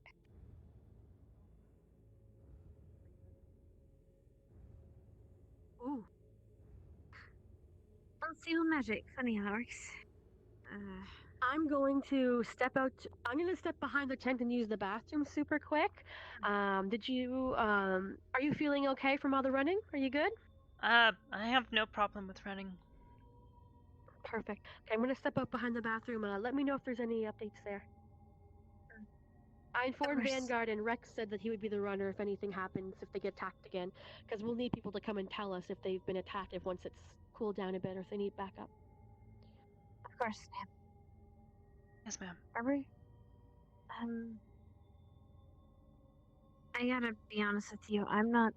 Ooh. Don't steal magic. Funny how that works. I'm going to step out. I'm going to step behind the tent and use the bathroom super quick. Are you feeling okay from all the running? Are you good? I have no problem with running. Perfect. Okay, I'm going to step out behind the bathroom. Let me know if there's any updates there. I informed Vanguard, and Rex said that he would be the runner if anything happens, if they get attacked again. Because we'll need people to come and tell us if they've been attacked, if once it's cooled down a bit, or if they need backup. Of course, ma'am. Yes, ma'am. Arbor? I gotta be honest with you. I'm not...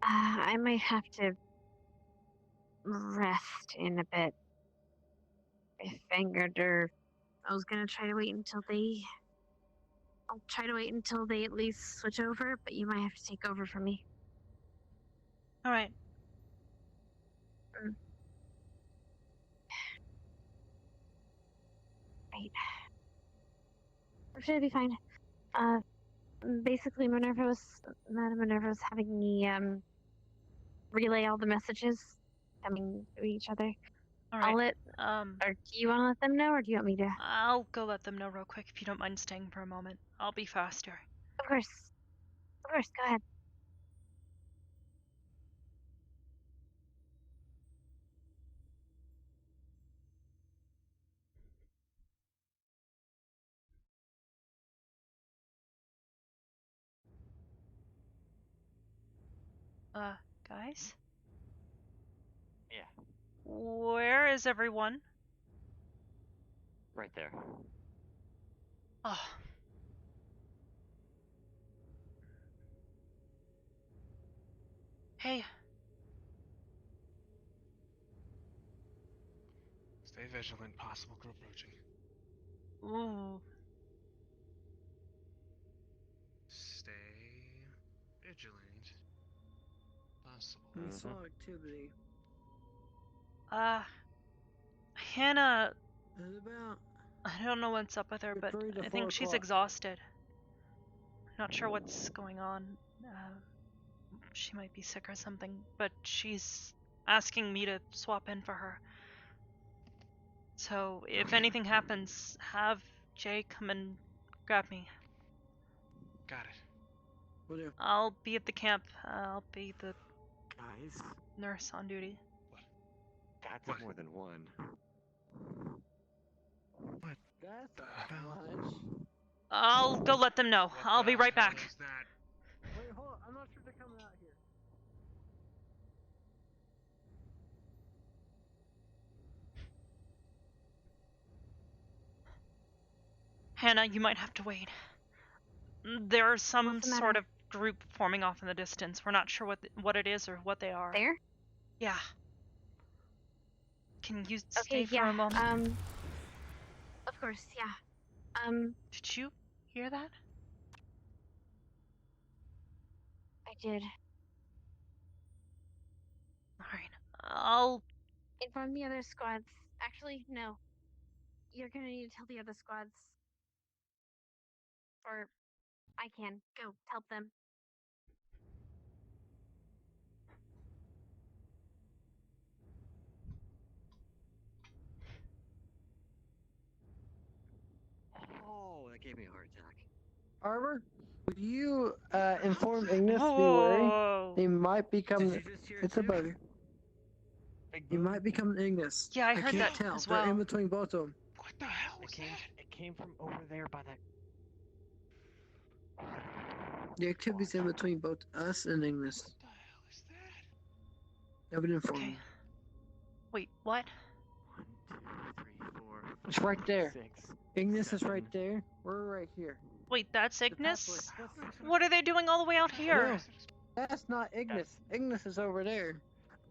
I might have to rest in a bit. If Vanguard or... I was gonna try to wait until they... I'll try to wait until they at least switch over, but you might have to take over for me. Alright. Right. I'm sure it'll be fine. Basically, Madam Minerva was having me, relay all the messages coming to each other. Alright. Or do you want to let them know, or do you want me to? I'll go let them know real quick if you don't mind staying for a moment. I'll be faster. Of course. Of course, go ahead. Guys? Yeah, Where is everyone? right there. Oh. Hey. Stay vigilant. Possible group approaching. Ooh. Stay vigilant. Possible. We saw activity. Hannah. What is it about? I don't know what's up with her, but 3 to I 4 think she's o'clock. exhausted. Not sure what's going on. She might be sick or something, but she's asking me to swap in for her. So if anything happens, have Jay come and grab me. Got it. Will do. I'll be at the camp. I'll be the Guys, nurse on duty. that's more than one. What? That's the much. I'll go let them know. What I'll the be right hell back. is that? Wait, hold on. I'm not sure they're coming out here. Hannah, you might have to wait. There's some What's the sort matter? of group forming off in the distance. We're not sure what it is or what they are. There? Yeah. Can you Okay, stay for a moment? Of course, yeah. Did you hear that? I did. Alright. I'll Inform the other squads. Actually, no. You're gonna need to tell the other squads. Or I can. Go, help them. Oh, that gave me a heart attack. Arbor, would you inform Ignis to be wary? He might become. Did you just hear it It's a too? bugger. He might become Ignis. Yeah, I heard can't that tell. as They're well. in between both of them. What the hell was that? It came from over there by that. The activity's in between both us and Ignis. What the hell is that? I've been informed. Okay. Wait, what? 1, 2, 3, 4. It's right there. 6. Ignis is 7. right there. We're right here. Wait, that's The Ignis? pathway- What are they doing all the way out here? No, that's not Ignis. Ignis is over there.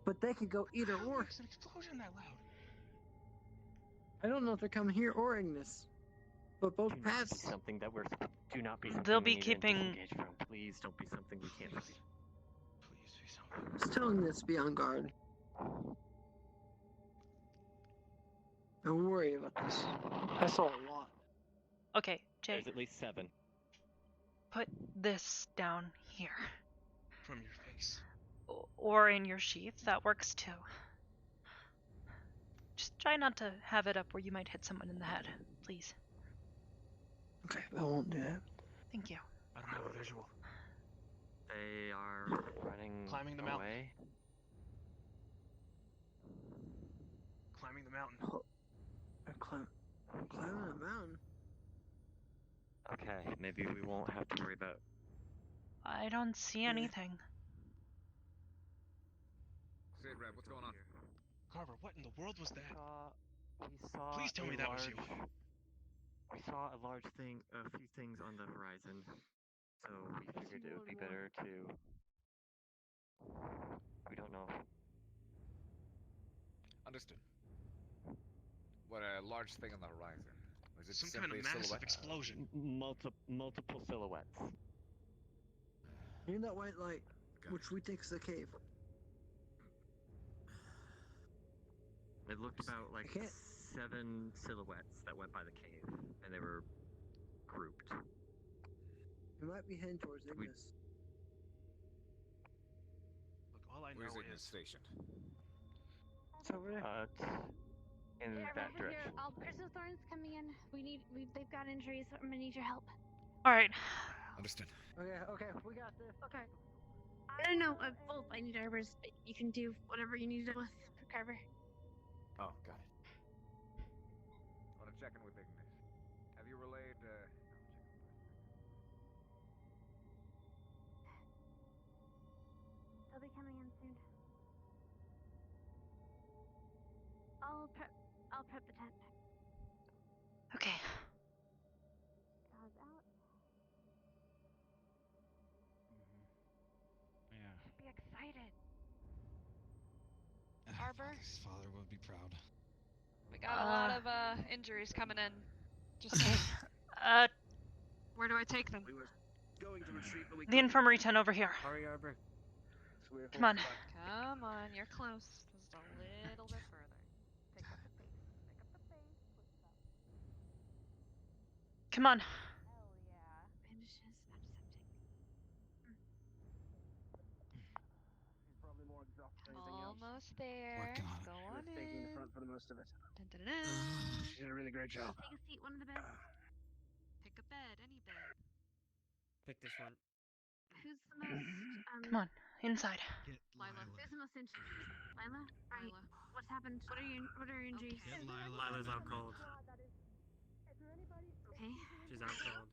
But they could go either How or. makes an explosion that loud? I don't know if they're coming here or Ignis. But both Do not be paths. something that we're. Do not be something They'll we be need to keeping. disengage from. Please don't be something we can't. Please be something. Just telling this to be on guard. Don't worry about this. I saw a lot. Okay, Jay, There's at least 7. put this down here. From your face. Or in your sheath. That works too. Just try not to have it up where you might hit someone in the head, please. Okay, I won't do that. Thank you. I don't have a visual. They are running Climbing the mountain. away. Climbing the mountain. I'm climbing a mountain. Okay, maybe we won't have to worry about. I don't see anything. Say it, Rev, what's going on? Carver, what in the world was that? We saw. Please tell a me that was you. We saw a large thing, a few things on the horizon, so we figured it would be better to. We don't know. Understood. What a large thing on the horizon. Was it Some simply kind of a massive silhouette? explosion. Multiple silhouettes. Hear that white light, Got which we think is the cave. It looked about like can't- 7 silhouettes that went by the cave, and they were grouped. We might be heading towards We- Ignis. Look, all I Where's know Ignis is Station? It's over there. It's in Here, that here, direction. all Crystal Thorn's coming in. They've got injuries. I'm gonna need your help. Alright. Understood. Okay, we got this. Okay. I don't know. Both. I need Arbors, but you can do whatever you need to do with Carver. Oh, got it. I want to check in with Ignis. Have you relayed, They'll be coming soon. I'll prep the tent. Okay. Guys out. Yeah. Be excited. Arbor? His father would be proud. We got a lot of injuries coming in. Just okay. Where do I take them? We were going to retreat, but we The infirmary tent over here. Hurry, Arbor. Come on. Come on, you're close. Just a little bit further. Pick up the pace. Pick up the pace. Push it up. Come on. Hell yeah. Bandages, antiseptic. She's probably more exhausted than anything else. Almost there. Working on it. Go She on was taking the in. front for the most of it. Dun, dun, dun, dun. She did a really great job. Take a seat, one of the beds. Pick a bed, any bed. Pick this one. Who's the most Come on, inside. Get Lila. Lila. Who's the most injured? Lila? Right. Lila. What's happened? What are your injuries? Get Lila. Lila's out cold. Okay. She's out cold.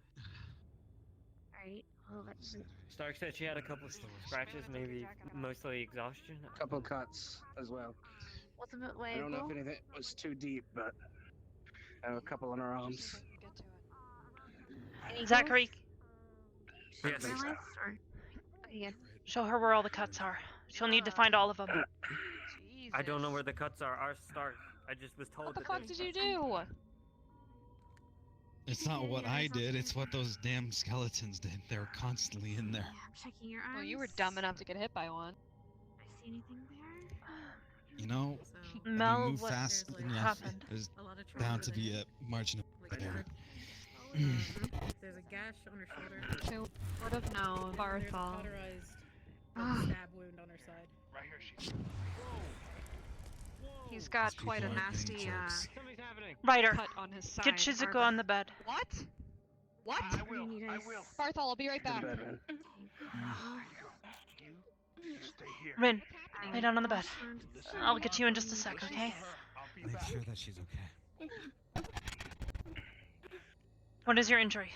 Alright. Well, let's. Stark said she had a couple scratches, maybe mostly exhaustion. A couple cuts as well. What's a bit I don't know if anything was too deep, but I have a couple on her arms. Get to it. Any Zachary, Yes. Paralyzed or? Okay, good. show her where all the cuts are. She'll need to find all of them. I don't know where the cuts are. Our Stark. I just was told What the that fuck there's did you do? It's not what I did, it's what those damn skeletons did. They were constantly in there. Yeah, I'm checking your arms. Well, you were dumb enough to get hit by one. I see anything there? You know, Mel, we move what fast enough. happened? There's A lot of bound to trauma be there. a margin of error. There's a gash on her shoulder. Who would have known? There's a Barthol. cauterized stab wound on her side. Right here, she's. He's got These quite a people aren't getting nasty jokes. Something's happening. Ryder, cut on his side. get Shizuko Arbor. on the bed. What? What? I will. I will. Barthol, I'll be right Get back. to bed, man. You stay here. Rin, lay down on the bed. I'll get you in just a sec, okay? I'll be Make back. sure that she's okay. What is your injury?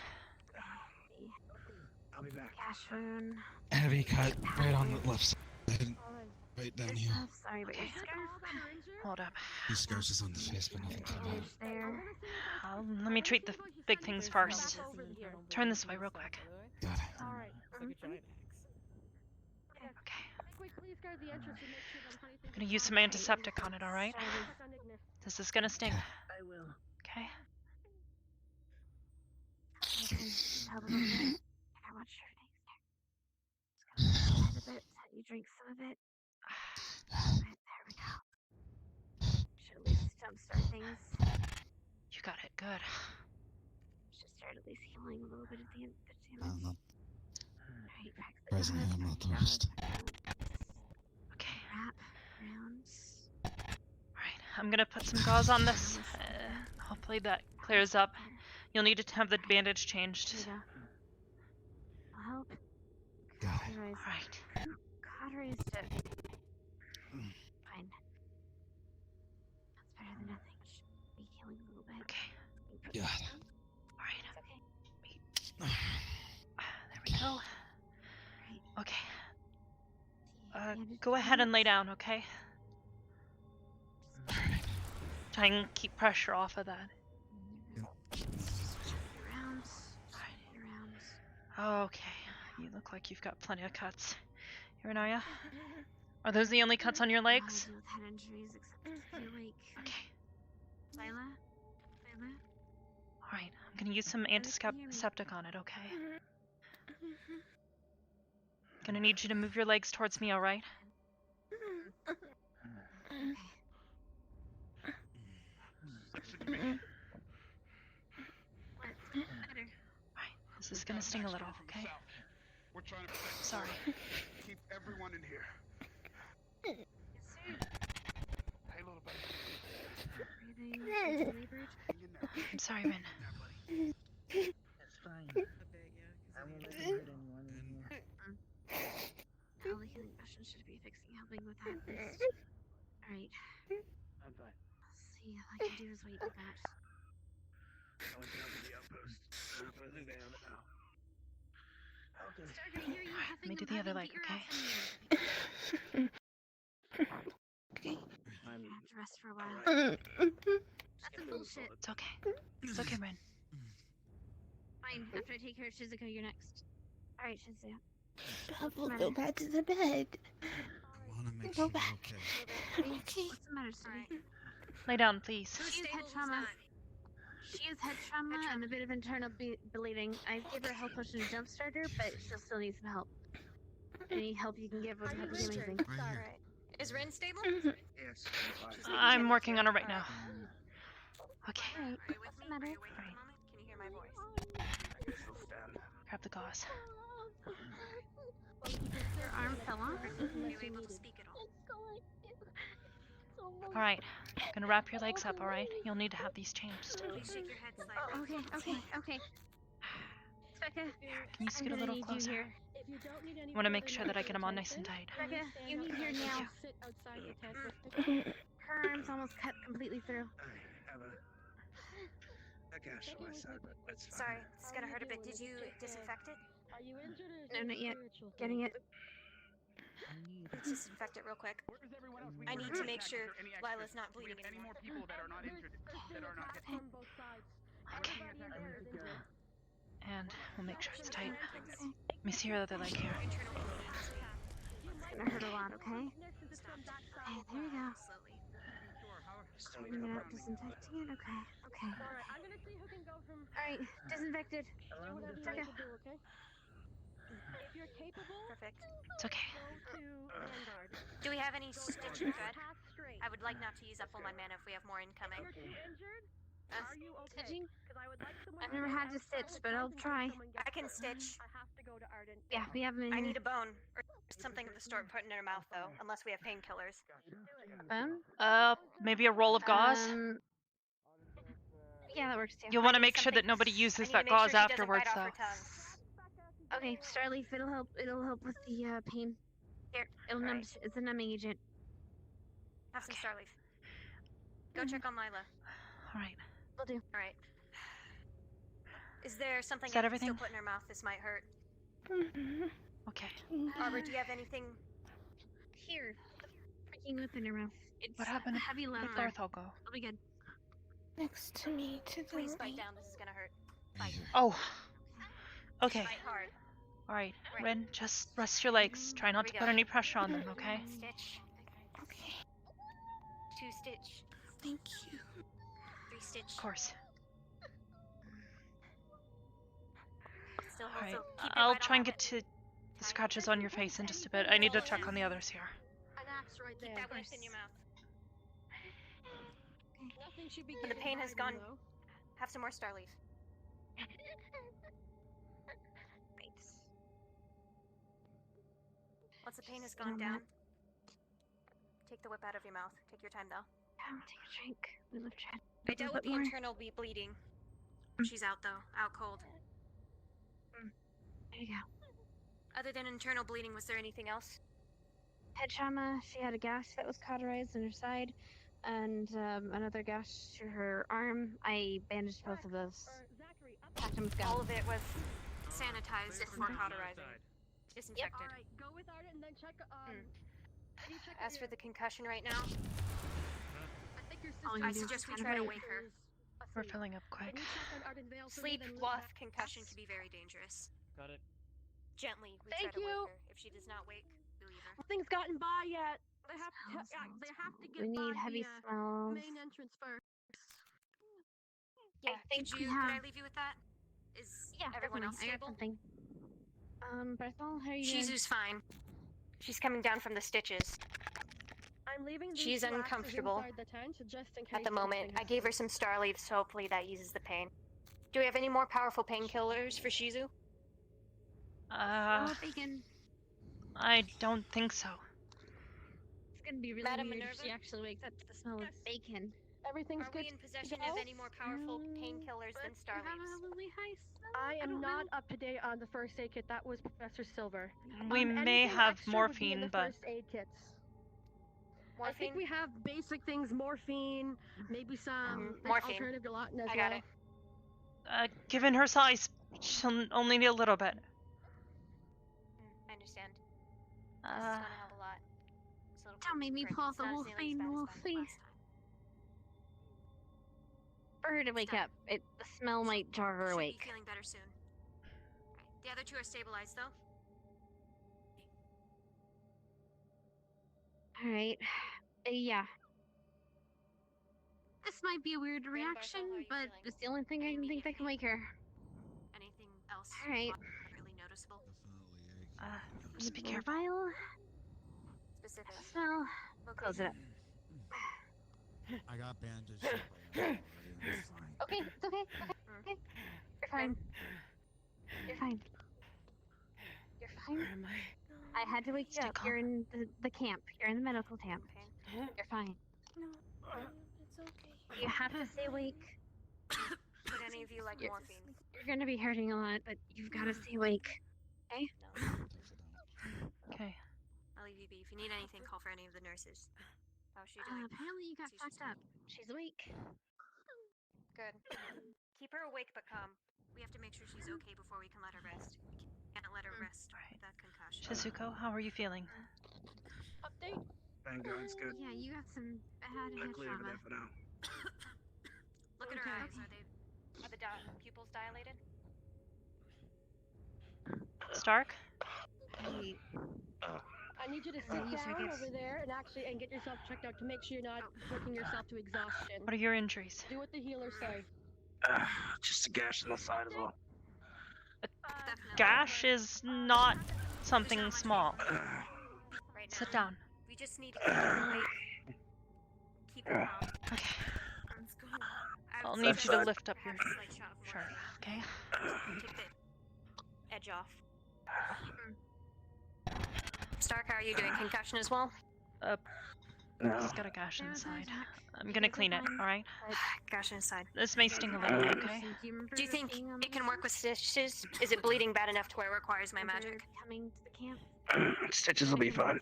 I'll be back. Gash wound. Heavy cut right on the left side. Right down here. Oh, sorry, but your scarf. Hold up. These scars is on the face, but nothing too bad. Bandage there. Let me treat the big things first. Turn this way real quick. Got it. Alright. It's like a giant axe. Okay. Quick, please guard the entrance and make sure that funny I'm gonna use some antiseptic on it, alright? This is gonna sting. I will. Okay? Help a little bit. I watch your face there. Just a bit. You drink some of it. Right, there we go. Should at least jumpstart things. You got it, good. Should start at least healing a little bit at the end. The I'm damage. not Alright, back to the presently. bed. I'm not the worst. Okay. Wrap around. Alright, I'm gonna put some gauze on this. Hopefully that clears up. You'll need to have the bandage changed. There you go. I'll help. Got it. Alright. Cauterized it. Fine. That's better than nothing. Should be healing a little bit. Okay. Got Alright. It's okay. There we go. Okay. Go ahead and lay down, okay? Try and keep pressure off of that. Around. Around. Okay. You look like you've got plenty of cuts. Here, Anaya. Are those the only cuts on your legs? Deal with head injuries except if you're awake. Okay. Lila? Alright, I'm gonna use some antiseptic on it, okay? Gonna need you to move your legs towards me, alright? Listen to me. This is gonna sting a little, okay? We're trying to protect. Sorry. Keep everyone in here. Yes, sir. Hey, little buddy. Breathing. Hang in there. I'm sorry, Rin. It's fine. I won't let you hurt anyone in here. All the healing potions should be helping with that first. Alright. I'm fine. Let's see. All I can do is wait for that. I went down to the outpost. I'm further down now. Okay. Stark, I hear you huffing Let me do and the other puffing. leg, Get your okay? ass in here. Okay. I have to rest for a while. That's some bullshit. It's okay. It's okay, man. Fine. After I take care of Shizuka, you're next. Alright, Shizuka. We'll go back to the bed. I want to make sure you're okay. Okay. What's the matter, sweetie? Lay down, please. She has head trauma. She has head trauma and a bit of internal bleeding. I gave her a health potion to jumpstart her, but she'll still need some help. Any help you can give would be amazing. Alright. Is Rin stable? Yes. I'm working on it right now. Okay. Alright, what's the matter? Can you hear my voice? Grab the gauze. Your arm fell off? Are you able to speak at all? Alright. I'm gonna wrap your legs up, alright? You'll need to have these changed. Please shake your head slightly. Okay. Becca, Can you scoot a little closer? I want to make sure that I get them on nice and tight. Becca, you need here now. Her arm's almost cut completely through. I have a gash on my side, but it's fine. Sorry, it's gonna hurt a bit. Did you disinfect it? No, not yet. Getting it. Let's disinfect it real quick. I need to make sure Lila's not bleeding anymore. People that are not injured, that are not hit. Okay. And we'll make sure it's tight. Let me see your other leg here. It's gonna hurt a lot, okay? Okay, there we go. Cleaning it up, disinfecting it. Okay. Alright, disinfected. Becca. Perfect. It's okay. Do we have any stitching thread? I would like not to use up all my mana if we have more incoming. Stitching? I've never had to stitch, but I'll try. I can stitch. Yeah, we have them in I here. need a bone or something of the sort put in her mouth though, unless we have painkillers. Bone? Maybe a roll of gauze? Yeah, that works too. You'll want to make sure that nobody uses that gauze afterwards, though. Okay, Starleaf, it'll help. It'll help with the pain. Here, it'll numb. It's a numbing agent. Have some Starleaf. Go check on Lila. Alright. Will do. Alright. Is there something Is that I can everything? still put in her mouth? This might hurt. Okay. Arbor, do you have anything? Here, freaking whip in her mouth. It's What happened to heavy leather. Darthol go? It'll be good. Next to me, to the Please bite down. This is gonna hurt. Bite. Oh. Okay. Bite hard. Alright, Rin, just rest your legs. Try not to put any pressure on them, okay? Stitch. Okay. 2 stitch. Thank you. 3 stitch. Of course. Still Alright, also keep it I'll right try on and get to the scratches on your face in just a bit. I need to check on the others here. Keep that whip in your mouth. When the pain has gone, have some more Starleaf. Once the pain has gone down, take the whip out of your mouth. Take your time though. Take a drink. We love chat. I dealt with the internal bleeding. She's out though, out cold. There you go. Other than internal bleeding, was there anything else? Head trauma. She had a gash that was cauterized in her side, and another gash to her arm. I bandaged both of those. Packed them with gum. All of it was sanitized before cauterizing. Disinfected. Alright, go with Arden and then check, As for the concussion right now, I think your All sister... you I do suggest we is try to kinda wake her. We're filling up quick. Sleep while concussion can be very dangerous. Got it. Gently, we Thank try to you. wake her. If she does not wake, we leave her. Nothing's gotten by yet. They have to get We by need heavy the smells. main entrance first. Yeah, think could we you? Can I have- leave you with that? Is Yeah, everyone else definitely. I got stable? something. Berthel, how are you doing? Shizu's fine. She's coming down from the stitches. I'm leaving these She's two axes uncomfortable inside the tent, just in case at the moment. something I gave her some star leaves, so hopefully that eases the pain. Do we have any more powerful painkillers for Shizu? Bacon. I don't think so. It's gonna be really Madam weird Minerva? if she actually wakes up to the smell of bacon. Everything's Are good. we in possession go? of any more powerful painkillers than star leaves? Probably high smell. I am don't not know. up to date on the first aid kit. That was Professor Silver. We may Anything have extra would be in morphine, the but first aid kits. I Morphine? think we have basic things: morphine, maybe some Morphine. alternative gelatin as I well. got it. given her size, she'll only need a little bit. I understand. This is gonna help a lot. Don't make me pull out the Wolfbane Wolfie. For her to wake up. The smell might jar her awake. Should be feeling better soon. The other two are stabilized, though. Alright. Yeah. This might be a weird reaction, but it's the only thing I can think that can wake her. Anything else? Alright. Really noticeable. Just be careful. Specific. Smell. Close it up. I got bandages up my arm already. I'm fine. Okay, it's okay. Okay. You're fine. You're fine. You're fine. I had to wake you up. You're in the camp. You're in the medical camp. You're fine. No, it's okay. You have to stay awake. Would any of you like morphine? You're gonna be hurting a lot, but you've got to stay awake. Okay? Okay. I'll leave you be. If you need anything, call for any of the nurses. How's she doing? Apparently you got fucked up. She's awake. Good. Keep her awake but calm. We have to make sure she's okay before we can let her rest. We can't let her rest with that concussion. Shizuko, how are you feeling? Update. Thank God, it's good. Yeah, you got some bad head Clear over trauma. there for now. Look at her eyes. Are the pupils dilated? Stark? I need you to sit down over there and get yourself checked out to make sure you're not working yourself to exhaustion. What are your injuries? Do what the healers say. Just a gash on the side as well. Gash is not something small. Sit down. We just need to keep her awake. Keep her calm. Okay. I'll need you to lift up your shirt, okay? Take the edge off. Stark, how are you doing? Concussion as well? He's got a gash inside. I'm gonna clean it, alright? Gash inside. This may sting a little, okay? Do you think it can work with stitches? Is it bleeding bad enough to where it requires my magic? Coming to the camp. Stitches will be fine.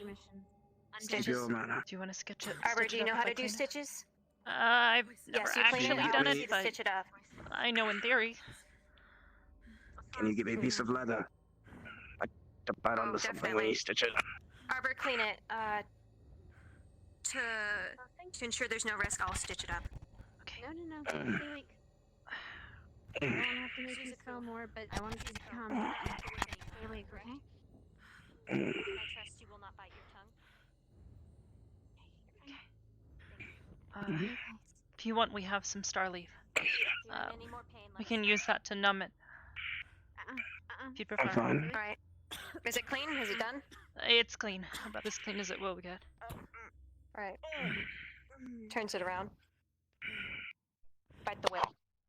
Stitches. Do Do you want to sketch it? Arbor, stitch do it you know up how if I to do clean it? stitches? I've never Yes, you clean actually it up. done You it, need to but stitch it up. I know in theory. Can you give me a piece of leather? Like to bite onto something when you stitch it. Arbor, clean it. To ensure there's no risk, I'll stitch it up. No. Stay awake. I don't have to make you smell more, but I want to keep you calm. Stay awake, okay? I trust you will not bite your tongue. If you want, we have some star leaf. Any more pain? We can use that to numb it. If you prefer. fine. Alright. Is it clean? Is it done? It's clean. About as clean as it will get. Alright. Turns it around. Bite the whip.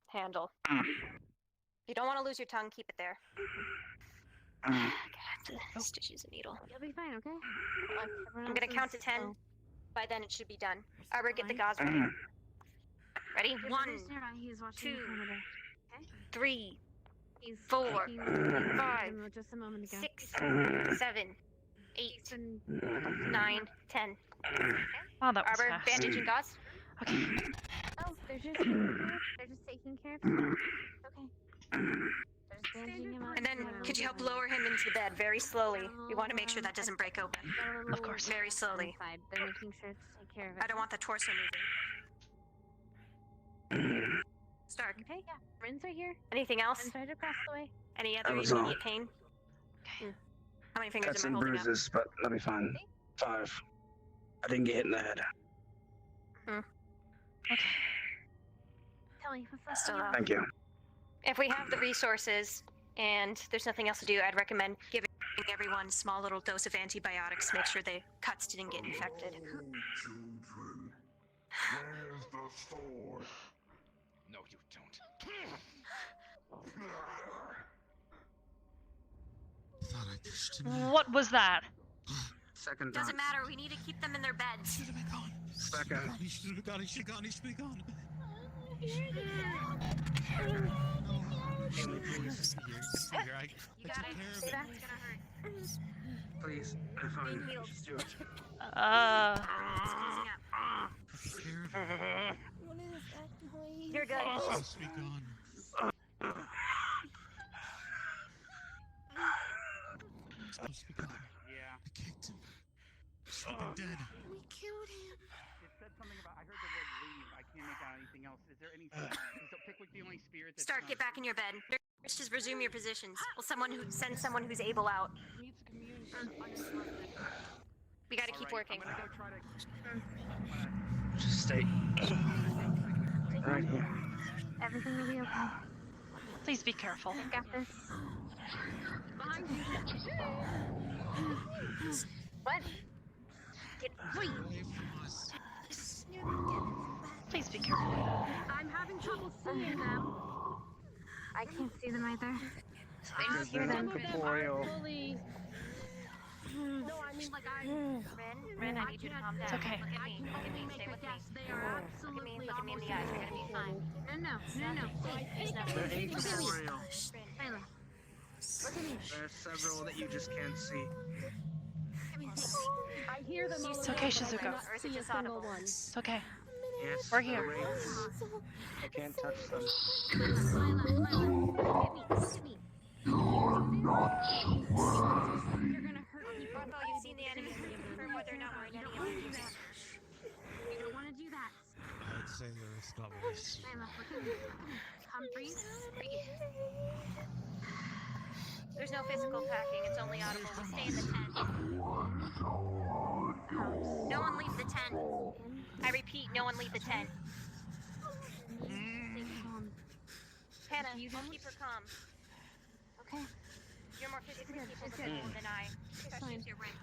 Handle. If you don't want to lose your tongue, keep it there. God, stitches a needle. You'll be fine, okay? I'm gonna count to 10. By then it should be done. Arbor, get the gauze ready. Ready? 1, 2, 3, 4, 5, just a moment ago. 6, 7, 8, 9, 10. Wow, that was Arbor, fast. bandage and gauze. Okay. Oh, they're just taking care of him. Okay. They're just bandaging him up. And then, could you help lower him into the bed very slowly? We want to make sure that doesn't break open. Of course. Very slowly. They're making sure to take care of it. I don't want the torso moving. Stark. Okay, yeah. Rin's right here. Anything else? Rin's right across the way. Any other That was all. immediate pain? How many fingers Cuts am I and holding bruises, but that'll be fine. 5. I didn't get hit in the head. up? Tell me, what's that? Still up. Thank you. If we have the resources and there's nothing else to do, I'd recommend giving everyone a small little dose of antibiotics. Make sure the cuts didn't get infected. Children, where's the sword? No, you don't. Thought I pushed him. What was that? Second Doesn't matter. We need to keep them in their beds. Second. He should have gone. He should have gone. He should have gone. Haley, please. Here, I You got it. care of Stay it. back. It's gonna hurt. Please. I'm fine. Being healed. Just do it. It's closing up. You're good. Supposed to be gone. Supposed to be gone. Yeah. I kicked him. Should have been dead. It said something about. I heard the word leave. I can't make out anything else. Is there any? Is Pickwick the only spirit that's Start. Get back in your bed. Just resume your positions. Will send someone who's able out. Needs to communicate uninterrupted. We gotta keep working. I'm gonna go try to. Just stay right here. Everything will be okay. Please be careful. I got this. Behind you. What? Get free. Please be careful. I'm having trouble seeing them. I can't see them either. I just hear There's them. corporeal. No, I mean like Ren, I need you to calm down. It's okay. Look at me. Look at me. Stay with me. They are absolutely Look at me in the eyes. You're gonna be fine. No. There's nothing. They're incorporeal. Layla. Look at me. There's several that you just can't see. I hear them all It's okay, Shizuka. Or is it just audible? It's okay. Yes, We're here. I can't touch them. You're gonna hurt people. Bravo, you've seen the enemy. Confirm whether or not we're in any of them. You don't want to do that. I'd say you're established. Layla, look at me. Come, breathe. There's no physical packing. It's only audible. We stay in the tent. No one leave the tent. I repeat, no one leave the tent. Hannah, you keep her calm. Okay. You're more physically capable than I. Especially if you're Ren.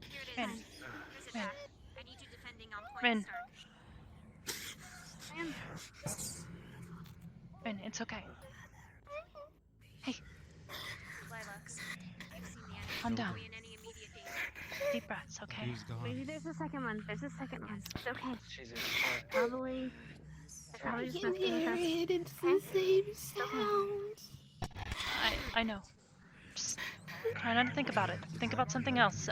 Here it is. Ren. Here's it Ren. back. I need you defending on point Ren. start. Ren, it's okay. Hey, Lila, you've seen the enemy. calm down. Are we in any immediate danger? Deep breaths, okay? Who's gone? Maybe there's a second one. It's okay. Jesus. Probably just messing with us. It's the same sound. I know. Just try not to think about it. Think about something else.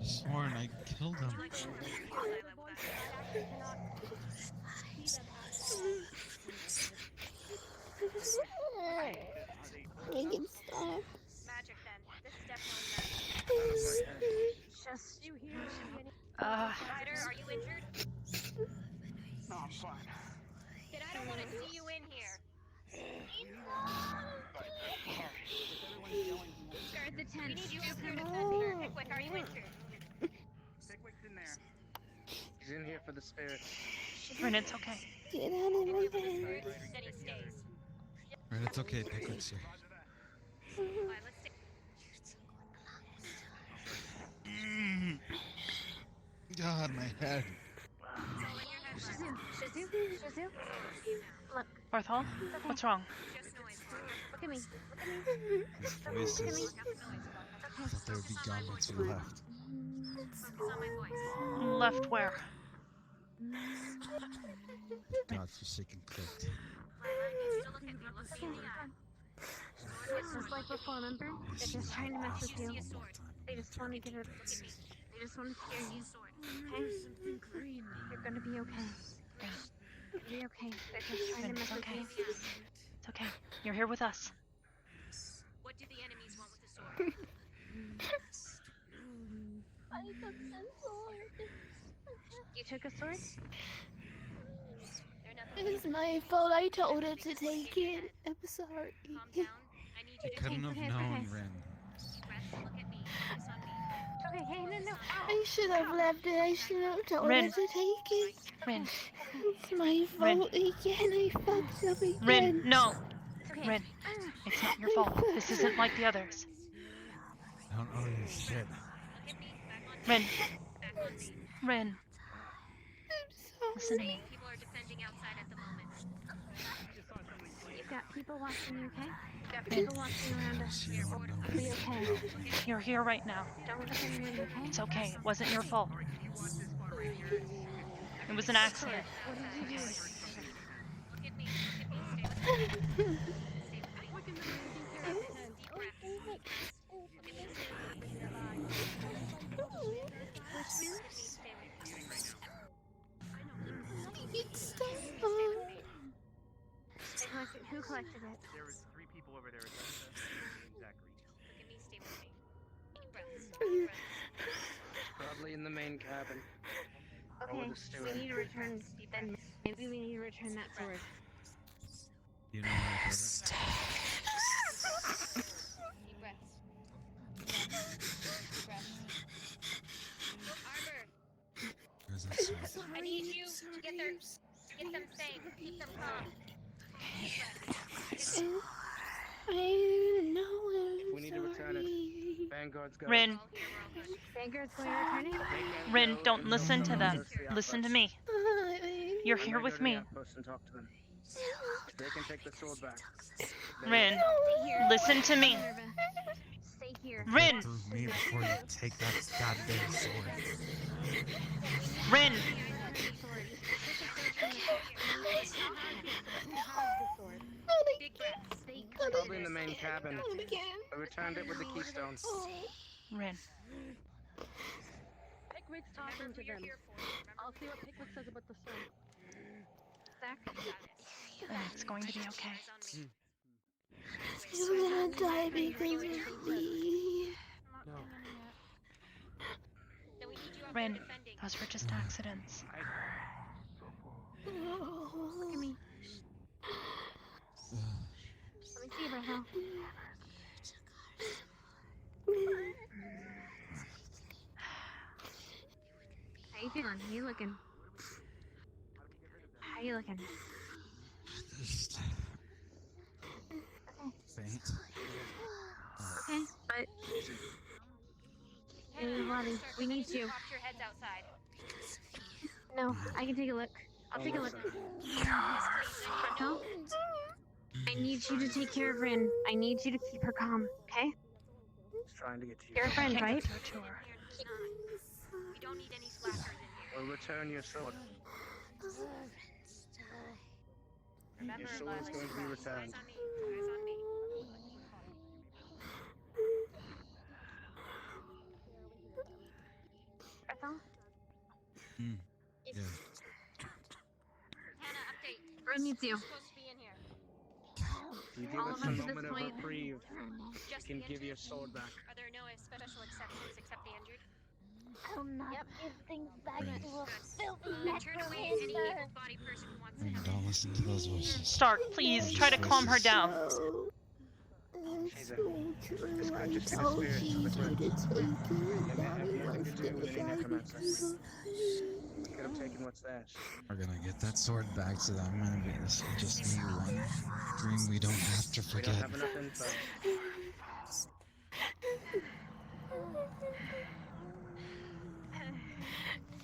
Sworn I killed him. Make it stop. Magic then. This is definitely magic. Just You hear me? Ryder, are you injured? No, I'm fine. Then I don't want to see you in here. guard the tent. We need you up here to defend. Pickwick, are you injured? Pickwick's in there. He's in here for the spirit. Ren, it's okay. Get out of my bed. Then he stays. Right, it's okay, Pickwick's here. Alright, let's stay. God, my head. Shizu. Look, Barthol, what's wrong? Just noise. look at me. These voices. I thought they would be gone once you left. Focus on my voice. Left where? God's forsaken crypt. Still look at me. Look me in the eye. It's just like before, remember? They're just trying to mess with you. They just want to get it. They just want to scare you. Okay? You're gonna be okay. You'll be okay. They're just trying to mess with you. It's okay. You're here with us. What do the enemies want with the sword? I took the sword. You took a sword? It's my fault. I told her to take it. I'm sorry. Calm down. I need you I to couldn't have okay, known, okay. Ren. look at me. Focus on me. Okay, hey, no. I should have left it. I should have told Ren. her to take it. Ren. It's my fault again. I fucked up again. Ren, no. Okay. Ren, it's not your fault. This isn't like the others. I don't owe you shit. Ren. Ren. Listen to me. People are defending outside at the moment. You've got people watching you, okay? You've got people watching around us. You'll be okay. You're here right now. Don't look anywhere, okay? It's okay. It wasn't your fault. It was an accident. What did you do? Look at me. Stay with me. Who collected it? There was 3 people over there. Zachary. Look at me, stay with me. Deep breaths, deep breaths. Probably in the main cabin. Okay, we need to return. Then maybe we need to return that sword. You know what? Deep breaths. Deep breaths. Arbor, Where's that sword? I need you to get them sane. Keep them calm. Deep breaths. I know If we need to return it, Vanguard's going. Rin, Vanguard's going to return it? Rin, don't listen to them. Listen to me. You're here with me. And talk to them. They can take the sword back. Rin, listen to me. Stay here. Rin! Prove me before you take that goddamn sword. Rin! Probably in the main cabin. I returned it with the keystone. Rin. Pickwick's talking to them. I'll see what Pickwick says about the sword. Zach? It's going to be okay. You're gonna die because of me. No. Rin, those were just accidents. Look at me. Let me see, Rahel. How you feeling? How you looking? How you looking? Just faint. Okay, but hey, Lottie, we need you. Pop your heads outside. No, I can take a look. I'll take a look. No? I need you to take care of Rin. I need you to keep her calm, okay? Just trying to get to you. You're a friend, right? We don't need any slackers in here. We'll return your sword. Remember, Your sword is going to be returned. Eyes on me. Eyes on me. Ethel? Yeah. Hannah, update. Rin needs you. You're supposed to be in here. You give All us of a us at moment this of point. reprieve. Just We can the give injured? your sword back. Are there no special exceptions except the injured? I'll not give things back Right. to a filthy Then turn away any necromancer. able-bodied person who wants to Rin, help. don't listen to those voices. Stark, please, try to calm her down. She's a just be the told spirit of the Jesus crypt. to take it. And they have Mommy nothing was to do gonna with any die necromancer. because of We could have taken what's theirs. We're gonna get that sword back so that I'm gonna be this will just be one dream we don't have to We don't forget. have enough info.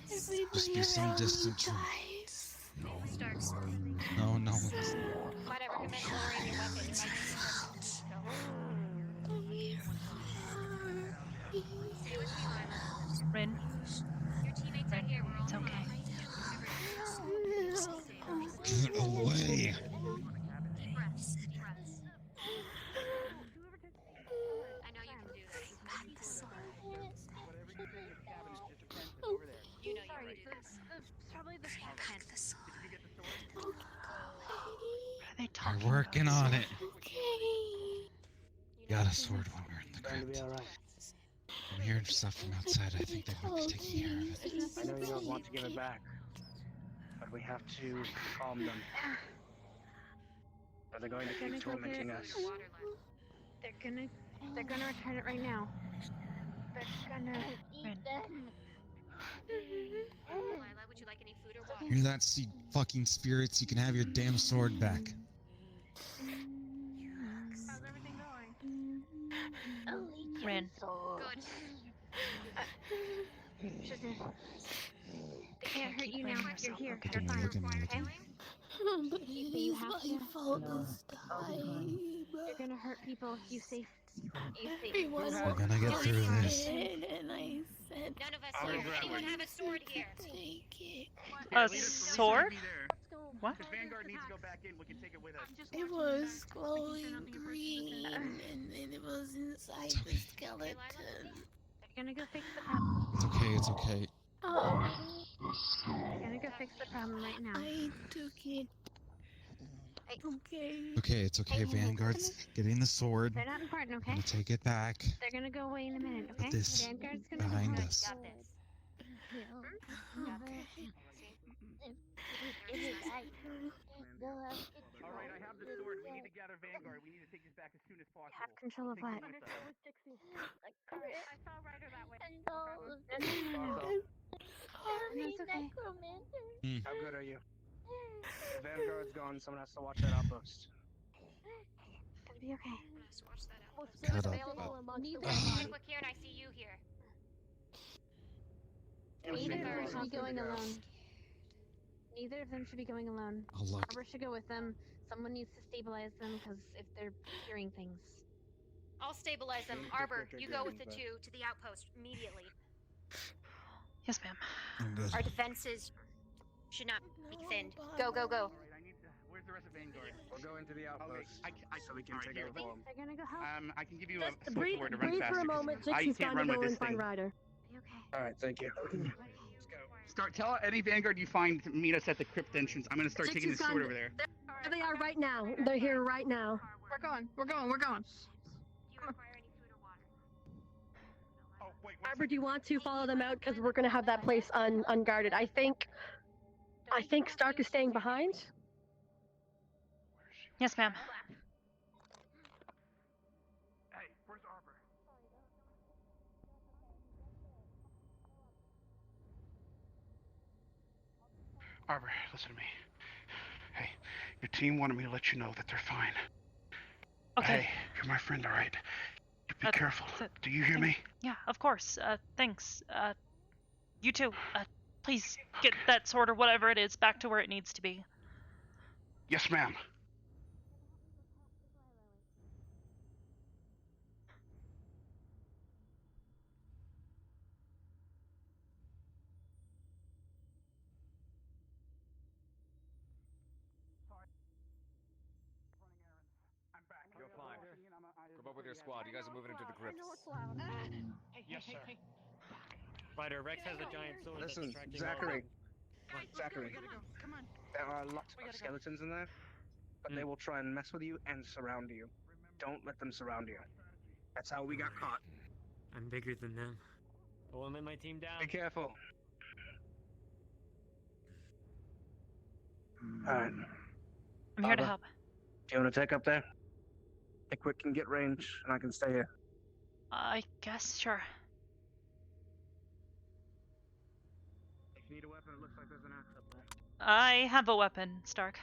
Just be some distant dream. Stark. No, no. It's, Might ever commit lowering your weapon. You might need to stay with me, Lila. Rin, Your teammates are here. We're all it's okay. get away! Deep breaths. Deep breaths. I know you can do this. You know you can do this. Probably the What are they We're talking working about? on it. Okay. Got a sword when we're in the Going to be crypt. alright. I'm hearing stuff from outside. I think they might be taking care of it. I know you don't want to give it back, but we have to calm them. Or they're going to keep tormenting us. They're gonna return it right now. They're gonna Rin. Lila, would you like any food or water? Hear that, see fucking spirits? You can have your damn sword back. How's everything going? Rin. Good. They can't hurt you now. You're here. Look at me, look at me, look at me. But he's my fault this time. You're gonna hurt people. You safe. You safe. Everyone We're gonna get through this. and I said, None of us here. Anyone have a sword here? take it. A sword? What? If Vanguard needs to go back in, we can take it with us. It was glowing green, and it was inside the skeleton. They're gonna go fix the problem. It's okay, it's okay. Oh, They're gonna go fix the problem right now. I took it. Okay. Okay, it's okay. Hey, hey, Vanguard's getting the sword. They're not important, okay? Gonna take it back. They're gonna go away in a minute, okay? Put this Vanguard's gonna behind go. us. Got this. Okay. If it dies, they'll have control. All right, I have the sword. We need to gather Vanguard. We need to take this back as soon as possible. Have control of what? I saw Ryder that way. And all of them. No, it's okay. Necromancer. How good are you? Vanguard's gone. Someone has to watch that outpost. It's gonna be okay. Watch that out. Cut up. Look here, and I see you here. Neither of them should be going alone. Neither of them should be going alone. I'll look. Arbor should go with them. Someone needs to stabilize them because if they're hearing things. I'll stabilize them. Think Arbor, they're you go with good, the but- two to the outpost immediately. Yes, ma'am. I'm good. Our defenses should not be thinned. Go, go, go. All right, I need to. Where's the rest of Vanguard? We're going to the outpost so we can Alright, take here. over for 'em. They're gonna go help. I can give you a Just switch breathe, word to run breathe faster. for a 'cause moment. I Jixie's can't got to run go with and this find thing. Ryder. Be okay. All right, thank you. Start. Tell any Vanguard you find to meet us at the crypt entrance. I'm gonna start taking Jixie's the sword gone. over there. There they are right now. They're here right now. We're going. We're going. We're going. Do you require any food or water? Oh wait. Arbor, do you want to follow them out? Because we're going to have that place unguarded. I think Stark is staying behind. Yes, ma'am. Hey, where's Arbor? Arbor, listen to me. Hey, your team wanted me to let you know that they're fine. Okay. Hey, you're my friend, all right? You be careful. Do you hear thank- me? Yeah, of course. Thanks. You too. Please get that sword or whatever it is back to where it needs to be. Yes, ma'am. I'm back. You're fine. Come up with your squad. You guys are moving into the crypts. Yes, sir. Ryder, Rex has a giant sword that's Listen, attracting Zachary. Zachary. We gotta go. Come on. There are lots We of gotta go. skeletons in there, but they will try and mess with you and surround you. Don't let them surround you. That's how we got caught. I'm bigger than them. I won't let my team down. Be careful. Alright. I'm here to Arbor, help. Do you want to take up there? Think we can get range, and I can stay here. I guess, sure. If you need a weapon, it looks like there's an axe up there. I have a weapon, Stark.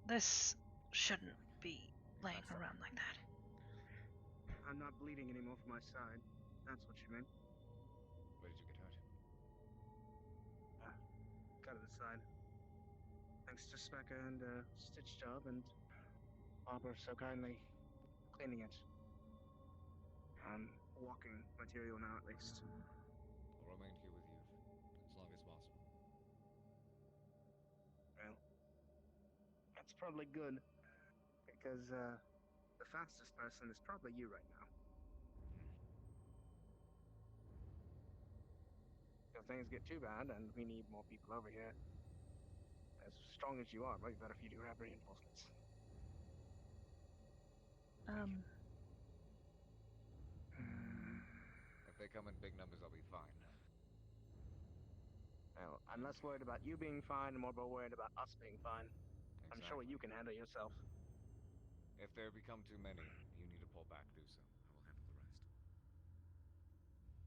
This shouldn't be laying around like that. I'm not bleeding anymore from my side. That's what you meant. Where did you get hurt? Cut it aside. Thanks to Smacker and Stitch Job and Arbor so kindly cleaning it. I'm walking material now at least. I'll remain here with you as long as possible. Well, that's probably good, because the fastest person is probably you right now. If things get too bad and we need more people over here, as strong as you are, might be better if you do have reinforcements. If they come in big numbers, I'll be fine. Well, I'm less worried about you being fine and more worried about us being fine. I'm sure you can handle yourself. If there become too many, you need to pull back, do so. I will handle the rest.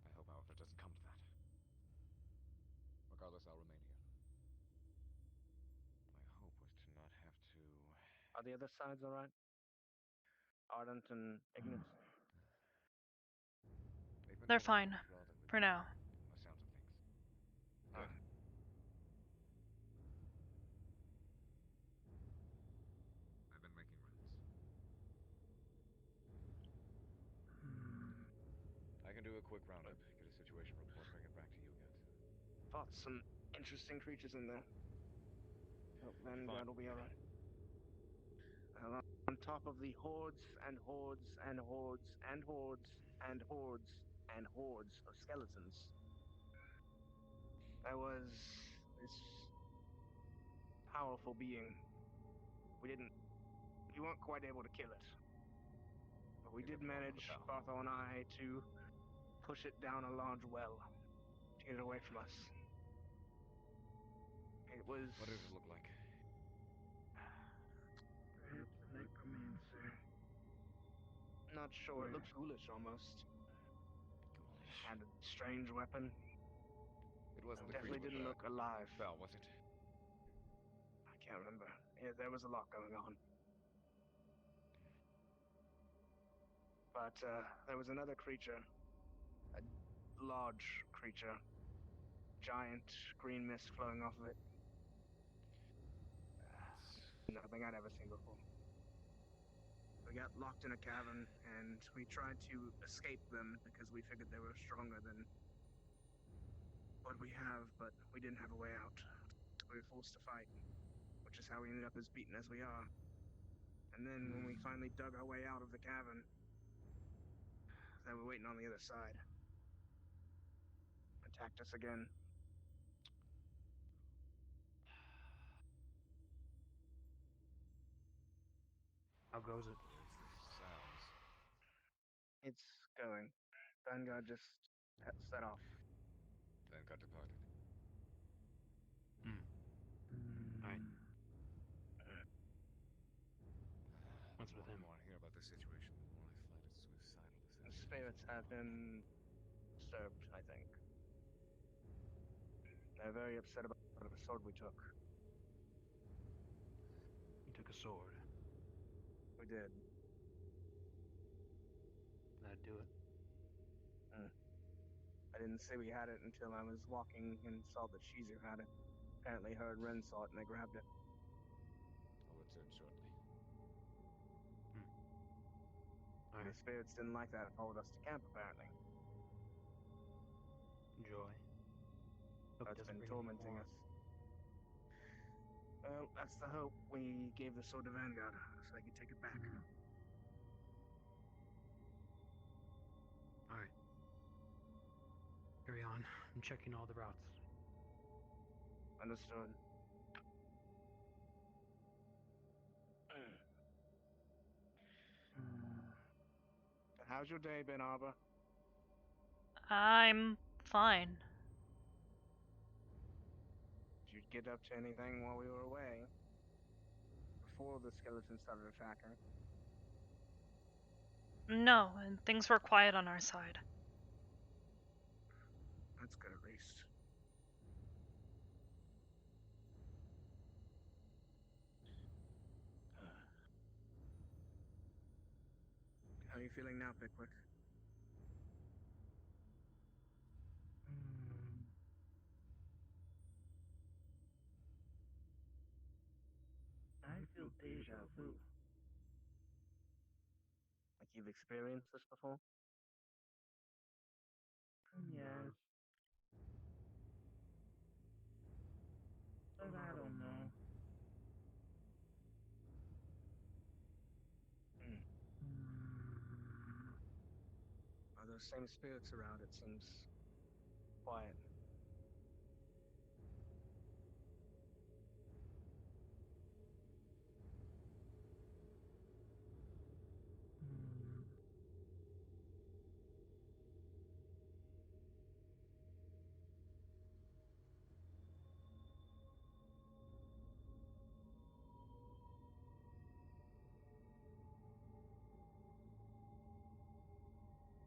I hope, however, it doesn't come to that. Regardless, I'll remain here. My hope was to not have to... Are the other sides alright? Ardent and Ignis? They're fine. For now. By the sounds of things. Good. I've been making rounds. I can do a quick roundup, get a situation report, bring it back to you guys. Fought some interesting creatures in there. Hope Vanguard will be alright. On top of the hordes and hordes and hordes and hordes and hordes and hordes of skeletons, there was this powerful being. We weren't quite able to kill it. But we did manage, Barthol and I, to push it down a large well to get it away from us. It was... What did it look like? Perhaps a necromancer. Not sure. It looked ghoulish almost. Ghoulish. Had a strange weapon. It wasn't the Definitely creature didn't with look alive. bell, was it? I can't remember. Yeah, there was a lot going on. But there was another creature. A large creature. Giant green mist flowing off of it. Nothing I'd ever seen before. We got locked in a cavern, and we tried to escape them because we figured they were stronger than what we have, but we didn't have a way out. We were forced to fight, which is how we ended up as beaten as we are. And then when we finally dug our way out of the cavern, they were waiting on the other side. Attacked us again. How goes it? Sounds. It's going. Vanguard just set off. Vanguard departed. Alright. What's with him? The more I hear about this situation, the more I find it suicidal. The spirits have been disturbed, I think. They're very upset about the sword we took. You took a sword. We did. That'd do it. I didn't say we had it until I was walking and saw that Shizu had it. Apparently her and Ren saw it and they grabbed it. I'll return shortly. The spirits didn't like that and followed us to camp, apparently. Joy. Hope it That's doesn't been bring tormenting any more. us. Well, that's the hope. We gave the sword to Vanguard so they could take it back. Alright. Carry on. I'm checking all the routes. Understood. How's your day been, Arbor? I'm fine. Did you get up to anything while we were away? Before the skeletons started attacking? No, and things were quiet on our side. That's good, at least. How are you feeling now, Pickwick? I feel deja vu. Like you've experienced this before? Yes. But I don't know. Are those same spirits around? It seems quiet.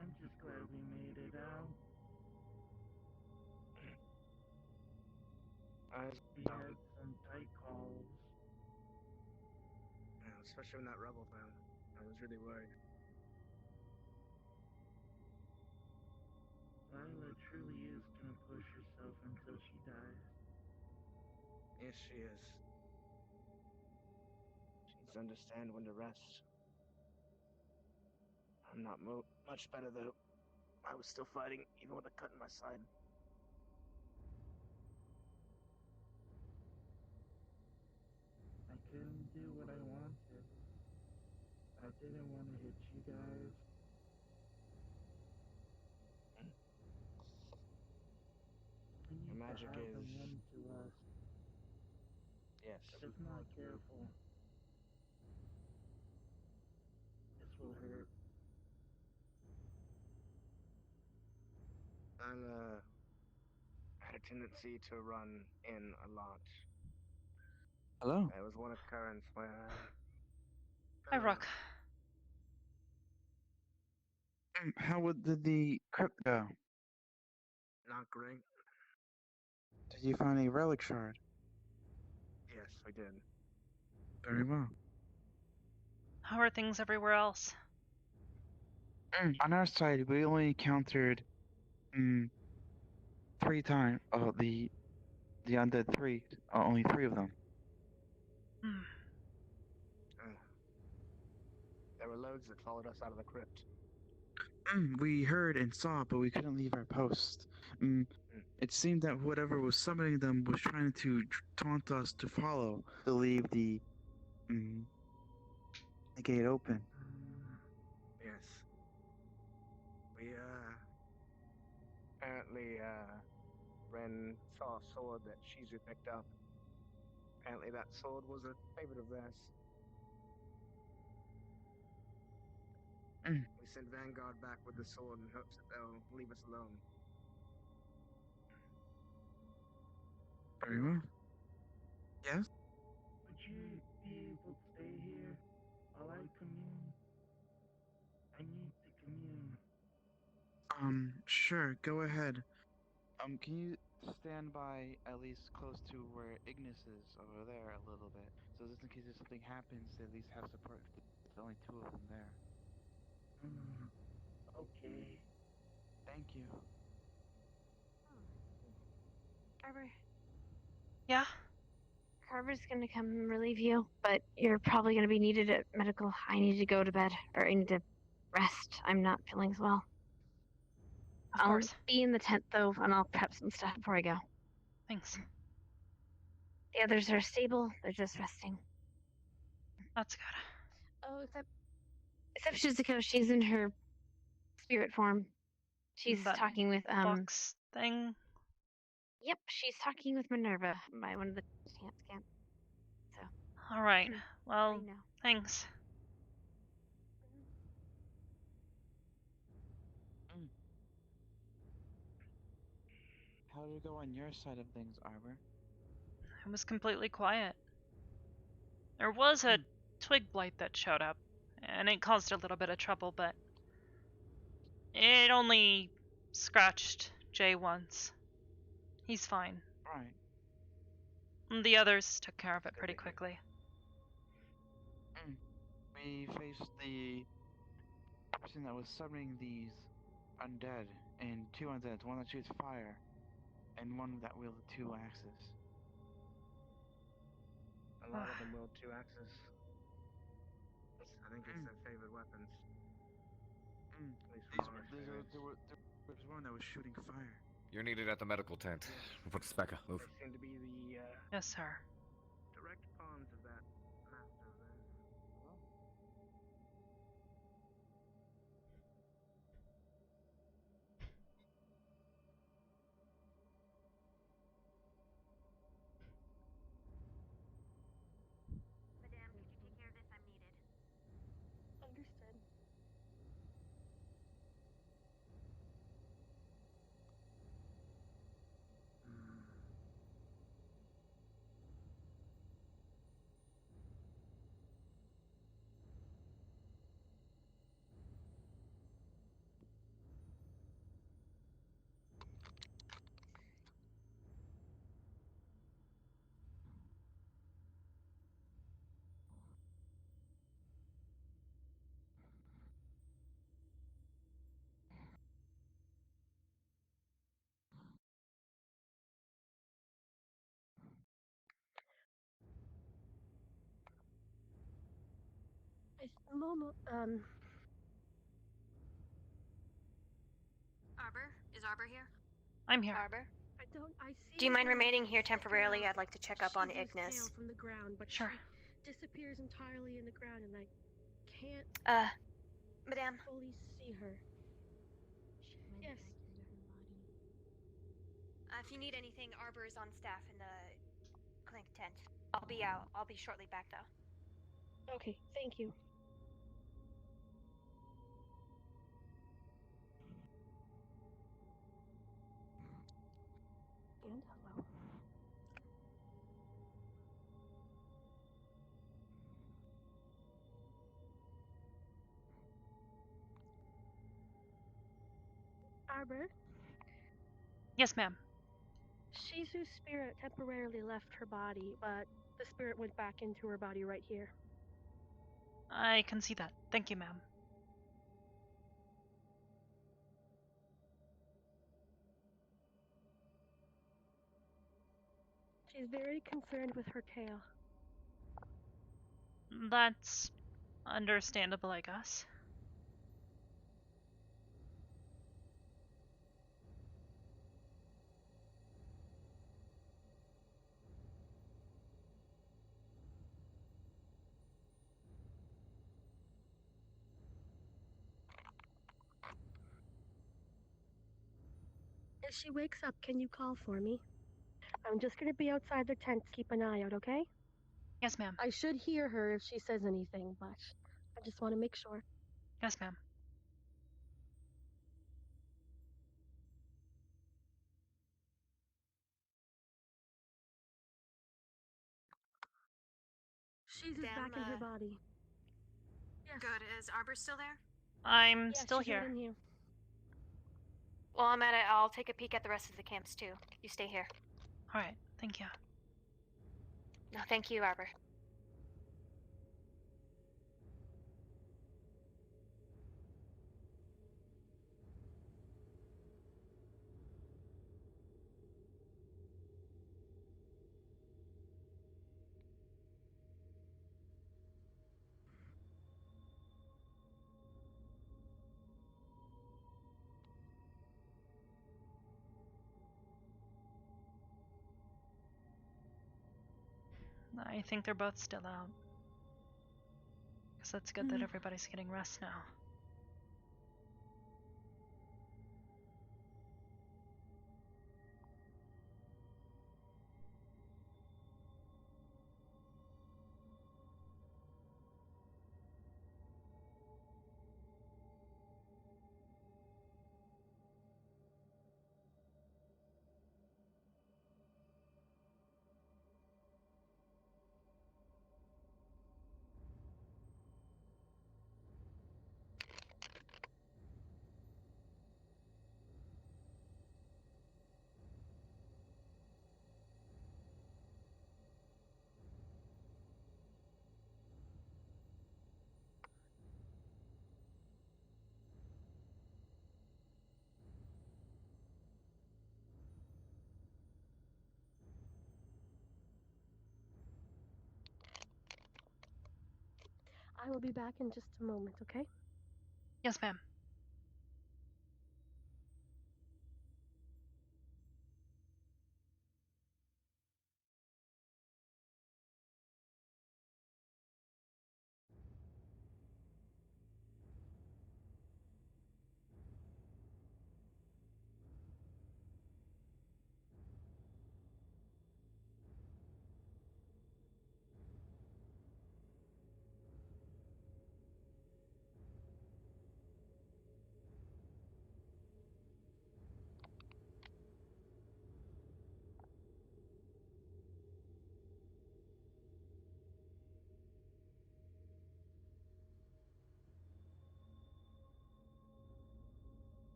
I'm just glad we made it out. We had some tight calls. Yeah, especially when that rebel fell. I was really worried. Lila truly is gonna push herself until she dies. Yes, she is. She needs to understand when to rest. I'm not much better, though. I was still fighting, even with a cut in my side. I couldn't do what I wanted. I didn't want to hit you guys. I The need to magic have is... them one to us. Yes. If not careful, this will hurt. I'm had a tendency to run in a lot. Hello. There was one occurrence where Hi, Rook. Did the crypt go? not great. Did you find a relic shard? Yes, we did. Very well. How are things everywhere else? On our side, we only encountered 3 times. The undead 3. Only 3 of them. There were loads that followed us out of the crypt. We heard and saw, but we couldn't leave our post. It seemed that whatever was summoning them was trying to taunt us to follow, to leave the gate open. Yes. We apparently Ren saw a sword that Shizu picked up. Apparently that sword was a favorite of theirs. We sent Vanguard back with the sword in hopes that they'll leave us alone. Very well. Yes? Would you be able to stay here while I commune? I need to commune. Sure, go ahead. Can you stand by at least close to where Ignis is over there a little bit? So just in case if something happens, they at least have support. There's only 2 of them there. Okay. Thank you. Arbor, Yeah? Carver's gonna come relieve you, but you're probably gonna be needed at medical. I need to go to bed, or I need to rest. I'm not feeling as well. Of I'll course. be in the tent though, and I'll prep some stuff before I go. Thanks. The others are stable. They're just resting. That's good. Oh, except Shizuko, she's in her spirit form. She's That talking with box thing. Yep, she's talking with Minerva by one of the camp. So. All right. I Well, know. thanks. How did it go on your side of things, Arbor? It was completely quiet. There was a twig blight that showed up, and it caused a little bit of trouble, but it only scratched Jay once. He's fine. Right. And the others took care of it pretty quickly. We faced the person that was summoning these undead, and 2 undeads, one that shoots fire, and one that wielded 2 axes. A lot of them wield 2 axes. I think it's their favorite weapons. At least from our experience. There was one that was shooting fire. You're needed at the medical tent. Report to Specca. Move. They seem to be the yes, sir. direct pawns of that master of theirs. Madame, could you take care of this? I'm needed. Understood. Momo, Arbor? Is Arbor here? I'm here. Arbor? I see. Do you mind her remaining here stick temporarily? out I'd like to check up on Shizu's Ignis. tail from the ground, but sure. She disappears entirely in the ground, and I can't. Madame. Fully see her. Yes. If you need anything, Arbor is on staff in the clinic tent. I'll be out. I'll be shortly back though. Okay, thank you. And hello. Arbor, Yes, ma'am. Shizu's spirit temporarily left her body, but the spirit went back into her body right here. I can see that. Thank you, ma'am. She's very concerned with her tail. That's understandable, I guess. If she wakes up, can you call for me? I'm just gonna be outside the tent to keep an eye out, okay? Yes, ma'am. I should hear her if she says anything, but I just want to make sure. Yes, ma'am. She's back in her body. Yes. Good. Is Arbor still there? I'm Yeah, still she's here. right in here. Well, I'm at it. I'll take a peek at the rest of the camps too. You stay here. Alright, thank you. No, thank you, Arbor. I think they're both still out. Guess that's good that Mhm. everybody's getting rest now. I will be back in just a moment, okay? Yes, ma'am.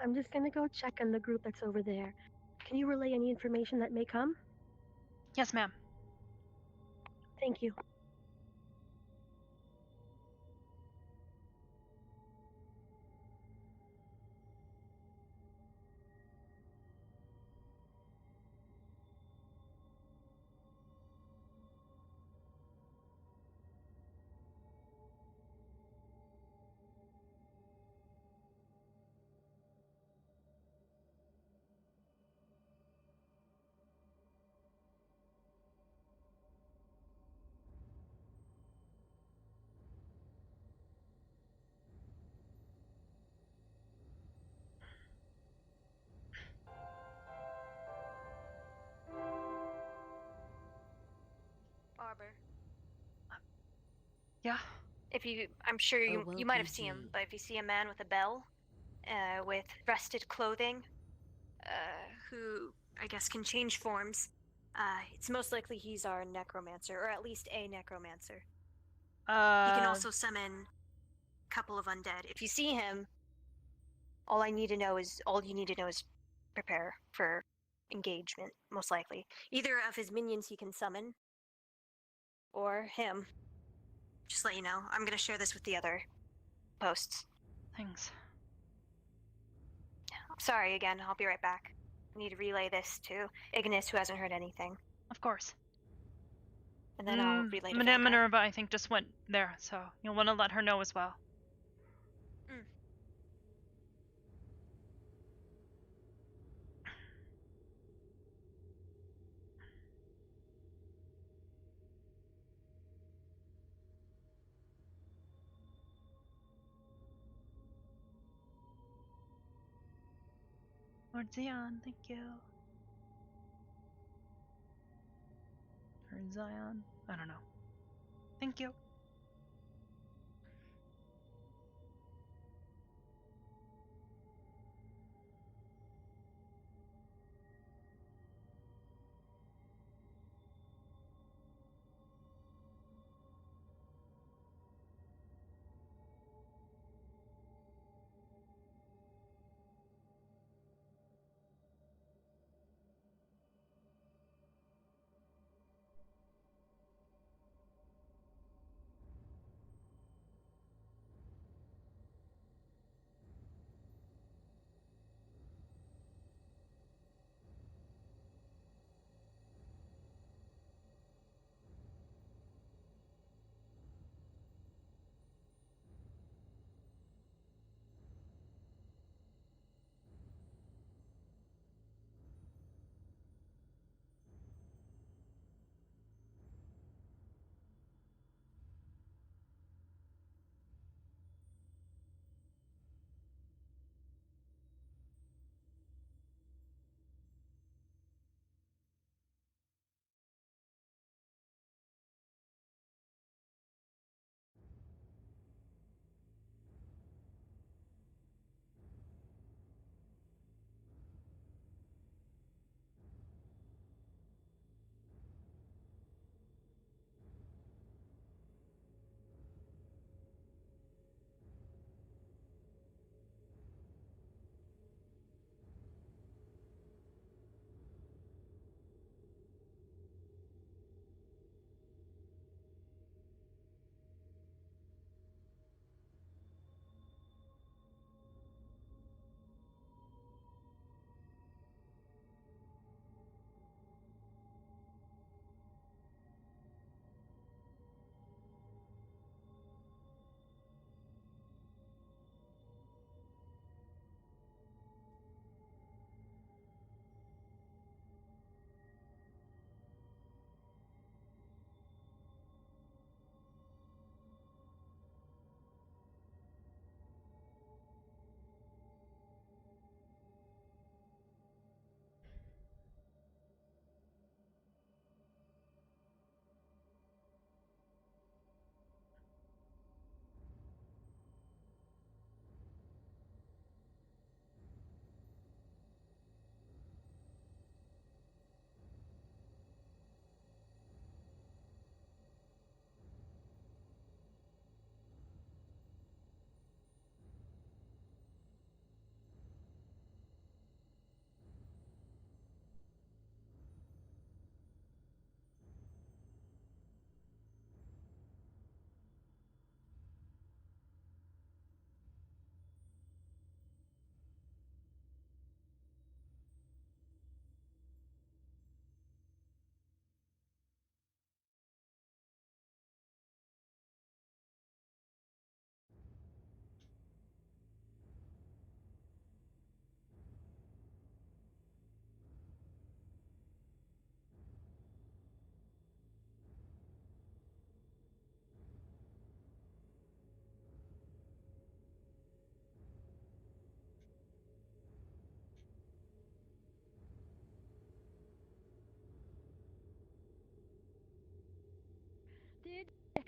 I'm just gonna go check on the group that's over there. Can you relay any information that may come? Yes, ma'am. Thank you. Arbor. Yeah. I'm sure Oh, you well, you might have seen him, PG. but if you see a man with a bell, with rusted clothing, who I guess can change forms, it's most likely he's our necromancer, or at least a necromancer. He can also summon a couple of undead. If you see him, all you need to know is prepare for engagement, most likely. Either of his minions he can summon, or him. Just let you know. I'm gonna share this with the other posts. Thanks. Sorry again, I'll be right back. I need to relay this to Ignis, who hasn't heard anything. Of course. And then I'll relay to Madame Vanguard. Minerva, I think, just went there, so you'll want to let her know as well. Lord Zion, thank you. Or Zion, I don't know. Thank you.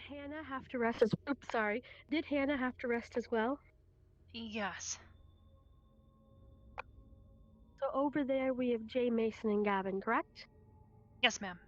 Hannah have to rest as? Oops, sorry. Did Hannah have to rest as well? Yes. So over there we have Jay, Mason, and Gavin, correct? Yes, ma'am.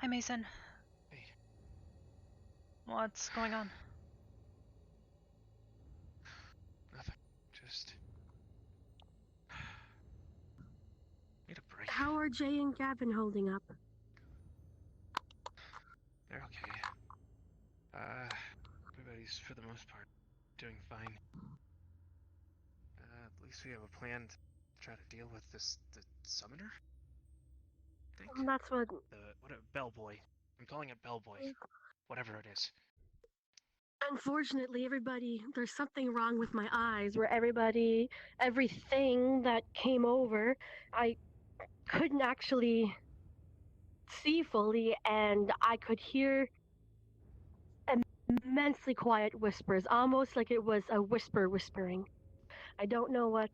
Hi, Mason. Hey. What's going on? Nothing. Just need a break. How are Jay and Gavin holding up? They're okay. Everybody's, for the most part, doing fine. At least we have a plan to try to deal with the summoner? I think? That's what... What a bellboy. I'm calling it bellboy. Whatever it is. Unfortunately, there's something wrong with my eyes where everything that came over, I couldn't actually see fully, and I could hear immensely quiet whispers, almost like it was a whisper whispering. I don't know what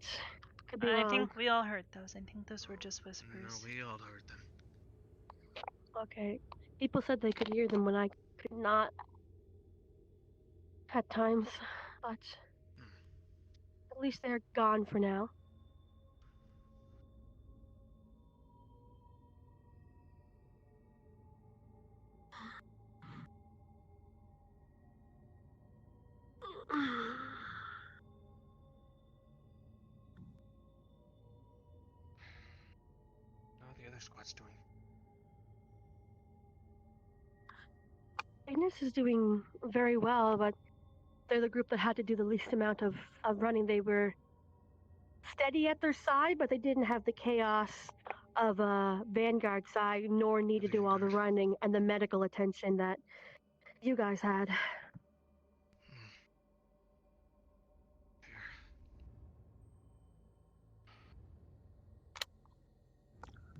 could be wrong. I think we all heard those. I think those were just whispers. No, we all heard them. Okay. People said they could hear them when I could not at times, but at least they're gone for now. How are the other squads doing? Ignis is doing very well, but they're the group that had to do the least amount of running. They were steady at their side, but they didn't have the chaos of Vanguard side, nor need to do all the running and the medical attention that you guys had.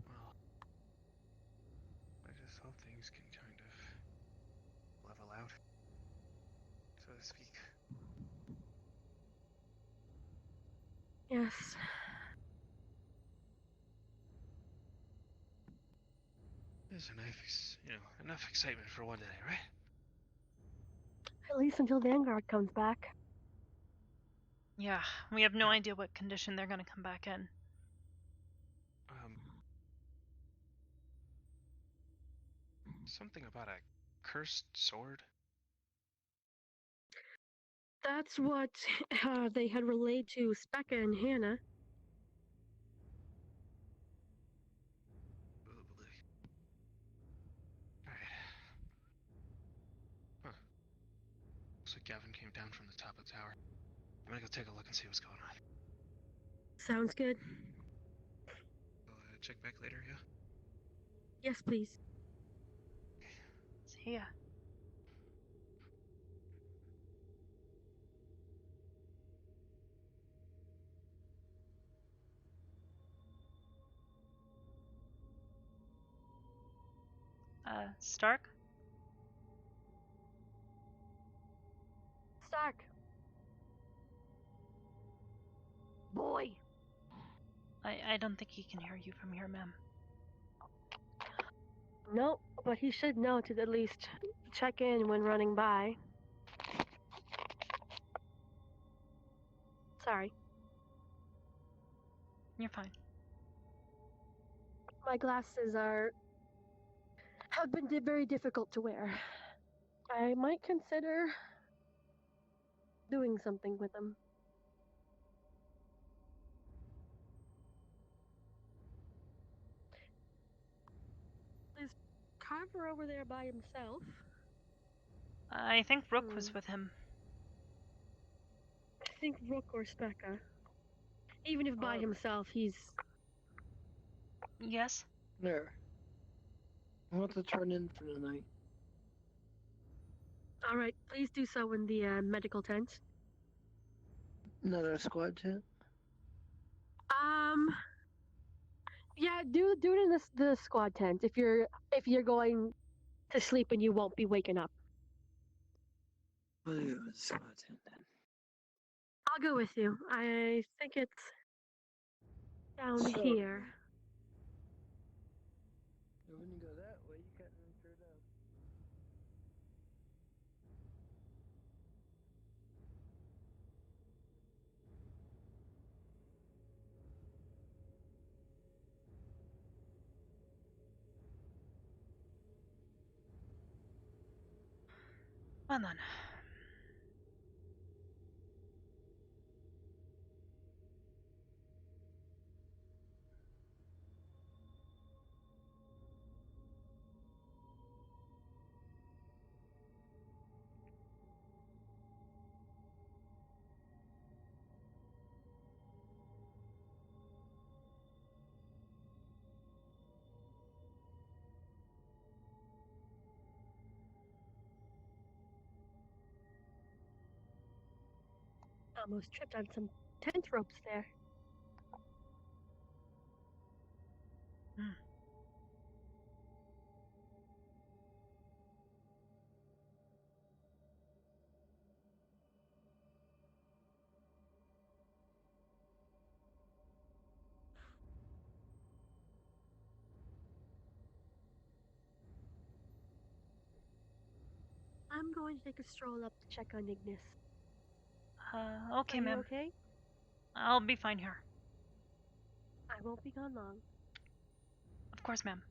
Well, I just hope things can kind of level out, so to speak. Yes. There's enough excitement for one day, right? At least until Vanguard comes back. Yeah, we have no idea what condition they're going to come back in. Something about a cursed sword? That's what they had relayed to Specca and Hannah. Alright. Huh. Looks like Gavin came down from the top of the tower. I'm gonna go take a look and see what's going on. Sounds good. I'll check back later, yeah? Yes, please. See ya. Stark? Stark. Boy. I don't think he can hear you from here, ma'am. Nope, but he should know to at least check in when running by. Sorry. You're fine. My glasses have been very difficult to wear. I might consider doing something with them. Is Carver over there by himself? I think Rook was with him. I think Rook or Specca. Even if by himself, he's... Yes? There. I want to turn in for the night. Alright, please do so in the medical tent. Another squad tent? Yeah, do it in the squad tent if you're going to sleep and you won't be waking up. We'll do it in the squad tent then. I'll go with you. I think it's down So, here. When you go that way, you can't run straight up. Well then. Almost tripped on some tent ropes there. I'm going to take a stroll up to check on Ignis. Okay, Are you ma'am. okay? I'll be fine here. I won't be gone long. Of course, ma'am.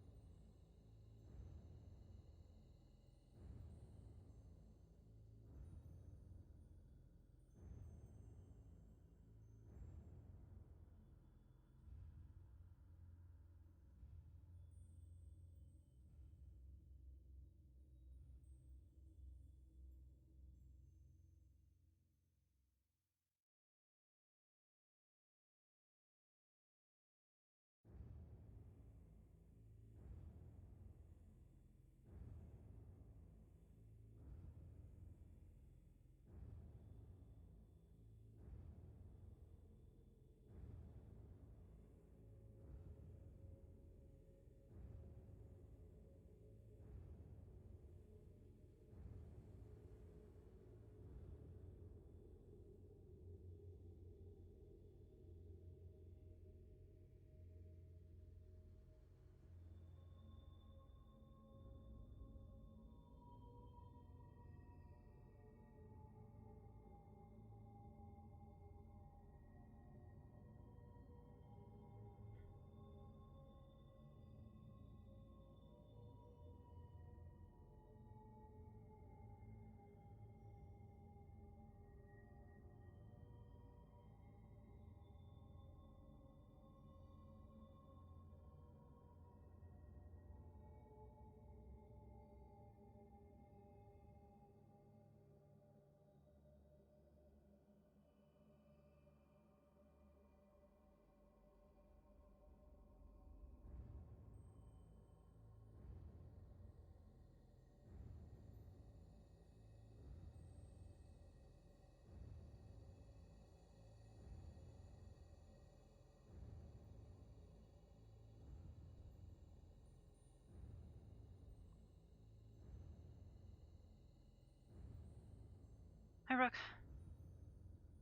Hi, Rook.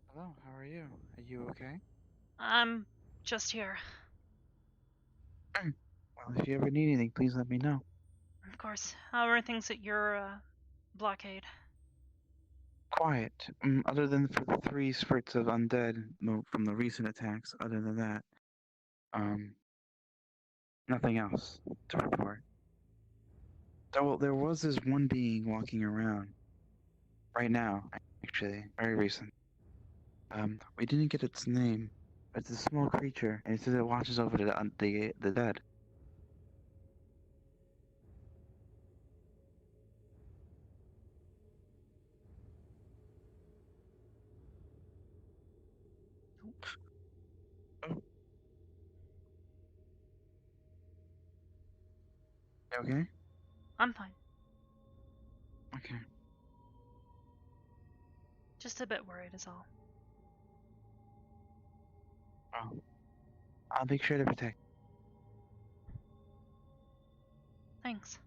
Hello, how are you? Are you okay? I'm just here. Well, if you ever need anything, please let me know. Of course. How are things at your, blockade? Quiet. Other than for the 3 spurts of undead from the recent attacks, other than that, nothing else to report. There was this one being walking around right now, actually, very recent. We didn't get its name. It's a small creature, and it says it watches over the dead. You okay? I'm fine. Okay. Just a bit worried is all. Well, I'll make sure to protect. Thanks.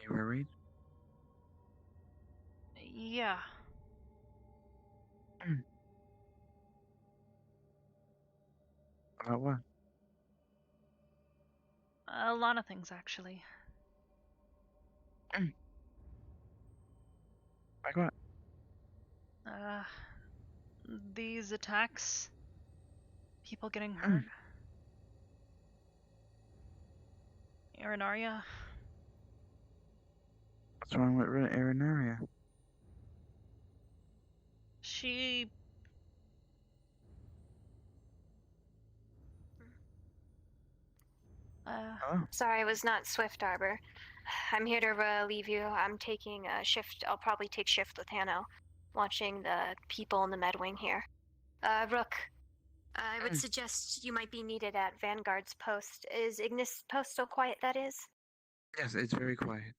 You worried? Yeah. About what? A lot of things, actually. Like what? These attacks. People getting hurt. Arenaria. What's wrong with Arenaria? She... Sorry, I was not swift, Arbor. I'm here to relieve you. I'm taking a shift. I'll probably take shift with Hanno, watching the people in the med wing here. Rook, I would suggest you might be needed at Vanguard's post. Is Ignis post so quiet, that is? Yes, it's very quiet.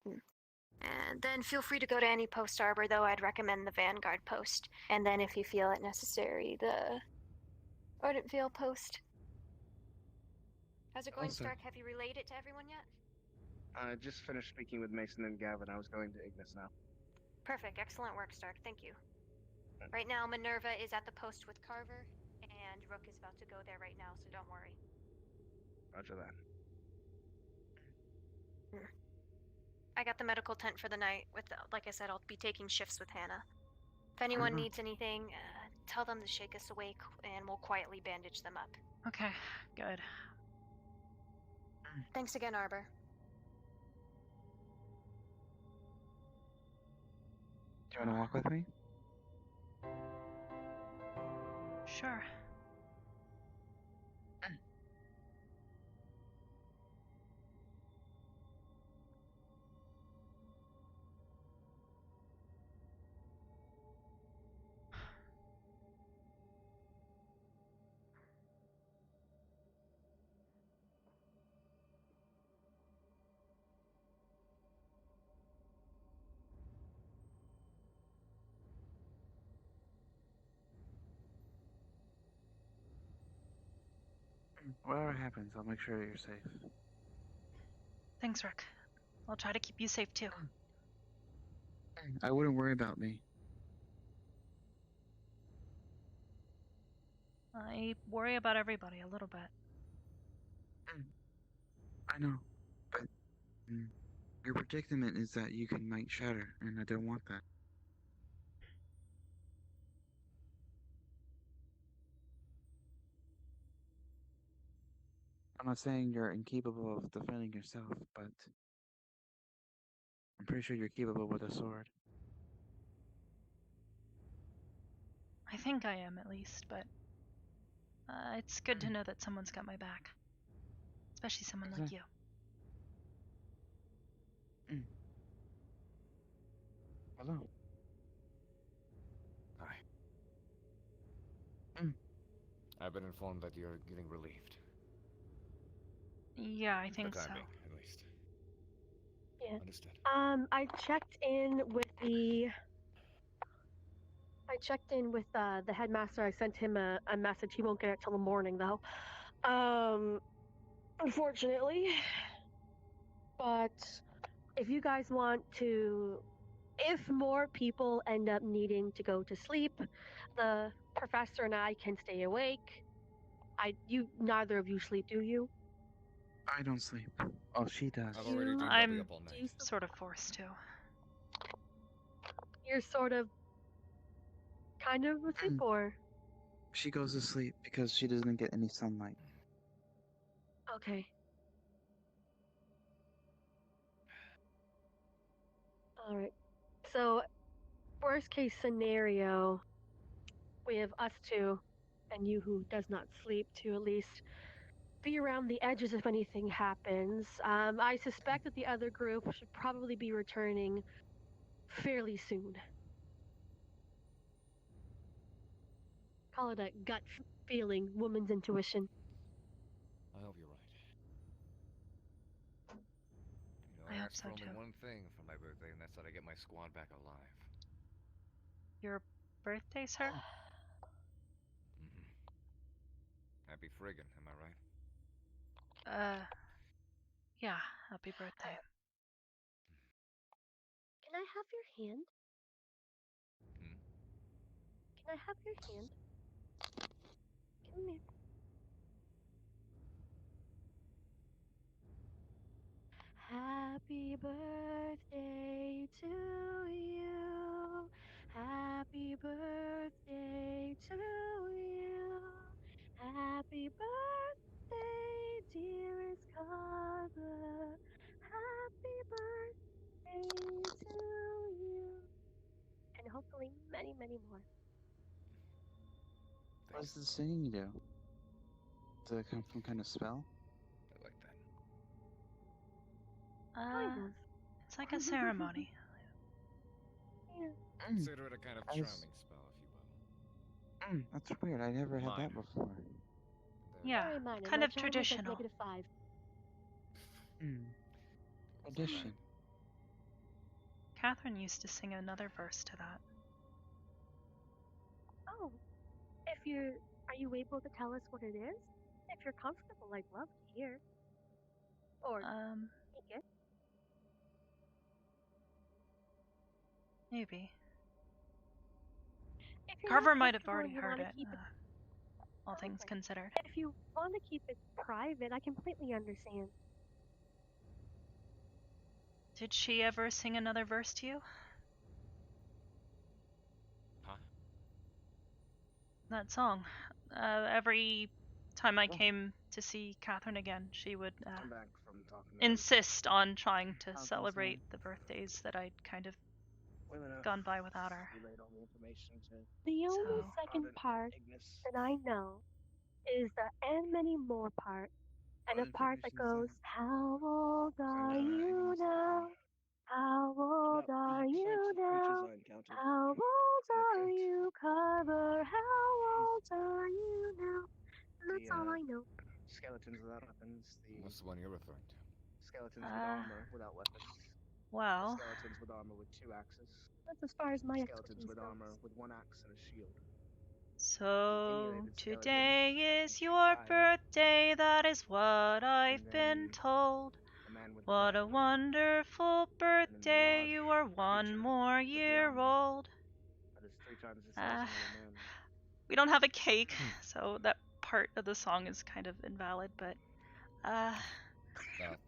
And then feel free to go to any post, Arbor, though I'd recommend the Vanguard post. And then if you feel it necessary, the Ardentvale post. How's it going, Stark? Have you relayed it to everyone yet? I just finished speaking with Mason and Gavin. I was going to Ignis now. Perfect. Excellent work, Stark. Thank you. Right now, Minerva is at the post with Carver, and Rook is about to go there right now, so don't worry. Roger that. I got the medical tent for the night. Like I said, I'll be taking shifts with Hannah. If anyone needs anything, tell them to shake us awake, and we'll quietly bandage them up. Okay, good. Thanks again, Arbor. Do you want to walk with me? Sure. Whatever happens, I'll make sure that you're safe. Thanks, Rick. I'll try to keep you safe too. I wouldn't worry about me. I worry about everybody a little bit. I know, but your predicament is that you might shatter, and I don't want that. I'm not saying you're incapable of defending yourself, but I'm pretty sure you're capable with a sword. I think I am, at least, but it's good to know that someone's got my back. Especially someone like you. Hello. Hi. I've been informed that you're getting relieved. Yeah, I think For the so. time being, at least. Yeah. Understood. I checked in with the headmaster. I sent him a message. He won't get it till the morning, though. Unfortunately. But if you guys want to, if more people end up needing to go to sleep, the professor and I can stay awake. Neither of you sleep, do you? I don't sleep. Oh, she does. I've already dreamed I'll be I'm up all night. sort of forced to. You're sort of, kind of asleep, or? She goes to sleep because she doesn't get any sunlight. Okay. Alright. So, worst case scenario, we have us two, and you who does not sleep too, at least. be around the edges if anything happens. I suspect that the other group should probably be returning fairly soon. Call it a gut feeling, woman's intuition. I hope you're right. You know, I I hope asked so for only too. one thing for my birthday, and that's that I get my squad back alive. Your birthday, sir? Mm-hmm. Happy friggin', am I right? Yeah, happy birthday. Can I have your hand? Hmm? Can I have your hand? Come here. Happy birthday to you. Happy birthday to you. Happy birthday, dearest Carla. Happy birthday to you. And hopefully many, many more. What does the singing do? Does it come from kind of spell? I like that. Kind of. It's like a ceremony. Yeah. Consider it a kind of I was- charming spell, if you will. That's weird. I never had that before. Yeah, Very minor. kind My of charm was traditional. like -5. Addition. Catherine used to sing another verse to that. Oh, are you able to tell us what it is? If you're comfortable, I'd love to hear. Or take it. Maybe. If you're Carver not might have comfortable already and you heard want to it, keep it, all things okay. considered. If you want to keep it private, I completely understand. Did she ever sing another verse to you? Huh? That song. Every time I came to see Catherine again, she would I'm back from talking to insist on trying to How's that celebrate sound? the birthdays that I'd kind of Well enough. gone by without her. Relayed all the information to The only So- second Arden, part Ignis. that I know is the and many more part, and a part that goes, how old are you now? How old are you now? How old are you, Carver? How old are you now? And that's all I know. Skeletons without weapons. What's the one you're referring to? Skeletons with armor without weapons. Well. The skeletons with armor with 2 axes. That's as far as my Skeletons expertise with goes. armor with 1 axe and a shield. So emulated today is your fire. birthday, that is what I've been then told. A man with What a wonderful birthday, you are one more year old. that is 3 times the size of another man. We don't have a cake, so that part of the song is kind of invalid, but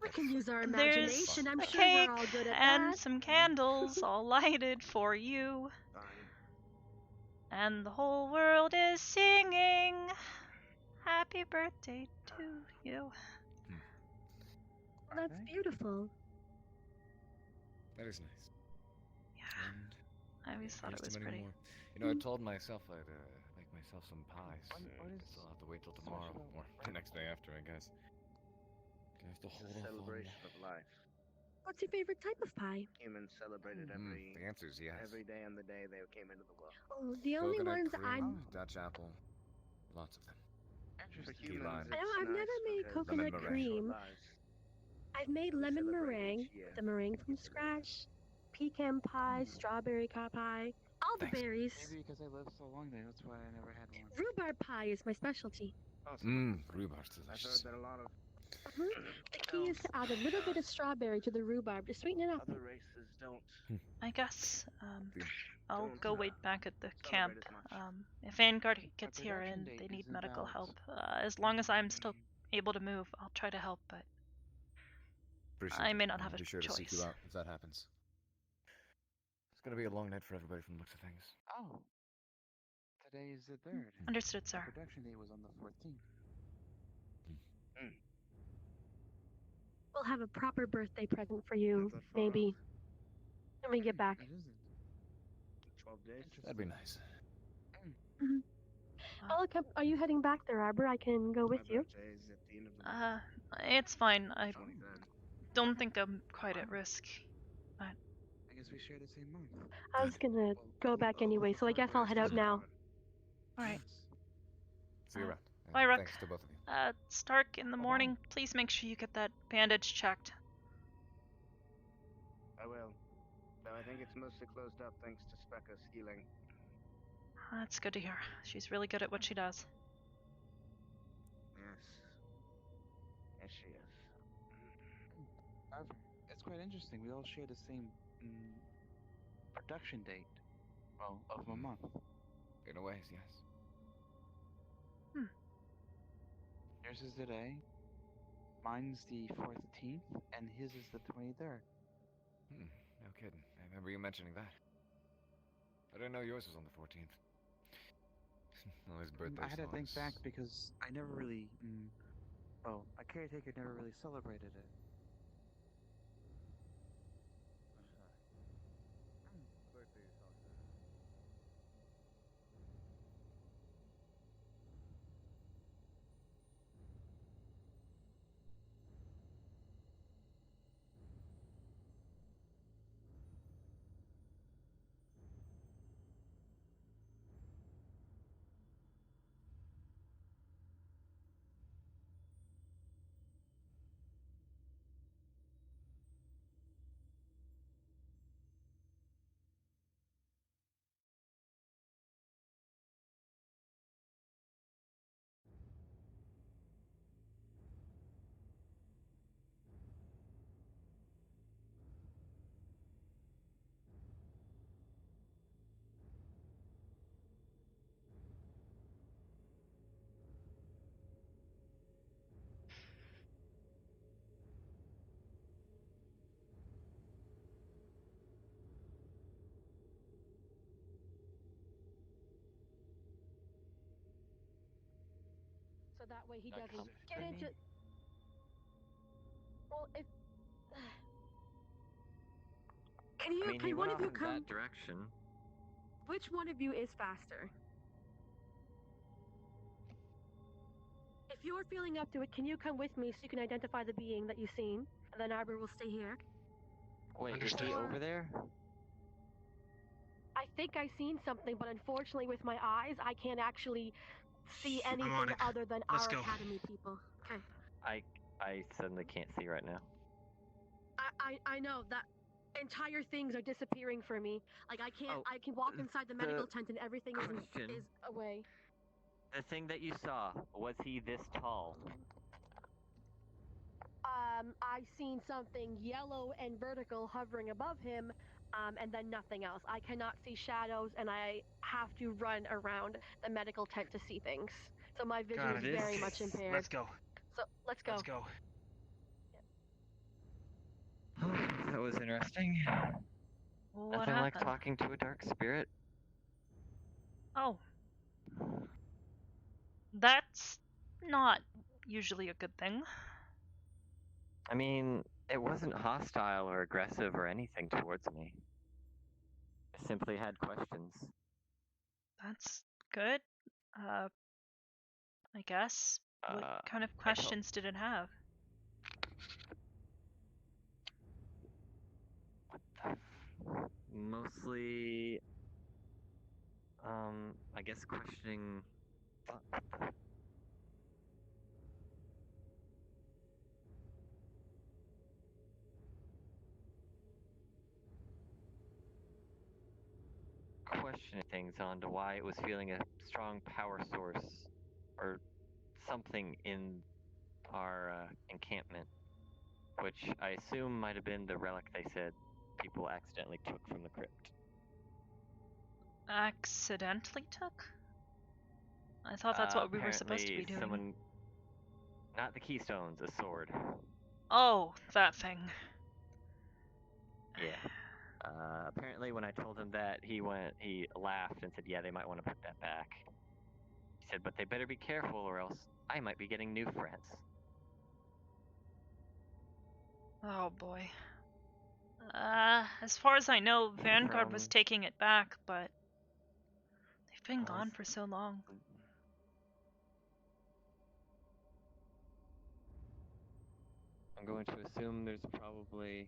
We can use our there's imagination. I'm a sure cake we're all good at and that. some candles all lighted for you. Fine. And the whole world is singing happy birthday to you. Well, that's beautiful. That is nice. Yeah. And I always thought it here's was to many pretty. more. You know, I told myself I'd make myself some pies. Guess I'll have to wait till tomorrow, or the next day after, I guess. Gonna have to hold off on Celebration of life. What's your favorite type of pie? Humans celebrated the answer's yes. every day on the day they came into the world. Oh, the only Coconut ones cream, Dutch apple, lots of them. For Key humans, lime. I've never made because coconut lemon cream. I've made lemon meringue, year. the meringue from scratch, pecan pie, strawberry pie, all the berries. Maybe because I lived so long there, that's why I never had one. Rhubarb pie is my specialty. Rhubarb's I've delicious. heard that a lot of The key is to add a little bit of strawberry to the rhubarb to sweeten it up. other races don't. I guess I'll Don't, go wait back at the celebrate camp. as much. If Vanguard gets here production and date they need isn't medical valid. help, as long as I'm still able to move, I'll try to help, but Appreciate I it. may not I'll have a be sure to seek you choice. out if that happens. It's gonna be a long night for everybody from the looks of things. Oh. Today is the 3rd. Understood, sir. The production date was on the 14th. We'll have a proper birthday present for you, maybe, when we get back. It isn't. 12 days. That'd be nice. Are you heading back there, Arbor? I can go with you. birthday is at the end of the month. It's fine. I Funny then. don't think I'm quite at risk. But I guess we share the same month. I was gonna go back anyway, so I guess I'll head out now. alright. See you around. And Bye, Rook. thanks to both of you. Stark, in the morning, please make sure you get that bandage checked. I will. Though I think it's mostly closed up thanks to Specca's healing. That's good to hear. She's really good at what she does. Yes. Yes, she is. It's quite interesting. We all share the same production date. Well, of a month. In a ways, yes. Yours is today. Mine's the 14th, and his is the 23rd. No kidding. I remember you mentioning that. I didn't know yours was on the 14th. Well, his birthday I had to think songs. back because I never really. A caretaker never really celebrated it. Birthday songs. So that way he Not doesn't get comforting. into. Well, if. Can you? I mean, he Can went one of off you in come? that direction. Which one of you is faster? If you're feeling up to it, can you come with me so you can identify the being that you've seen? And then Arbor will stay here. Wait, Understood. is he over there? I think I've seen something, but unfortunately with my eyes, I can't actually see I'm anything on it. other than Let's our go. academy people. Okay. I suddenly can't see right now. I know that entire things are disappearing for me. Like I can't. Oh, I can walk inside the medical the tent and everything question. is away. The thing that you saw, was he this tall? I seen something yellow and vertical hovering above him, and then nothing else. I cannot see shadows, and I have to run around the medical tent to see things. So my vision Got is it. very much impaired. Let's go. So let's go. Let's go. That was interesting. What Nothing like happened? talking to a dark spirit. Oh. That's not usually a good thing. I mean, it wasn't hostile or aggressive or anything towards me. I simply had questions. That's good. I guess. What kind of questions did it have? Mostly, I guess questioning. Questioning things on to why it was feeling a strong power source or something in our encampment, which I assume might have been the relic they said people accidentally took from the crypt. Accidentally took? I thought that's what we were supposed to be doing. Someone, not the keystones, a sword. Oh, that thing. Yeah. Apparently when I told him that, he laughed and said, yeah, they might want to put that back. He said, but they better be careful or else I might be getting new friends. Oh boy. As far as I know, Vanguard was taking it back, but they've been gone for so long. I'm going to assume there's probably...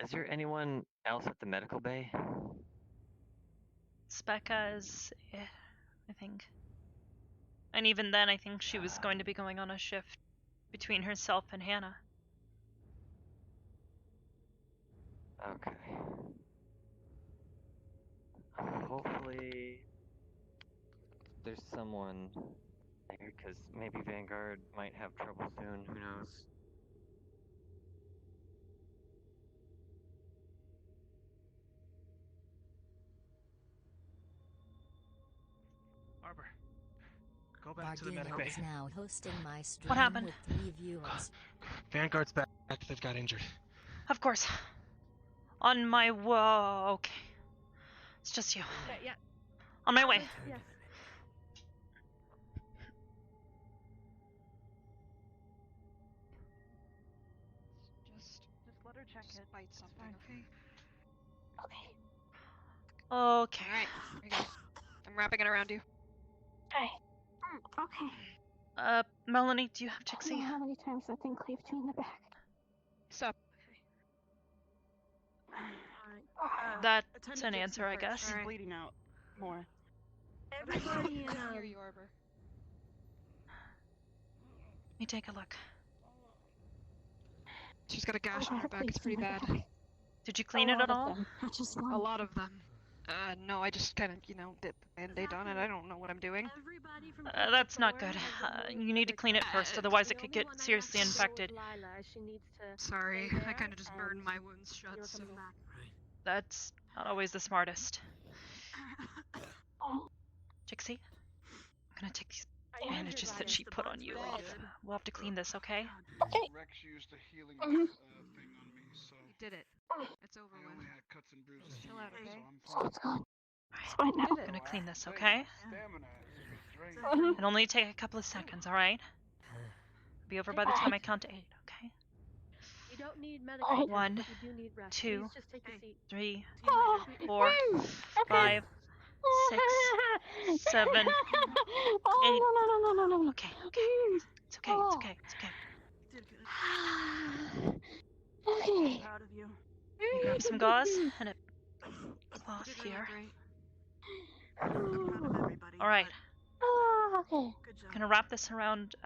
Is there anyone else at the medical bay? Specca is, I think. And even then, I think she was going to be going on a shift between herself and Hannah. Okay. Hopefully there's someone there, because maybe Vanguard might have trouble soon, who knows? Arbor, go back to the medic bay. is now hosting my stream What happened? with 3 viewers. Vanguard's back. They've got injured. Of course. On my okay. It's just you. Okay, yeah. On my way. Yes. Just let her check it. Bite something, okay? Okay. Alright, here you go. I'm wrapping it around you. Okay. Okay. Melanie, do you have I don't Trixie? know how many times that thing cleaved you in the back. Sup? That's an answer, I guess. She's bleeding out more. Everybody I hear you, Arbor. Let me take a look. She's got a gash on her back. It's pretty bad. Did you clean it at all? A lot of them. No, I just kind of, dip the band-aid on it. I don't know what I'm doing. That's not good. You need to clean it first, otherwise it could get seriously infected. Sorry, I kind of just burned my wounds shut, so... That's not always the smartest. Trixie, I'm gonna take these bandages that she put on you off. We'll have to clean this, okay? Rex used a healing thing on me, so... You did it. It's over with. I only had cuts and bruises. Chill out, okay? So I'm fine. Alright, I'm gonna clean this, okay? It'll only take a couple of seconds, alright? Be over by the time I count to 8, okay? You don't need medical. 1, but you do need rest. 2, Please just take a seat. 3, 4, 5, 6, 7, 8. No. Okay, it's okay. It's okay. Okay. Proud of you. Grab some gauze and a cloth here. Alright. Okay. Gonna wrap this around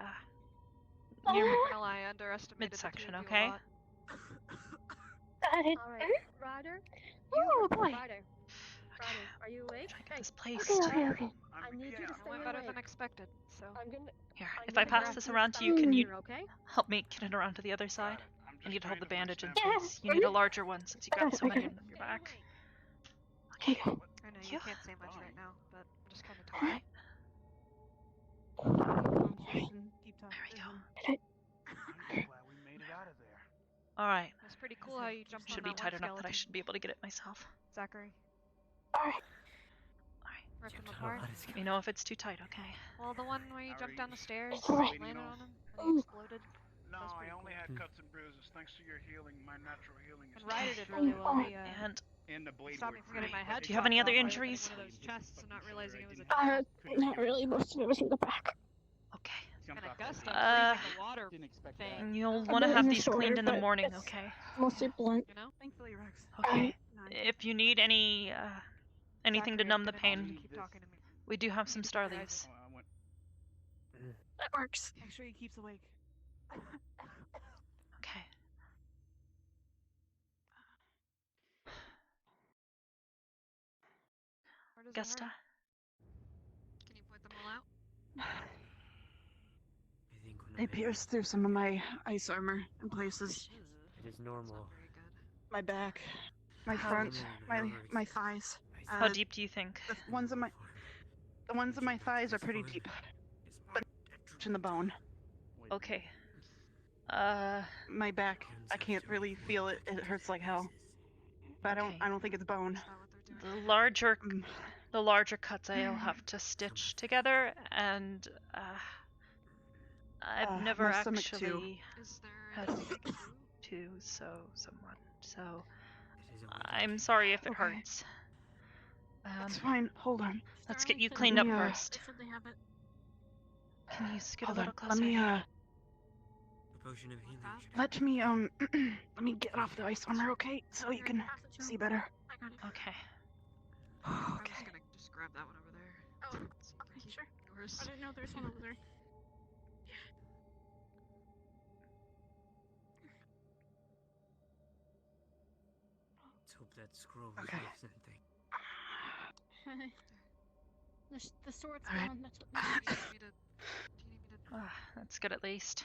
near Well, I underestimated midsection, the two of you okay? a lot. Got it. All right, Ryder. Oh boy. Ryder, are you awake? this placed. I need you to It stay went better awake. than expected, so... I'm gonna... Here, I'm if I gonna pass grab this you around to some you, can you okay? help me get it around to the other side? I need to hold the bandage in Yeah. place. You need a larger one since you got so many on your back. Okay. I know you can't say much right now, but I'm just kind of tired. There we go. Alright. It's pretty cool how you jumped Should on be that tight one enough that I skeleton. should be able to get it myself. Zachary. Alright. Rip them apart. Let me know if it's too tight, okay? Well, the one where you jumped down the stairs, Alright. landed on him, and he exploded. No, That's pretty I only cool. had cuts and bruises. Thanks to your healing, my natural healing is... And Ryder did really well. He, And And the blade stopped me from getting my head. do you have any other chopped off by injuries? One of those chests and not realizing it was a Not really. Most of it was in the back. Okay. kind of gusty. Like a water thing. You'll A want to bit have in the these shoulder, cleaned in the but morning, it's okay? Mostly blunt. You know? Thankfully, Rex. Okay. If you need any anything to numb the pain, Keep talking to me. we do have some star leaves. That works. Make sure he keeps awake. Okay. Where does it Gusta. hurt? Can you point them all out? They pierced through some of my ice armor in places. It is normal. My back, my front, my thighs. How deep do you think? The ones in my thighs are pretty deep, but in the bone. Okay. My back, I can't really feel it. It hurts like hell. But I don't think it's bone. The larger cuts I'll have to stitch together, and I've never my stomach too. actually had to sew someone, so I'm sorry if it hurts. It's fine. Hold on. Let's get you cleaned up first. They have it. Can you scoot a Hold little on. closer? Let me let me get off the ice armor, okay? So you can see better. Okay. I'm just gonna just grab that one over there. Oh, okay, sure. Yours. I didn't know there's one over there. Let's hope that scroll Okay. resolves anything. The sword's Alright. gone. That's what That's good at least.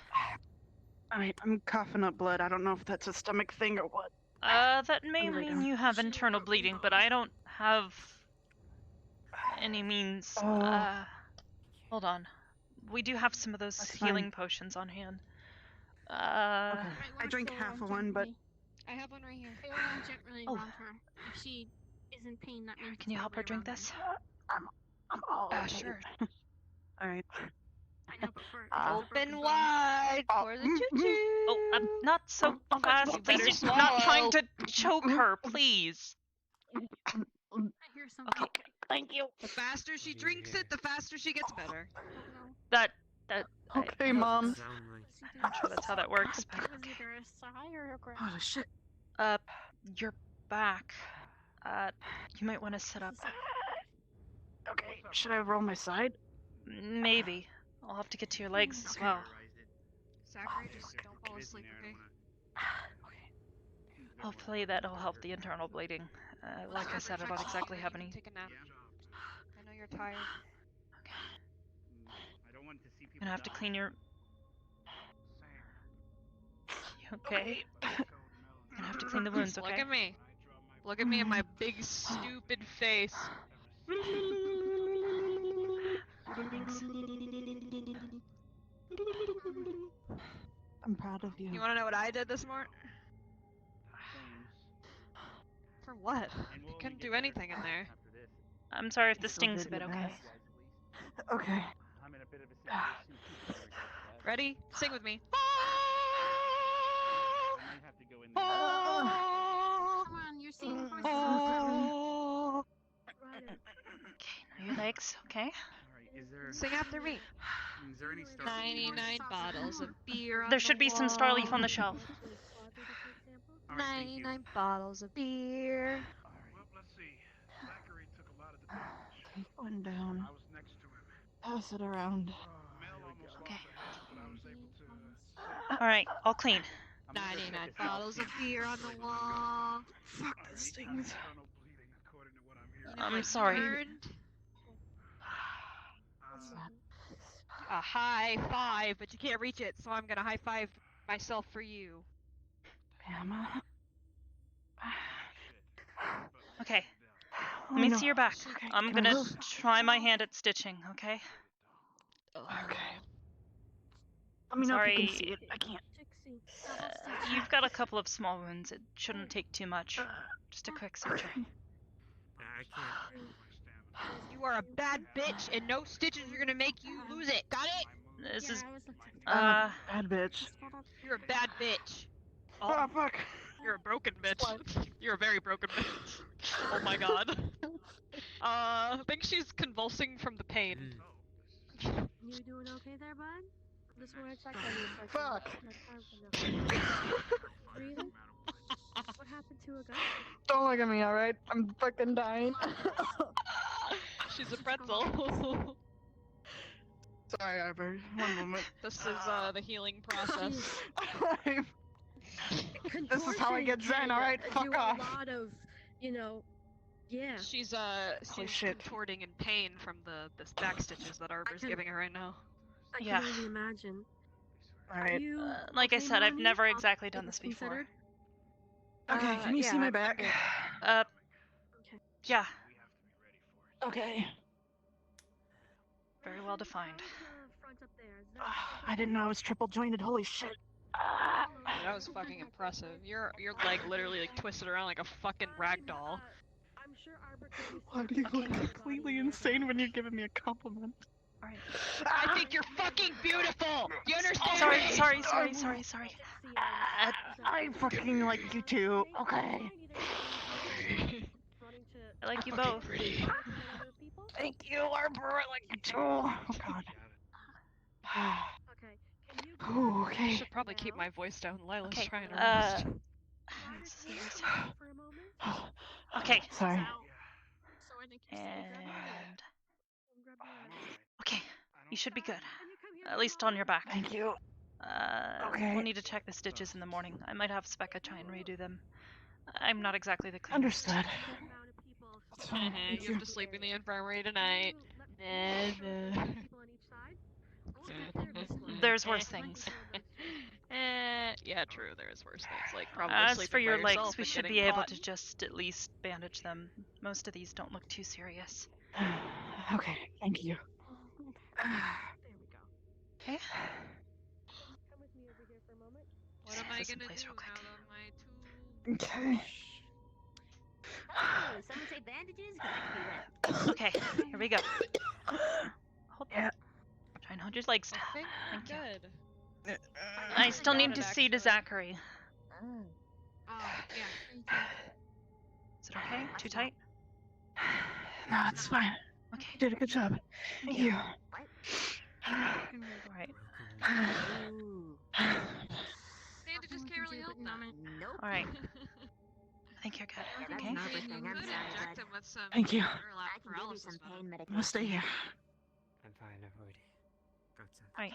Alright, I'm coughing up blood. I don't know if that's a stomach thing or what. That may Let me lay mean down. you have internal bleeding, but I don't have any means. Hold on. We do have some of those That's healing fine. potions on hand. Okay. I drank half of one, but I have one right here. They will run gently around her. If she is in pain, that means. Can you help her drink this? I'm all Sure. Alright. I know, but for Open wide for the choo-choo. Oh, not so fast, please. better You're not trying swallow. to choke her, please. I hear something. Okay, thank you. The faster she drinks it, the faster she gets better. That. Okay, Mom. I'm not sure that's how that works. But It was either a sigh or a groan. Holy shit. Your back. You might want to sit up. Okay, should I roll my side? Maybe. I'll have to get to your legs as well. Zachary, just don't fall asleep, okay? Hopefully that'll help the internal bleeding. Like I said, I don't exactly have any. Take a nap. I know you're tired. I don't want to see people Gonna have to die. clean your. You okay? Gonna have to clean the wounds, okay? Look at me. Look at me and my big stupid face. I'm proud of you. You wanna know what I did this morning? For what? I couldn't do anything in there. I'm sorry if the still sting's a did bit your okay. best. Okay. I'm in a bit of a situation. Ready? Sing with me. I might have to go in there. Come on, you're seeing voices. Okay, now your legs, okay? Is there? Sing after me. Is there any stuff? 99 bottles of beer on There should be some Starleaf on the shelf. 99 bottles of beer. Well, let's see. Zachary took a lot of the damage. Take one down. I was next to him. Pass it around. Mel almost Okay. lost her head, but I was able to. Alright, all clean. 99 bottles of beer on the wall. Fuck, that stings. Internal bleeding, according to what I'm hearing. You know I'm what sorry. you earned? A high five, but you can't reach it, so I'm gonna high five myself for you. Emma. Okay. Let me see your back. Okay, I'm can I gonna move? try my hand at stitching, okay? Okay. Let me know if you can see it. I can't. You've got a couple of small wounds. It shouldn't take too much. Just a quick suture. I can't. You are a bad bitch, and no stitches are gonna make you lose it. Got it? This is. I'm a bad bitch. You're a bad bitch. Oh, fuck. You're a broken bitch. You're a very broken bitch. Oh my god. I think she's convulsing from the pain. You doing okay there, bud? Just want to check on you for Fuck. Breathing? What happened to a guy? Don't look at me, alright? I'm fucking dying. She's a pretzel. Sorry, Arbor. One moment. This is the healing process. This is how I get zen, alright? Fuck off. A lot of, yeah. She's Holy shit. contorting in pain from the back stitches that Arbor's giving her right now. I Yeah. can only imagine. Alright. Like I okay, said, I've Melanie? never All exactly done this things before. considered? Okay, can you see my back? Yeah. Okay. Very well defined. I didn't know I was triple jointed. Holy shit. That was fucking impressive. Your leg literally like twisted around like a fucking rag doll. I'm sure Arbor can Why do you look completely insane when you're giving me a compliment? Alright. I think you're fucking beautiful! You understand Sorry, me? sorry. I fucking like you too. Okay. I like you both. Thank you, Arbor. I like you too. Oh god. Oh, okay. I should probably keep my voice down. Lila's Okay, trying to rest. Okay. Sorry. And okay, you should be good. At least on your back. Thank you. Okay. We'll need to check the stitches in the morning. I might have Specca try and redo them. I'm not exactly the cleanest. Understood. You have to sleep in the infirmary tonight. There's worse things. Yeah, true. There's worse things, like probably As sleeping for your by legs, yourself we and should getting be able caught. to just at least bandage them. Most of these don't look too serious. Okay, thank you. Okay. What am I This in gonna place do real quick. now that my Okay. Oh, someone say bandages? 'Cause I can do that. Okay, here we go. Hold Yeah. Try and hold your legs. Thank you. Good. I still need to see to Zachary. Oh, yeah. Thank you. Is it okay? Too tight? No, it's fine. Okay. You did a good job. Thank you. Alright. Bandages can't really help that. Nope. Alright. I think you're good. Yeah, Okay. that's another thing. I'm Could sorry, inject bud. him with some Thank you. burlap I can give you some paralysis pain medication. I'll stay here. I'm fine, I've already got some. Alright.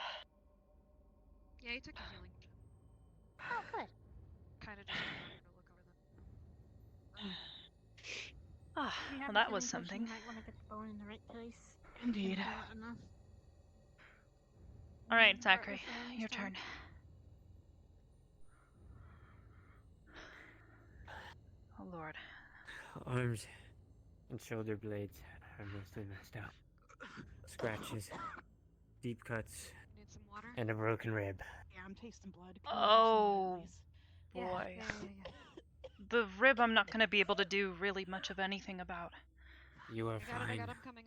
Yeah, he took a healing gem. Oh, good. Kinda just wanted to look over them. Ah, You have well a that was healing potion, something. You might want to get the bone in the right place. Indeed. Enough. Alright, Zachary. Your turn. Oh lord. Arms and shoulder blades are mostly messed up. Scratches, deep cuts, Need some water? and a broken rib. Yeah, I'm tasting blood. Can you Oh give me some boy. of that, please? The rib I'm not going to be able to do really much of anything about. You are I got it, fine. I'm coming.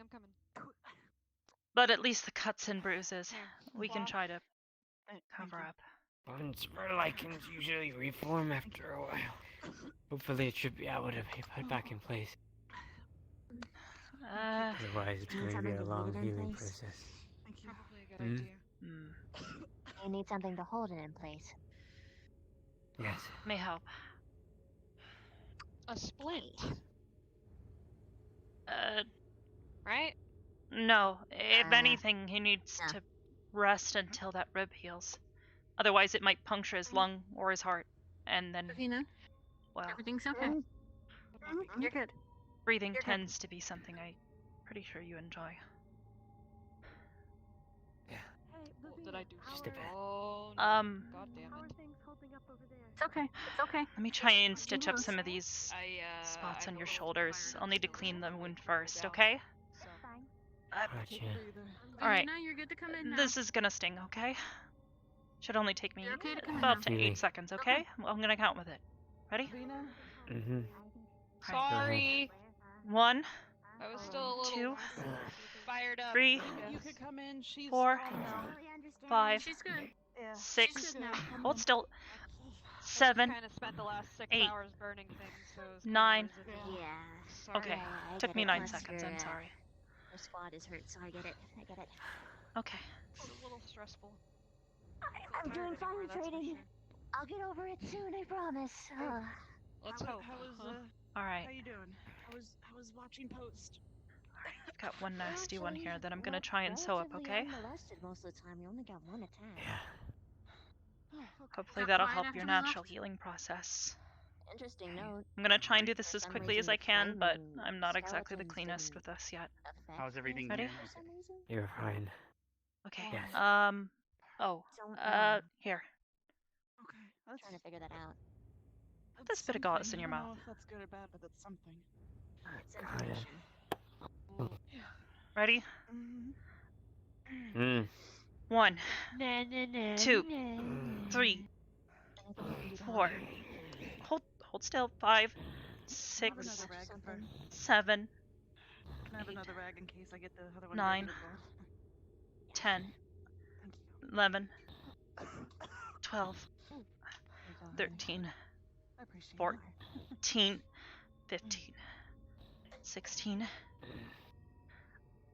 But at least the cuts and bruises, we can try to cover up. Burns for lichens usually reform after a while. Hopefully it should be able to be put back in place. Otherwise it's going to be a long healing process. Thank you. Probably a good idea. You need something to hold it in place. Yes. May help. A splint. Right? No. If anything, he needs to rest until that rib heals. Otherwise, it might puncture his lung or his heart, and then, well, Everything's okay. You're good. breathing tends to be something I'm pretty sure you enjoy. What did I do? Just a bit. Oh, no. Um, God damn it. It's okay. It's okay. Let me try and stitch up some of these spots I on your have a shoulders. fire I'll need to still clean the going wound on first, down. okay? So, Gotcha. Alright. Now you're good to come in now. This is gonna sting, okay? Should only take me You're okay to come in about now. 8 seconds, okay? Well, I'm gonna count with it. Ready? Mm-hmm. sorry. 1, I was still a little 2, fired up. 3, You could come in. She's 4, calm now. 5, She's good. Yeah. 6, She's good now. hold still, 7, Kind of spent the last 6 8, hours burning things, so it was 9. Yeah. Sorry. Okay, I took get me it. 9 Plus seconds, your, I'm sorry. Your squad is hurt, so I get it. I get it. Okay. It's a little stressful. I'm doing fine, that's for trading. sure. I'll get over it soon, I promise. Let's hope. How was Alright. How you doing? How was watching post? I've got one nasty one Actually, here that I'm gonna try and sew up, relatively okay? unmolested most of the time. You only got one attack. Hopefully Got that'll quiet help after your we natural left? healing process. Interesting note. I'm gonna try and do this For as some quickly as reason, I can, but flaming I'm not exactly the skeletons cleanest didn't with this yet. affect How's everything me Ready? here? for some reason. You're fine. Okay. Yes. Oh. Don't know. Here. Okay. I'm trying to figure that out. Put this bit of gauze in your I don't know mouth. if that's good or bad, but that's something. It's Got it. information. Ready? Mm. 1, 2, 3, 4. Hold still. 5, 6, Another rag for- 7, Can I have another rag in case I get the other one 9, broken as well? 10, 11, 12, 13, I appreciate 14, 15, 16.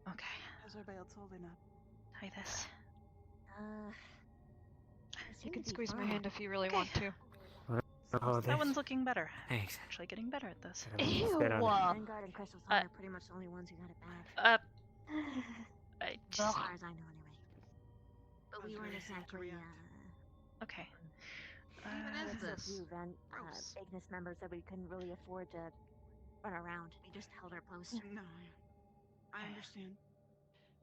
Okay, How's everybody else holding up? tie this. You can squeeze my hand if you really want to. Oh, That one's looking better. Thanks. Actually getting better at this. Ew. Vanguard and Crystal Sun are pretty much the only ones who got it back. Just... As far as I know, anyway. But we weren't exactly, Okay. Even as a few Ignis members that we couldn't really afford to run around. We just held our post. No, I understand.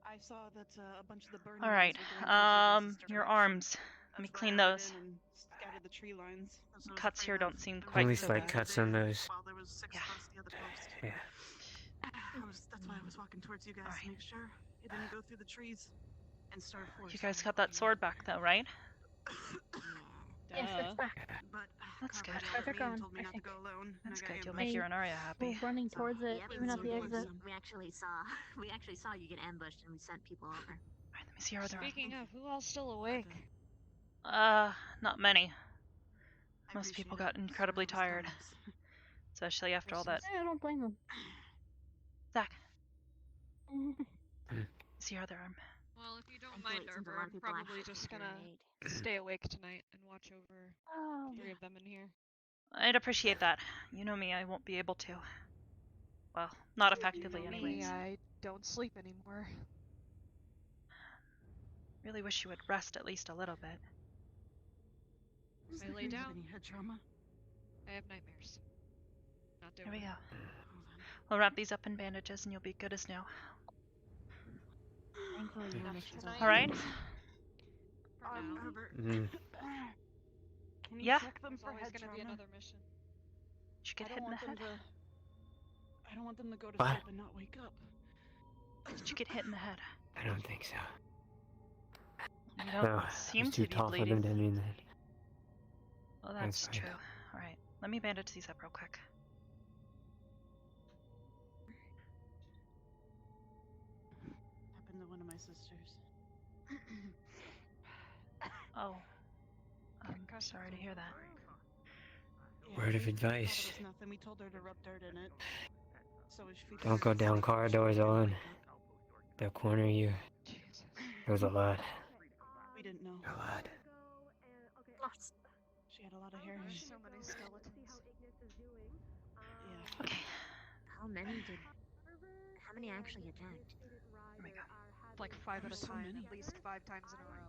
I saw that a bunch of the burning. All right. Your arms. Let me clean those. Scattered the tree lines. Cuts here don't seem quite Only so slight bad. cuts on those. While there was 6 of us, the other post. Yeah. That's why I was walking towards you guys to make sure it didn't go through the trees and start a forest. You guys got that sword back though, right? Yes, it's back. But That's good. They're gone, told me I not think. to go alone. That's and I good. got You'll ambushed. make your Anaria happy. We're running towards it, even at the exit. We actually saw you get ambushed, and we sent people over. Alright, let me see your other arm. Speaking of, who all's still awake? Not many. Most people got incredibly tired. Especially after all that. I don't blame them. Zach. See your other arm. Well, if you don't mind, Arbor, I'm probably just gonna stay awake tonight and watch over 3 of them in here. I'd appreciate that. You know me, I won't be able to. Well, not effectively anyways. I don't sleep anymore. Really wish you would rest at least a little bit. I lay down. Any head trauma? I have nightmares. Not doing Here we it. go. We'll wrap these up in bandages and you'll be good as new. Thankfully, your mission's over. Alright? Can you Yeah? check them There's for always head gonna trauma? be another mission. Did you get I hit don't in the want head? them I don't want them to go to What? sleep and not wake up. Did you get hit in the head? I don't think so. You don't No, seem it's to too be tall for bleeding. them to mean that. Well, that's That's fine. true. Alright, let me bandage these up real quick. Happened to one of my sisters. Oh. I'm sorry to hear that. Word of we thought advice. it was nothing. We told her to rub dirt in it. So if she Don't go down corridors alone. They'll corner you. There's a lot. We didn't know. A lot. She had a lot of hair. There's so many skeletons. Yeah. Okay. How many actually attacked? There we go. Like 5 at a There's so time, many. at least 5 times in a row.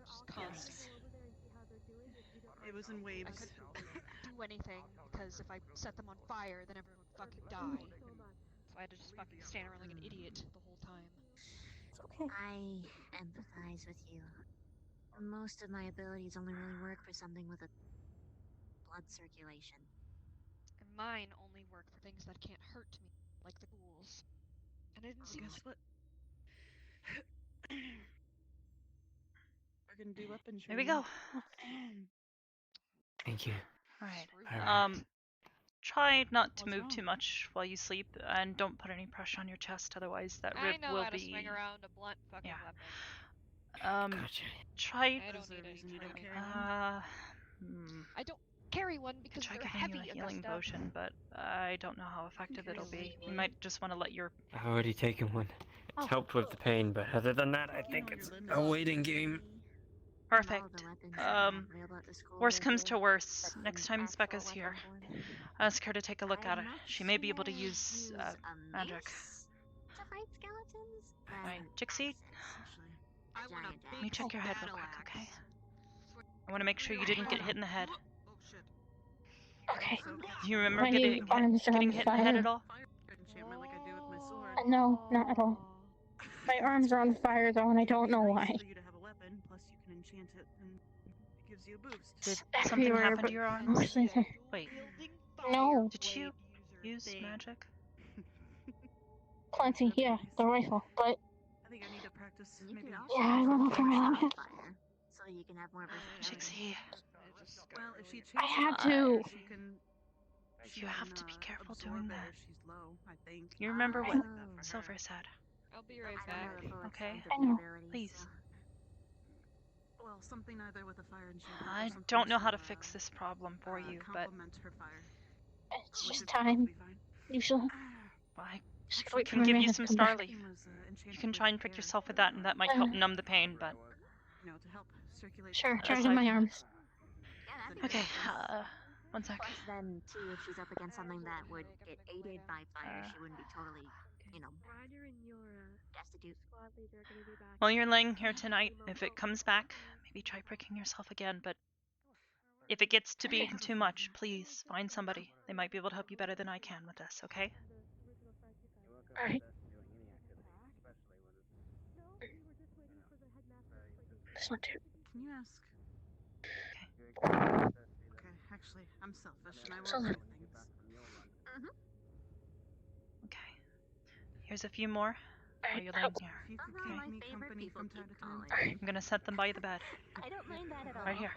Just constant. It was in I waves. couldn't do anything because if I set them on fire, then everyone would fucking die. So I had to just fucking stand around like an idiot the whole time. It's okay. I empathize with you. Most of my abilities only really work for something with a blood circulation. And mine only work for things that can't hurt me, like the ghouls. And I didn't see Guess what? We're gonna do weapon There we training. go. Thank you. Alright. Alright. Try not to What's move wrong? too much while you sleep, and don't put any pressure on your chest, otherwise that rib I know will how to be... swing around a blunt fucking Yeah. weapon. Gotcha. Try... I don't need any training. I don't carry one because Try they're giving heavy you a and healing stuff. potion, but I don't know how effective it'll be. You might just want to let your... I've already taken one. It's helped with the pain, but other than that, I think it's a waiting game. Perfect. Worst comes to worst. Next time Specca's here, ask her to take a look at it. She may be able to use magic. To fight skeletons? Right, Jixie, let me check your head real quick, okay? I want to make sure you didn't get hit in the head. Okay. Do you remember My arms are getting on hit in the head fire. at all? Enchantment like I do with my sword. No, not at all. My arms are on fire though, and I don't know why. For you to have a weapon, plus you can enchant it, and it gives you a boost. Did something Everywhere, happen but to your arms? mostly there. Wait, No. did you use magic? Plenty, yeah, the rifle. But I think I need to practice. You Maybe. could also yeah, I don't know if I'm allowed it. fire, so you can have more Trixie. Well, if she I chases had fire, to. she can. She You have can, to be careful absorb doing it that. if she's low, I think. You remember I what like that for her. Silver said? I'll be right I don't know back. the full Okay. extent of I the know. abilities, Please. so- Well, something either with a fire enchantment or I something don't know how to to fix this problem for you, but complement her fire. It's Which just is probably time. fine. Usually. I Just gotta wait for can my give man you to some come back. Starleaf. You can try and prick yourself with that, and that might help numb the pain, but... You know, to help circulate. Sure, As charge in my arms. Yeah, that'd be Okay, good. 1 sec. Plus, then too, if she's up against something that would get aided by fire, she wouldn't be totally, you know, destitute. While you're laying here tonight, if it comes back, maybe try pricking yourself again, but if it gets to be too much, please find somebody. They might be able to help you better than I can with this, okay? Alright. This one too. Can you ask? Okay. Okay, actually, I'm selfish and I will So- do things. Okay. Here's a few more while you're laying here. If you could Somehow keep my me favorite company people from keep time to time. calling. I'm gonna set them by the bed. I don't mind that at all. Right here.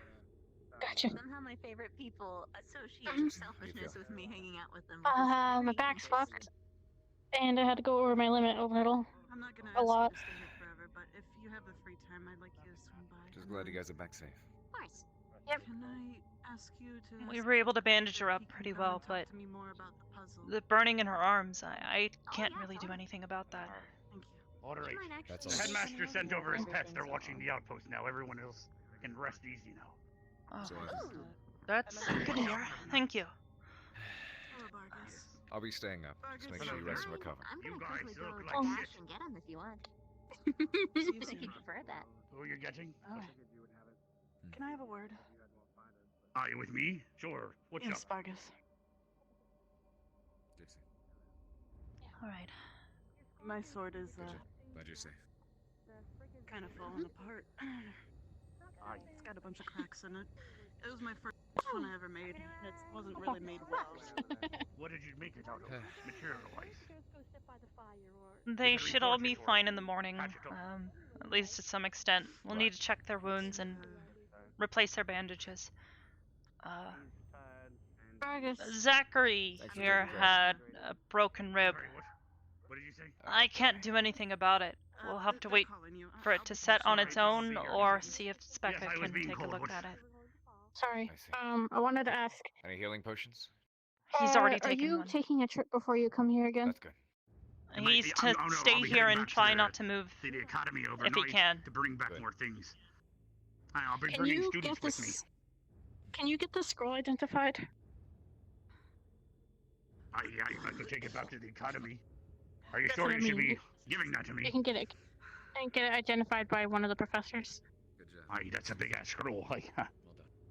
Gotcha. Somehow my favorite people associate Mhm. selfishness with me hanging out with them. My back's fucked. And I had to go over my limit a little. I'm not gonna A ask lot. you to stay here forever, but if you have the free time, I'd like you to swing by. Just and glad you then- guys are back safe. Of course. Yep. Can I ask you to? We were able to bandage her He up can pretty come well, and talk but to me more about the puzzle. the burning in her arms, I can't yeah, really do totally. anything about that. Thank you. All right. Mind actually That's The all. headmaster sent over his pets. They're Everything's watching all- the outpost now. Everyone else can rest easy now. Oh, So Ooh. that's good to hear. Thank you. Hello, Vargas. I'll be staying up. Just make sure you rest and recover. I'm gonna You guys quickly go look to like Dash shit. and get him if you want. See you If soon. you prefer that. Who are you getting? Can I have a word? Are you with me? Sure. What's Yes, up? Vargas. Dixie, Alright. My sword is glad you're safe. kind of falling apart. It's got a bunch of cracks in it. It was my first one I ever made. It wasn't really made well. What did you make it out of, material-wise? They Is it should all be reinforced or fine in the morning, patch it up? at least to some extent. We'll need to check their wounds and replace their bandages. Vargas. Zachary Thanks for here taking care. had a broken rib. Sorry, what did you say? I can't do anything about it. We'll have to They're wait calling you. for it I'll to be set on patient. its own, or see if Yes, Specca I was can being take a cold. look What's- at it. Sorry. I see. I wanted to ask. Any healing potions? He's already Are taken you one. taking a trip before you come here again? That's good. It might He's be- to I'm- oh, no, stay I'll be here heading and back try to not to move the academy if overnight he can. to bring back Good. more things. I'll be Can bringing you students get with me. this? Can you get the scroll identified? I could take it back to the academy. Are you That's sure what I you should mean. be giving that to me? You can get it. And get it identified by one of the professors. Good job. Aye, that's a big ass scroll. Well done.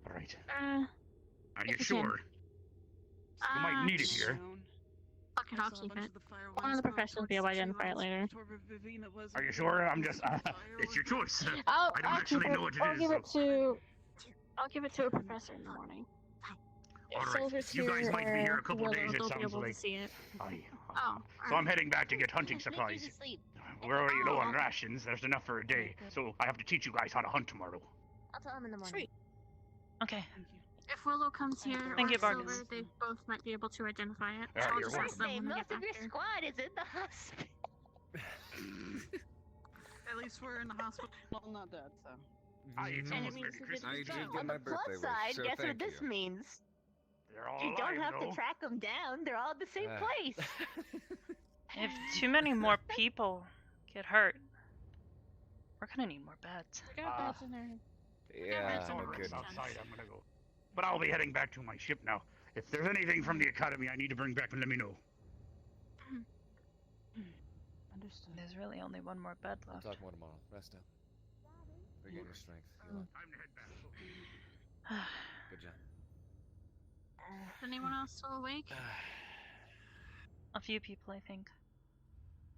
All right. Uh, Are if you you can. sure? You might need it here. fuck it, I'll keep it. One of the professors will be able to identify it later. Are you sure? I'm just. It's your choice. I'll I don't keep actually it. know what it I'll is. give it so- I'll give it to a professor in the morning. All If right. Silver's You guys here might be here a or couple Willow, days. It they'll be sounds able to like. see it. Aye. Oh, So I'm heading back to get hunting supplies. Make asleep. We're already low on Oh. rations. There's enough for a day. So I have to teach you guys how to hunt tomorrow. I'll tell him in the morning. Sweet. Okay. If Willow comes here Thank or you, Vargas. Silver, they both might be able to identify it. Yeah, So I'll you're just ask them Say, when they most get of back your here. squad is in the hospital. At least we're in the hospital. Well, not dead, so. Aye, it's And it almost means Merry that Christmas. I it's did done. get On my the plus birthday wish, side, so guess what thank this you. means? They're all You don't alive, have though. to track them down. They're all at the same Ah. place. If too many more people get hurt, we're gonna need more beds. We got beds in there. Yeah, That's no all Alright, kidding. outside, I'm gonna go. But I'll be heading back to my ship now. If there's anything from the academy I need to bring back, let me know. Understood. There's really only one more bed We'll left. talk more tomorrow. Rest up. Regain your strength. Heal up. Time to head back. Good job. Is anyone else still awake? A few people, I think.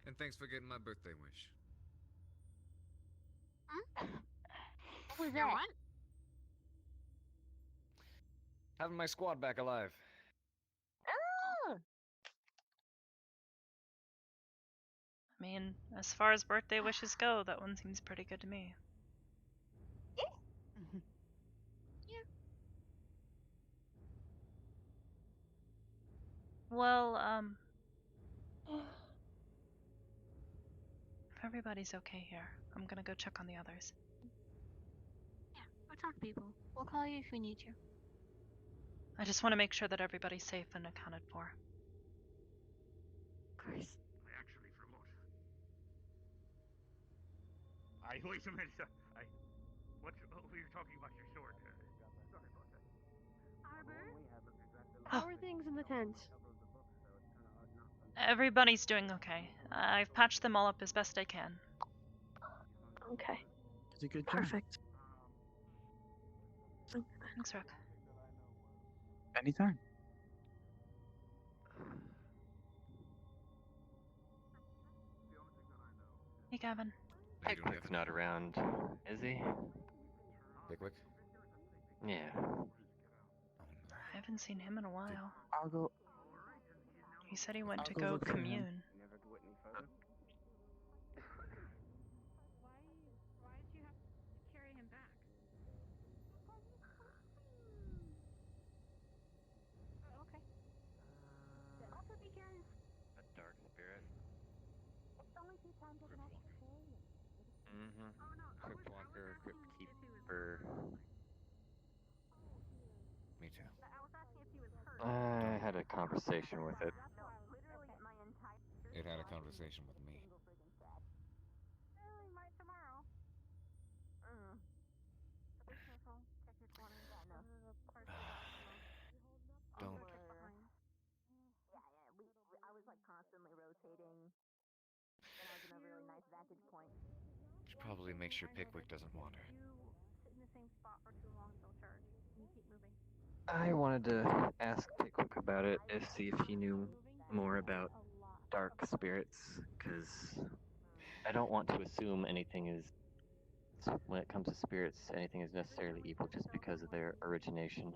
And thanks for getting my birthday wish. What was Your that? what? Having my squad back alive. Oh, I mean, as far as birthday wishes go, that one seems pretty good to me. Well, if everybody's okay here, I'm gonna go check on the others. Yeah, go talk to people. We'll call you if we need you. I just want to make sure that everybody's safe and accounted for. Of course. I actually forgot. Wait a minute. What we were talking about your sword. Sorry about that. Arbor? How are things in the tent? Everybody's doing okay. I've patched them all up as best I can. Okay. It's a good job. Perfect. Thanks, Rook. Anytime. Hey, Gavin. Pickwick's not around, is he? Pickwick? Yeah. I haven't seen him in a while. I'll go. He said he went I'll to go go look for him. commune. Why did you have to carry him back? Oh, okay. Also because A dark spirit? it's only 2 times I can actually carry him. Mm-hmm. Oh no, Crypt Walker, Crypt Keeper. Me too. I was asking if he was hurt. I had a conversation with it. No, literally my entire. It had a conversation with me. We might tomorrow. But be careful. Check your corners. Yeah, no. Don't. Yeah. I was like constantly rotating. And I was in a really nice vantage point. Should probably make sure Pickwick doesn't wander. You sit in the same spot for too long, they'll charge. And you keep moving. I wanted to ask Pickwick about it, see if he knew more about dark spirits, because I don't want to assume anything is, when it comes to spirits, anything is necessarily evil just because of their origination.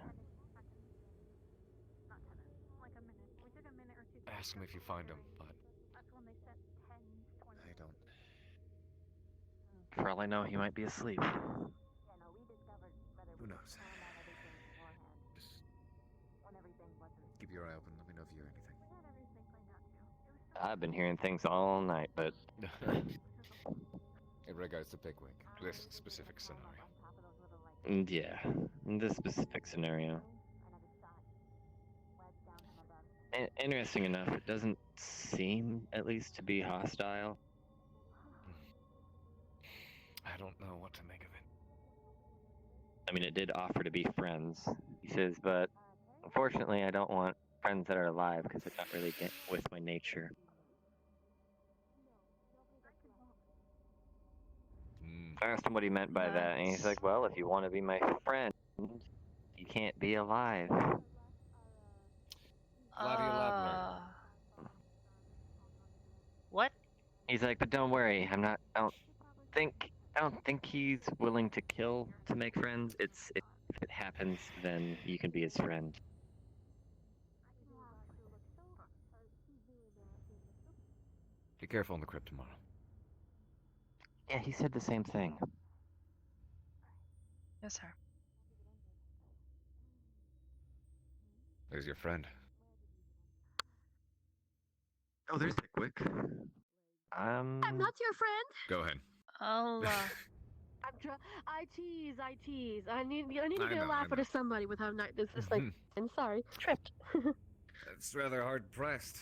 Not 10 minutes. Like a minute. We took a minute or two. Ask him if you find him, but That's when they said 10, 20. I don't. For all I know, he might be asleep. Who knows? Just keep your eye open. Let me know if you hear anything. I've been hearing things all night, but In regards to Pickwick, this specific scenario. yeah, in this specific scenario. Interesting enough, it doesn't seem, at least, to be hostile. I don't know what to make of it. I mean, it did offer to be friends, he says, but unfortunately I don't want friends that are alive because it's not really get with my nature. I asked him what he meant by that, and he's like, well, if you want to be my friend, you can't be alive. Glad you elaborate. What? He's like, but don't worry, I don't think he's willing to kill to make friends. It's if it happens, then you can be his friend. Be careful in the crypt tomorrow. Yeah, he said the same thing. Yes, sir. There's your friend. Oh, there's Pickwick. I'm not your friend. Go ahead. I'll, I tease. I need to I get a know, laugh I out of somebody without night. This is like, I'm sorry, tripped. It's rather hard pressed.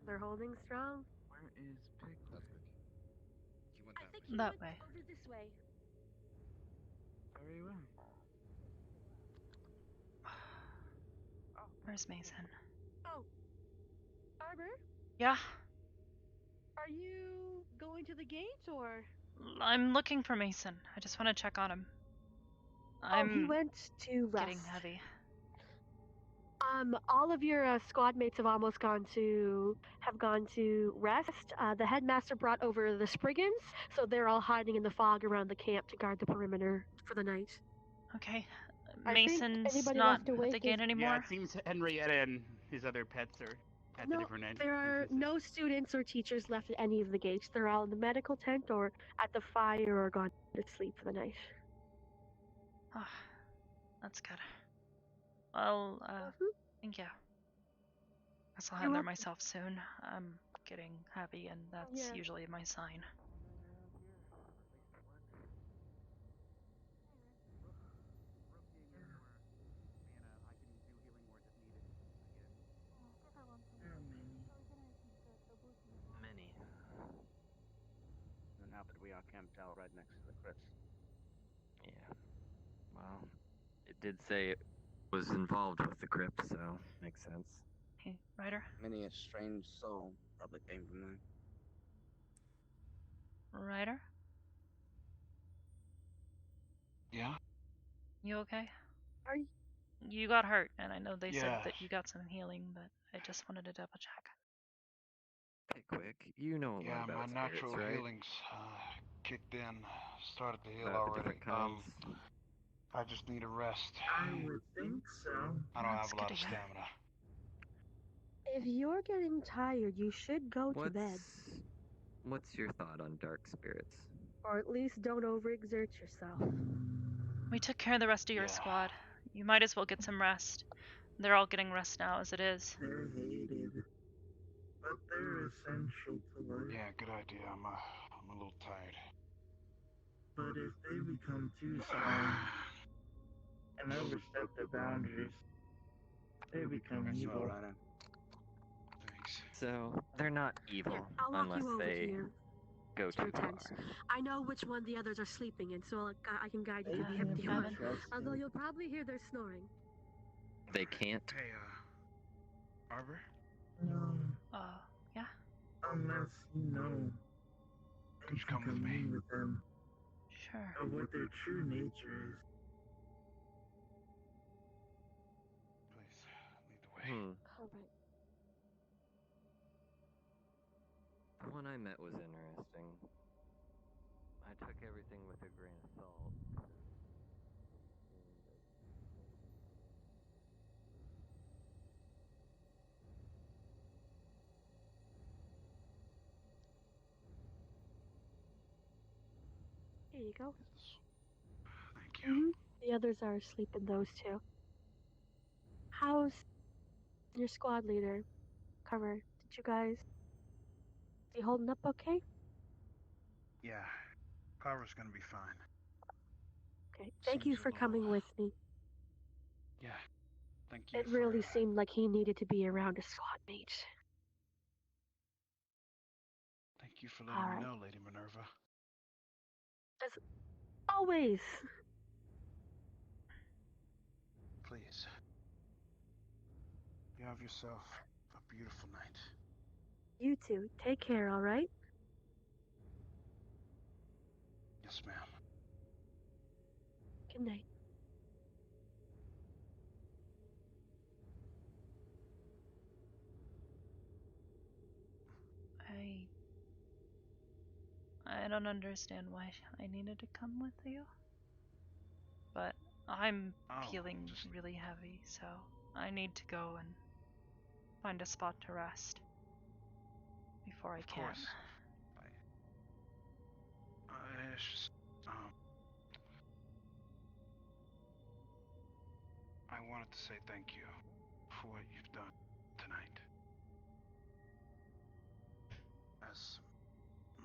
They're holding strong. Where is Pickwick? He went I think way. he That went way. over this way. Very well. Where's Mason? Oh, Arbor, Yeah? are you going to the gate or? I'm looking for Mason. I just want to check on him. Oh, he went to rest. Getting heavy. All of your squad mates have almost gone to rest. The headmaster brought over the Spriggans, so they're all hiding in the fog around the camp to guard the perimeter for the night. Okay. I think Mason's anybody not left at awake the gate is- anymore? Yeah, it seems Henrietta and his other pets are at the No, different there are entrances? no students or teachers left at any of the gates. They're all in the medical tent or at the fire or gone to sleep for the night. Oh, that's good. Well, thank you. Guess I'll head You're there welcome. myself soon. I'm getting happy, and that's Yeah. usually my sign. Many. And now that we are camped out right next to the crypts. Yeah. Well, it did say it was involved with the crypt, so makes sense. Hey, Ryder? Many a strange soul probably came from there. Ryder? Yeah? You okay? Are you? You got hurt, and I know they said Yeah. that you got some healing, but I just wanted to double check. Pickwick, you know a lot Yeah, about my spirits, natural right? healings kicked in, started to heal About the already. different kinds. I just need a rest. I would think so. I don't That's have a good lot to of hear. stamina. If you're getting tired, you should go to bed. What's your thought on dark spirits? Or at least don't overexert yourself. We took care of the rest of your Yeah. squad. You might as well get some rest. They're all getting rest now as it is. They're hated, but they're essential to life. Yeah, good idea. I'm a little tired. But if they become too strong and overstep their boundaries, they become That's evil. all right. Thanks. So, they're not evil Here, I'll walk unless you over they to your go too far. tent. I know which one the others are sleeping in, so I can guide you to the empty Kevin? one. Although you'll probably hear their snoring. They can't. Hey, Arbor? No, Yeah? unless you know. Could you come with me? With them Sure. of what their true nature is. Please, lead the way. Alright. The one I met was interesting. I took everything with a grain of salt. Here you go. Thank you. The others are asleep in those two. How's your squad leader, Cover? Did you guys... Is he holding up okay? Yeah, Carver's gonna be fine. Okay. Thank you Seems a for coming little- with me. Yeah, thank you It for... really seemed like he needed to be around a squad mate. Thank you for letting me know, Lady Minerva. As always. Please. You have yourself a beautiful night. You too. Take care, alright? Yes, ma'am. Good night. I don't understand why I needed to come with you. But I'm feeling really heavy, so I need to go and find a spot to rest before I can. Of course. It's just, I wanted to say thank you for what you've done tonight. As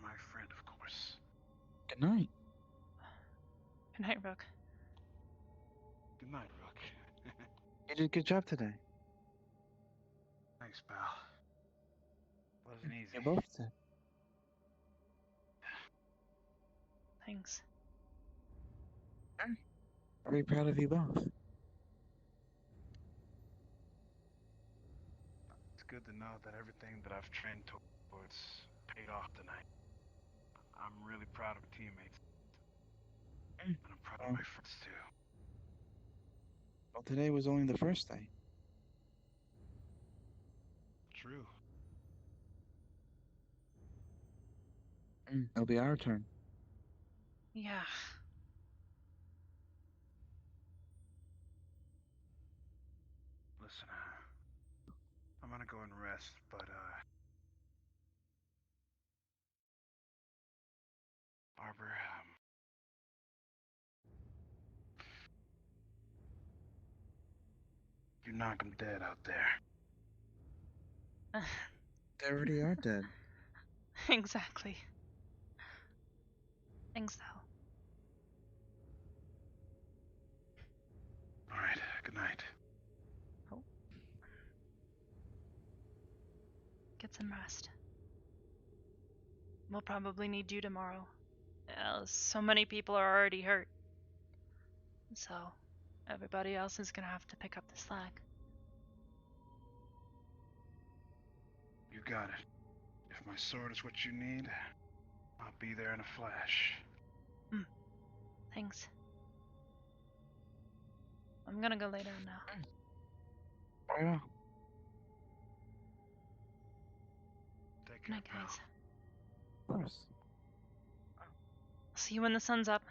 my friend, of course. Good night. Good night, Rook. Good night, Rook. You did a good job today. Thanks, pal. Wasn't easy. You both did. Thanks. Very proud of you both. It's good to know that everything that I've trained towards paid off tonight. I'm really proud of my teammates. And I'm proud of my friends, too. Well, today was only the first day. True. It'll be our turn. Yeah. Listen, I'm gonna go unrest, but Arbor, you knock them dead out there. They already are dead. Exactly. Thanks, though. All right. Good night. Oh. Get some rest. We'll probably need you tomorrow. So many people are already hurt. So, everybody else is gonna have to pick up the slack. You got it. If my sword is what you need, I'll be there in a flash. Thanks. I'm gonna go lay down now. Oh, yeah. Take Good care, night, guys. Of course. See you when the sun's up.